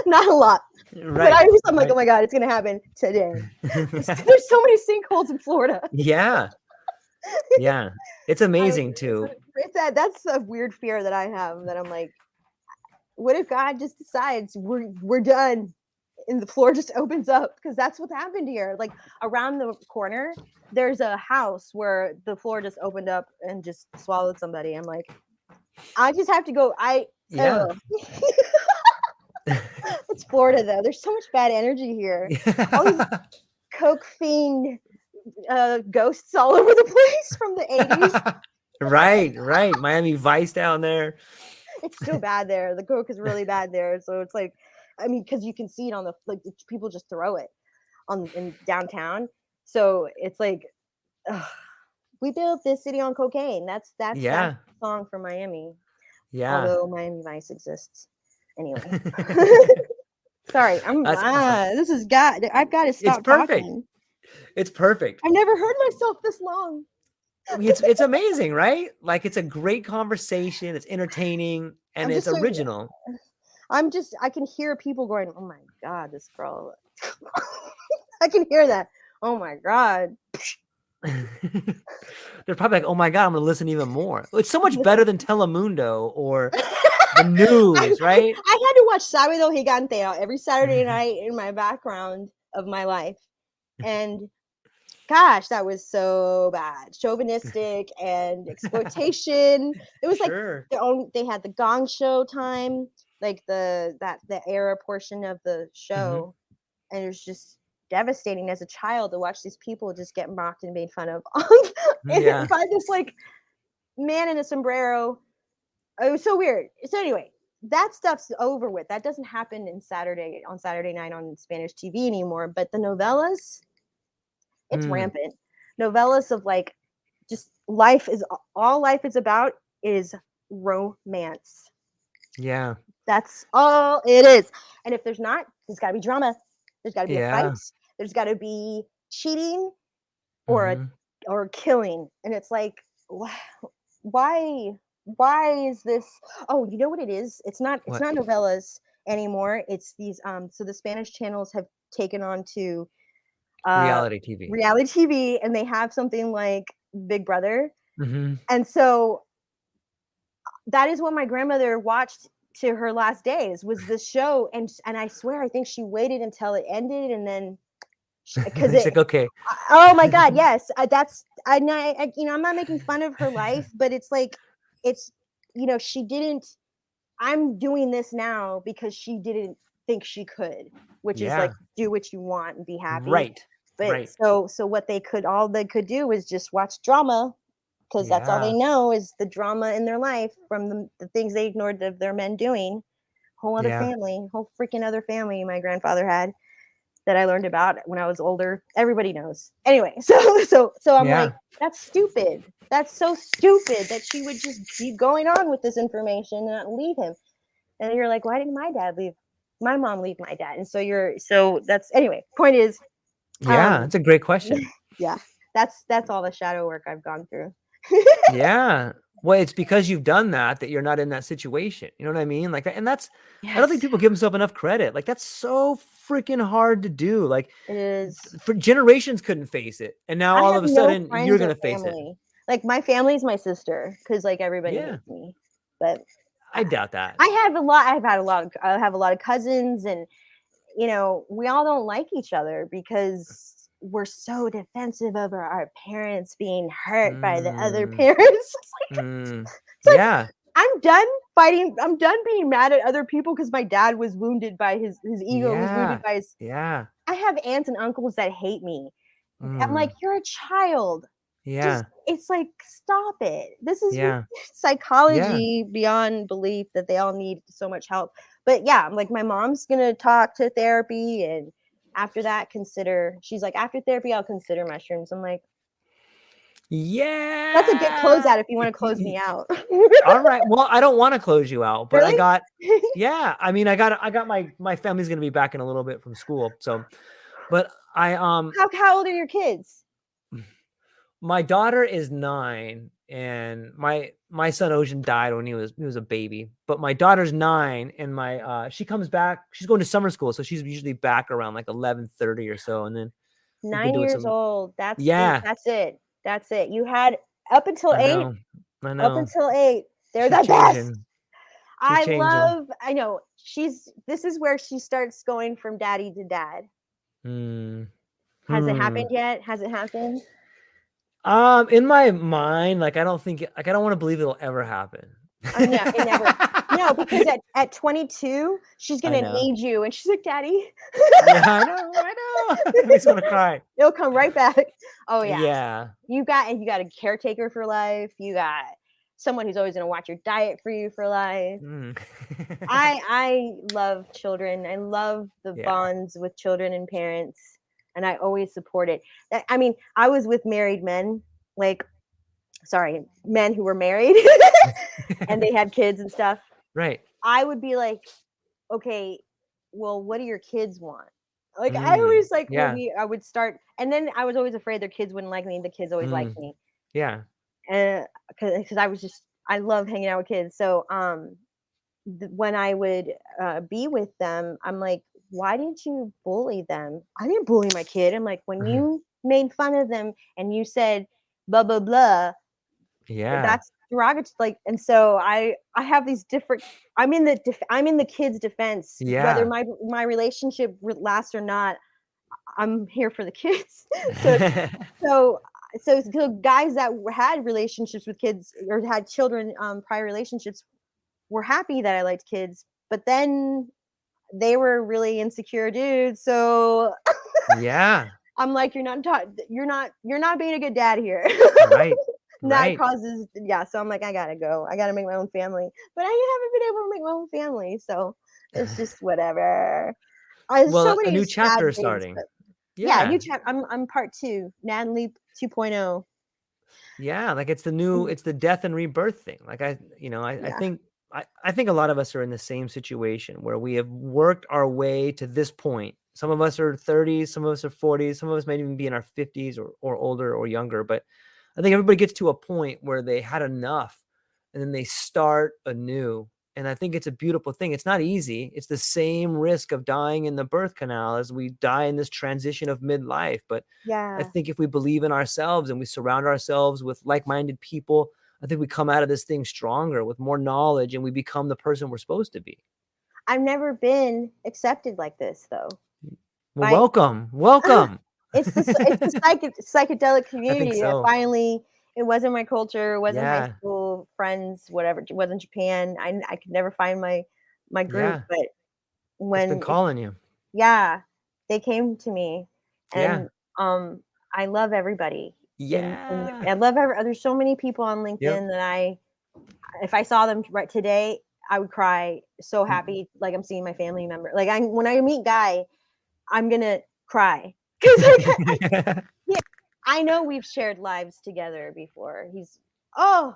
not a lot. But Right. I'm like, Right. oh my God, it's gonna happen today. There's so many sinkholes in Florida. Yeah. Yeah. It's amazing too. That's a weird fear that I have. That I'm like, what if God just decides we're done, and the floor just opens up? Because that's what's happened here. Like around the corner, there's a house where the floor just opened up and just swallowed somebody. I'm like, I just have to go. Yeah. It's Florida though. There's so much bad energy here. All these coke fiend ghosts all over the place from the 80s. Right. Right. Miami Vice down there. It's still bad there. The coke is really bad there. So it's like, I mean, because you can see it on the, like, people just throw it in downtown. So it's like, ugh, we built this city on cocaine. That's Yeah. the song from Miami. Yeah. Although Miami Vice exists. Anyway. Sorry, That's awesome. I've got to It's stop perfect. talking. It's perfect. I've never heard myself this long. I mean, it's amazing, right? Like it's a great conversation. It's entertaining and I'm it's just so, original. I can hear people going, oh my God, this girl. I can hear that. Oh my God. They're probably like, oh my God, I'm gonna listen even more. It's so much better than Telemundo or the news, right? I had to watch Sábado Gigante every Saturday night in my background of my life. And gosh, that was so bad. Chauvinistic and exploitation. It was like Sure. they had the Gong Show time, like the era portion of the show. And it was just devastating as a child to watch these people just get mocked and made fun of Yeah. by this like man in a sombrero. It was so weird. So anyway, that stuff's over with. That doesn't happen on Saturday night on Spanish TV anymore. But the novellas, it's rampant. Novellas of like just life is all life is about is romance. Yeah. That's all it is. And if there's not, there's got to be drama. There's got to be a fight. Yeah. There's got to be cheating or killing. And it's like, why is this? Oh, you know what it is? It's not What? novellas anymore. It's these so the Spanish channels have taken on to Reality TV. reality TV, and they have something like Big Brother. Mm-hmm. And so that is what my grandmother watched to her last days, was this show. And I swear, I think she waited until it ended, and then because It's like, okay. Oh my God, yes, I you know, I'm not making fun of her life, but it's like, it's, you know, she didn't. I'm doing this now because she didn't think she could, which is Yeah. like do what you want and be happy. Right. But Right. so what all they could do was just watch drama, because that's all they Yeah. know is the drama in their life from the things they ignored of their men doing. Whole other Yeah. family, whole freaking other family my grandfather had that I learned about when I was older. Everybody knows. Anyway, so I'm Yeah. like, that's stupid. That's so stupid that she would just keep going on with this information and not leave him. And you're like, why didn't my mom leave my dad? And so that's anyway. Point is, Yeah. That's a great question. yeah, that's all the shadow work I've gone through. Yeah. Well, it's because you've done that you're not in that situation. You know what I mean? Like that, and that's I don't think people give themselves enough credit. Like that's so freaking hard to do. Like it is. For generations couldn't face it, and now all of a sudden you're gonna face it. Like my family's my sister, because like everybody hates me. But I doubt that. I have a lot of cousins, and you know, we all don't like each other because we're so defensive over our parents being hurt by the other parents. Yeah. I'm done fighting. I'm done being mad at other people because my dad was wounded by his ego was wounded by his. Yeah. I have aunts and uncles that hate me. I'm like, you're a child. Yeah. It's like, stop it. This is psychology beyond belief that they all need so much help. But yeah, I'm like, my mom's gonna talk to therapy, and after that, she's like, after therapy, I'll consider mushrooms. I'm like, yeah, that's a good closeout if you want to close me out. All right. Well, I don't want to close you out, but really? I mean, I got my family's gonna be back in a little bit from school. So, but how old are your kids? My daughter is 9, and my son Ocean died when he was a baby. But my daughter's 9, and she comes back. She's going to summer school, so she's usually back around like 11:30 or so. And then 9 years old. That's it. That's it. You had up until 8. I know. Up until 8. They're the best. I know. This is where she starts going from daddy to dad. Has it happened yet? Has it happened? In my mind, like I don't want to believe it'll ever happen. No, it never. No, because at 22, she's gonna need you, and she's like, "Daddy." Yeah, I know. He's gonna cry. It'll come right back. Oh yeah. Yeah. You got a caretaker for life. You got someone who's always gonna watch your diet for you for life. I love children. I love the bonds with children and parents, and I always support it. I mean, I was with married men, men who were married and they had kids and stuff. Right. I would be like, okay, well, what do your kids want? Like I always I would start, and then I was always afraid their kids wouldn't like me. The kids always liked me. Yeah. And because I love hanging out with kids. So when I would be with them, I'm like, why didn't you bully them? I didn't bully my kid. I'm like, when you made fun of them and you said blah blah blah, that's derogatory. Like, and so I have these different. I'm in the kid's defense. Whether my relationship lasts or not, I'm here for the kids. So guys that had relationships with kids or had children, prior relationships, were happy that I liked kids, but then they were really insecure dudes. So I'm like, you're not being a good dad here. Right. That causes so I'm like, I gotta go. I gotta make my own family. But I haven't been able to make my own family, so it's just whatever. Well, a new chapter is starting. Yeah, new chapter. I'm part 2, Natalie 2.0. Yeah, like it's the death and rebirth thing. Like I think a lot of us are in the same situation where we have worked our way to this point. Some of us are 30s, some of us are 40s, some of us might even be in our 50s or older or younger. But I think everybody gets to a point where they had enough and then they start anew. And I think it's a beautiful thing. It's not easy. It's the same risk of dying in the birth canal as we die in this transition of midlife. But I think if we believe in ourselves and we surround ourselves with like-minded people, I think we come out of this thing stronger with more knowledge and we become the person we're supposed to be. I've never been accepted like this, though. Well, welcome. It's the psychedelic community so. that finally, it wasn't my culture, it wasn't high school friends, whatever. It wasn't Japan. I could never find my group, but It's been calling you. Yeah, they came to me, Yeah. and I love everybody. Yeah. I love there's so many people on Yep. LinkedIn that if I saw them right today, I would cry so happy, like I'm seeing my family member. Like when I meet Guy, I'm gonna cry because I know we've shared lives together before. Oh,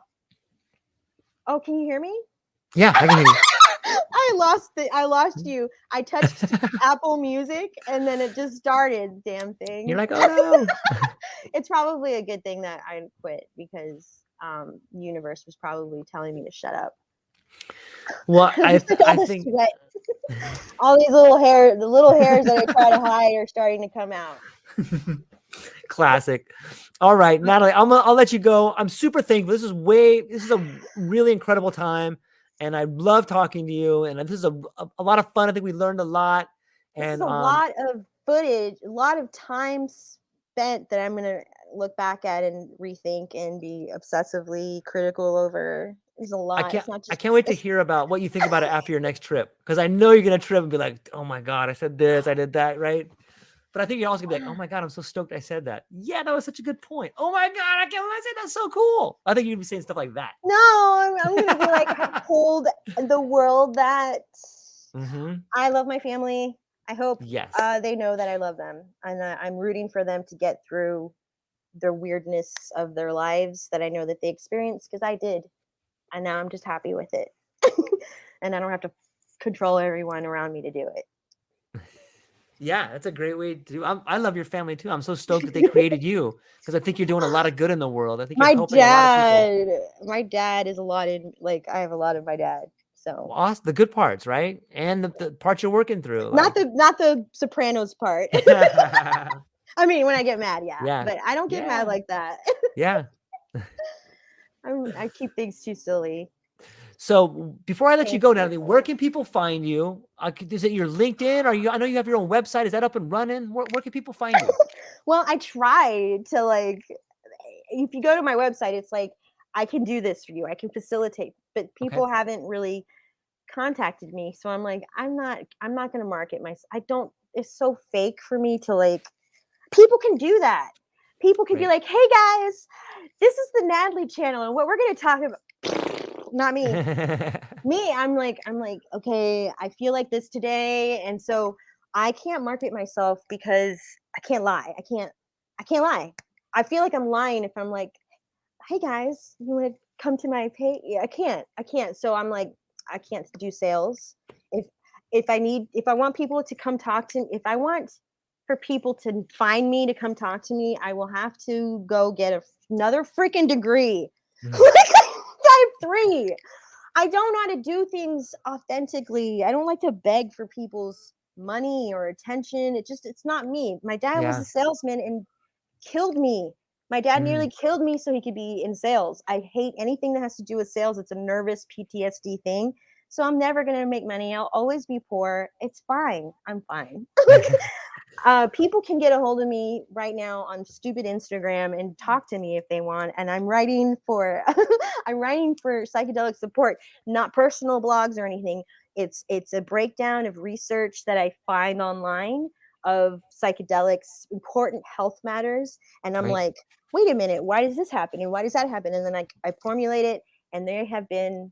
can you hear me? Yeah, I can hear you. I lost you. I touched Apple Music and then it just started, damn thing. You're like, oh no. It's probably a good thing that I quit because the universe was probably telling me to shut up. Well, I think sweat. All these little the little hairs that I try to hide are starting to come out. Classic. All right, Natalie, I'll let you go. I'm super thankful. This is a really incredible time, and I love talking to you. And this is a lot of fun. I think we learned a lot. This is And a lot of footage, a lot of time spent that I'm gonna look back at and rethink and be obsessively critical over. There's a lot. I can't wait to hear about what you think about it after your next trip, because I know you're gonna trip and be like, oh my God, I said this, I did that, right? But I think you're also gonna be like, oh my God, I'm so stoked I said that. Yeah, that was such a good point. Oh my God, I can't believe I said that's so cool. I think you'd be saying stuff like that. No, I'm gonna be like, I told the world that I love my family. I hope they know that I love them, and I'm rooting for them to get through the weirdness of their lives that I know that they experienced, because I did, and now I'm just happy with it, and I don't have to control everyone around me to do it. Yeah, that's a great way to do. I love your family too. I'm so stoked that they created you, because I think you're doing a lot of good in the world. I think you're helping a lot of people. My dad is a lot in, like, I have a lot of my dad. So awesome. The good parts, right? And the parts you're working through. Not the Sopranos part. I mean, when I get mad, yeah. But I don't get mad like that. Yeah. I keep things too silly. So before I let you go, Natalie, where can people find you? Is it your LinkedIn? I know you have your own website. Is that up and running? Where can people find you? Well, I try to, like, if you go to my website, it's like, I can do this for you. I can facilitate, but people haven't really contacted me. So I'm like, I'm not going to market myself. It's so fake for me to, like, people can do that. People can be like, hey guys, this is the Natalie channel, and what we're going to talk about. Not me. I'm like, okay, I feel like this today, and so I can't market myself because I can't lie. I can't lie. I feel like I'm lying if I'm like, hey guys, you want to come to my page? Yeah, I can't. So I'm like, I can't do sales. If I want people to come talk to me, if I want for people to find me to come talk to me, I will have to go get another freaking degree. I have 3. I don't know how to do things authentically. I don't like to beg for people's money or attention. It's not me. My dad was a salesman and killed me. My dad nearly killed me so he could be in sales. I hate anything that has to do with sales. It's a nervous PTSD thing. So I'm never going to make money. I'll always be poor. It's fine. I'm fine. People can get a hold of me right now on stupid Instagram and talk to me if they want. And I'm writing for psychedelic support, not personal blogs or anything. It's a breakdown of research that I find online of psychedelics, important health matters. And I'm like, wait a minute, why does this happen? And why does that happen? And then I formulate it, and there have been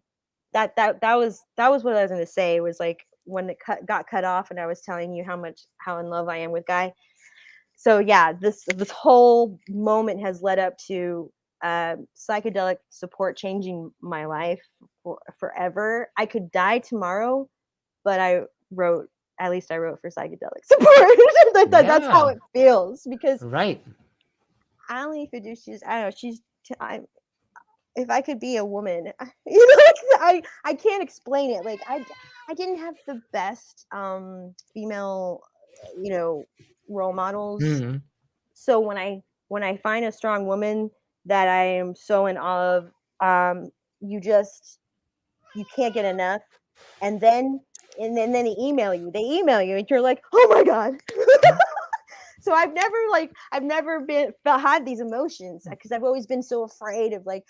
that was what I was going to say, was like, when it got cut off and I was telling you how in love I am with Guy. So yeah, this whole moment has led up to psychedelic support changing my life forever. I could die tomorrow, but I wrote for psychedelic support. That's how it feels, because Ali Fiducious, I don't know, if I could be a woman, I can't explain it. Like, I didn't have the best female, role models. So when I find a strong woman that I am so in awe of, you can't get enough. And then they email you, and you're like, oh my God. So I've never had these emotions, because I've always been so afraid of, like,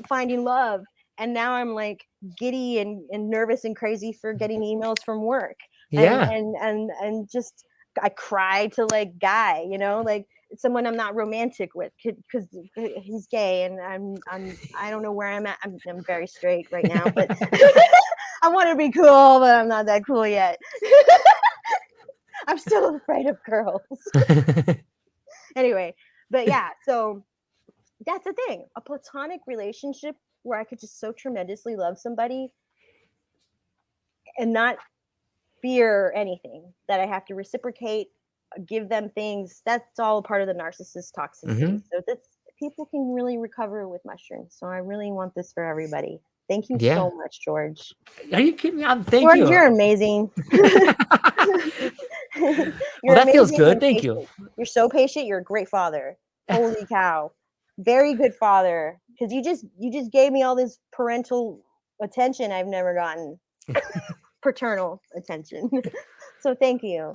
finding love. and now I'm like giddy and nervous and crazy for getting emails from work. Yeah. And just I cry to like Guy, you know, like someone I'm not romantic with because he's gay, and I don't know where I'm at. I'm very straight right now, but I want to be cool, but I'm not that cool yet. I'm still afraid of girls. Anyway, but yeah, so that's the thing. A platonic relationship where I could just so tremendously love somebody and not fear anything that I have to reciprocate, give them things. That's all part of the narcissist toxicity. So that's people can really recover with mushrooms. So I really want this for everybody. Thank you so much, George. Are you kidding me? Thank George, you. you're amazing. Well, that feels good. Thank you. You're so patient. You're a great father. Holy cow. Very good father. Because you just gave me all this parental attention I've never gotten. Paternal attention. So thank you.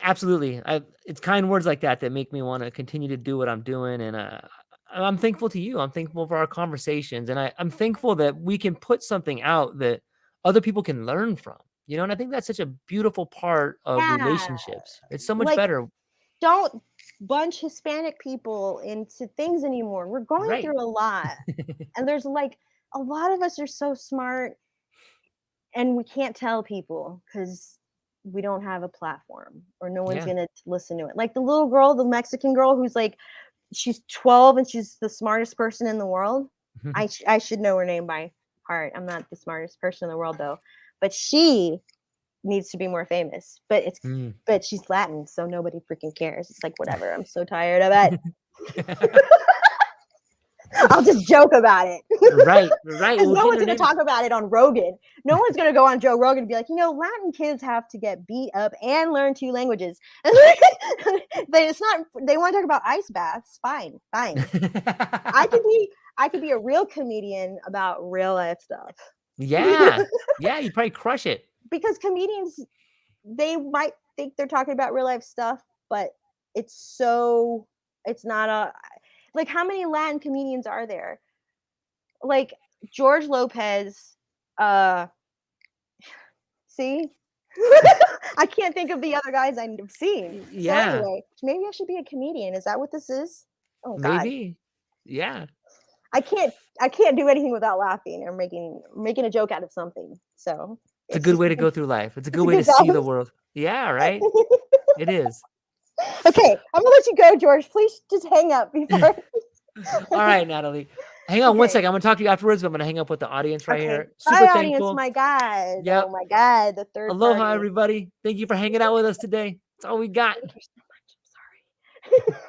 Absolutely. It's kind words like that that make me want to continue to do what I'm doing. And I'm thankful to you. I'm thankful for our conversations. And I'm thankful that we can put something out that other people can learn from. You know, and I think that's such a beautiful part of relationships. It's so much better. Don't bunch Hispanic people into things anymore. We're going through a lot. And there's like a lot of us are so smart and we can't tell people because we don't have a platform or no one's gonna listen to it. Like the little girl, the Mexican girl who's like, she's 12 and she's the smartest person in the world. I should know her name by heart. I'm not the smartest person in the world though, but she needs to be more famous. But she's Latin, so nobody freaking cares. It's like whatever. I'm so tired of it. I'll just joke about it. Right. Because no one's going to talk about it on Rogan. No one's going to go on Joe Rogan and be like, you know, Latin kids have to get beat up and learn 2 languages. They want to talk about ice baths. Fine. I could be a real comedian about real life stuff. Yeah. Yeah, you probably crush it. Because comedians, they might think they're talking about real life stuff, but it's not like, how many Latin comedians are there? Like George Lopez, see? I can't think of the other guys I've seen. Yeah. So anyway, maybe I should be a comedian. Is that what this is? Oh God. Maybe. Yeah. I can't do anything without laughing or making a joke out of something. So it's a good way to go through life. It's a good way to see the world. Yeah, right? It is. Okay, I'm gonna let you go, George. Please just hang up before. All right, Natalie. Hang on 1 second. I'm gonna talk to you afterwards, but I'm gonna hang up with the audience right here. Super thankful. Audience, my God. Yep. Oh my God. The third. Aloha, everybody. Thank you for hanging out with us today. That's all we got. Thank you so much. I'm sorry.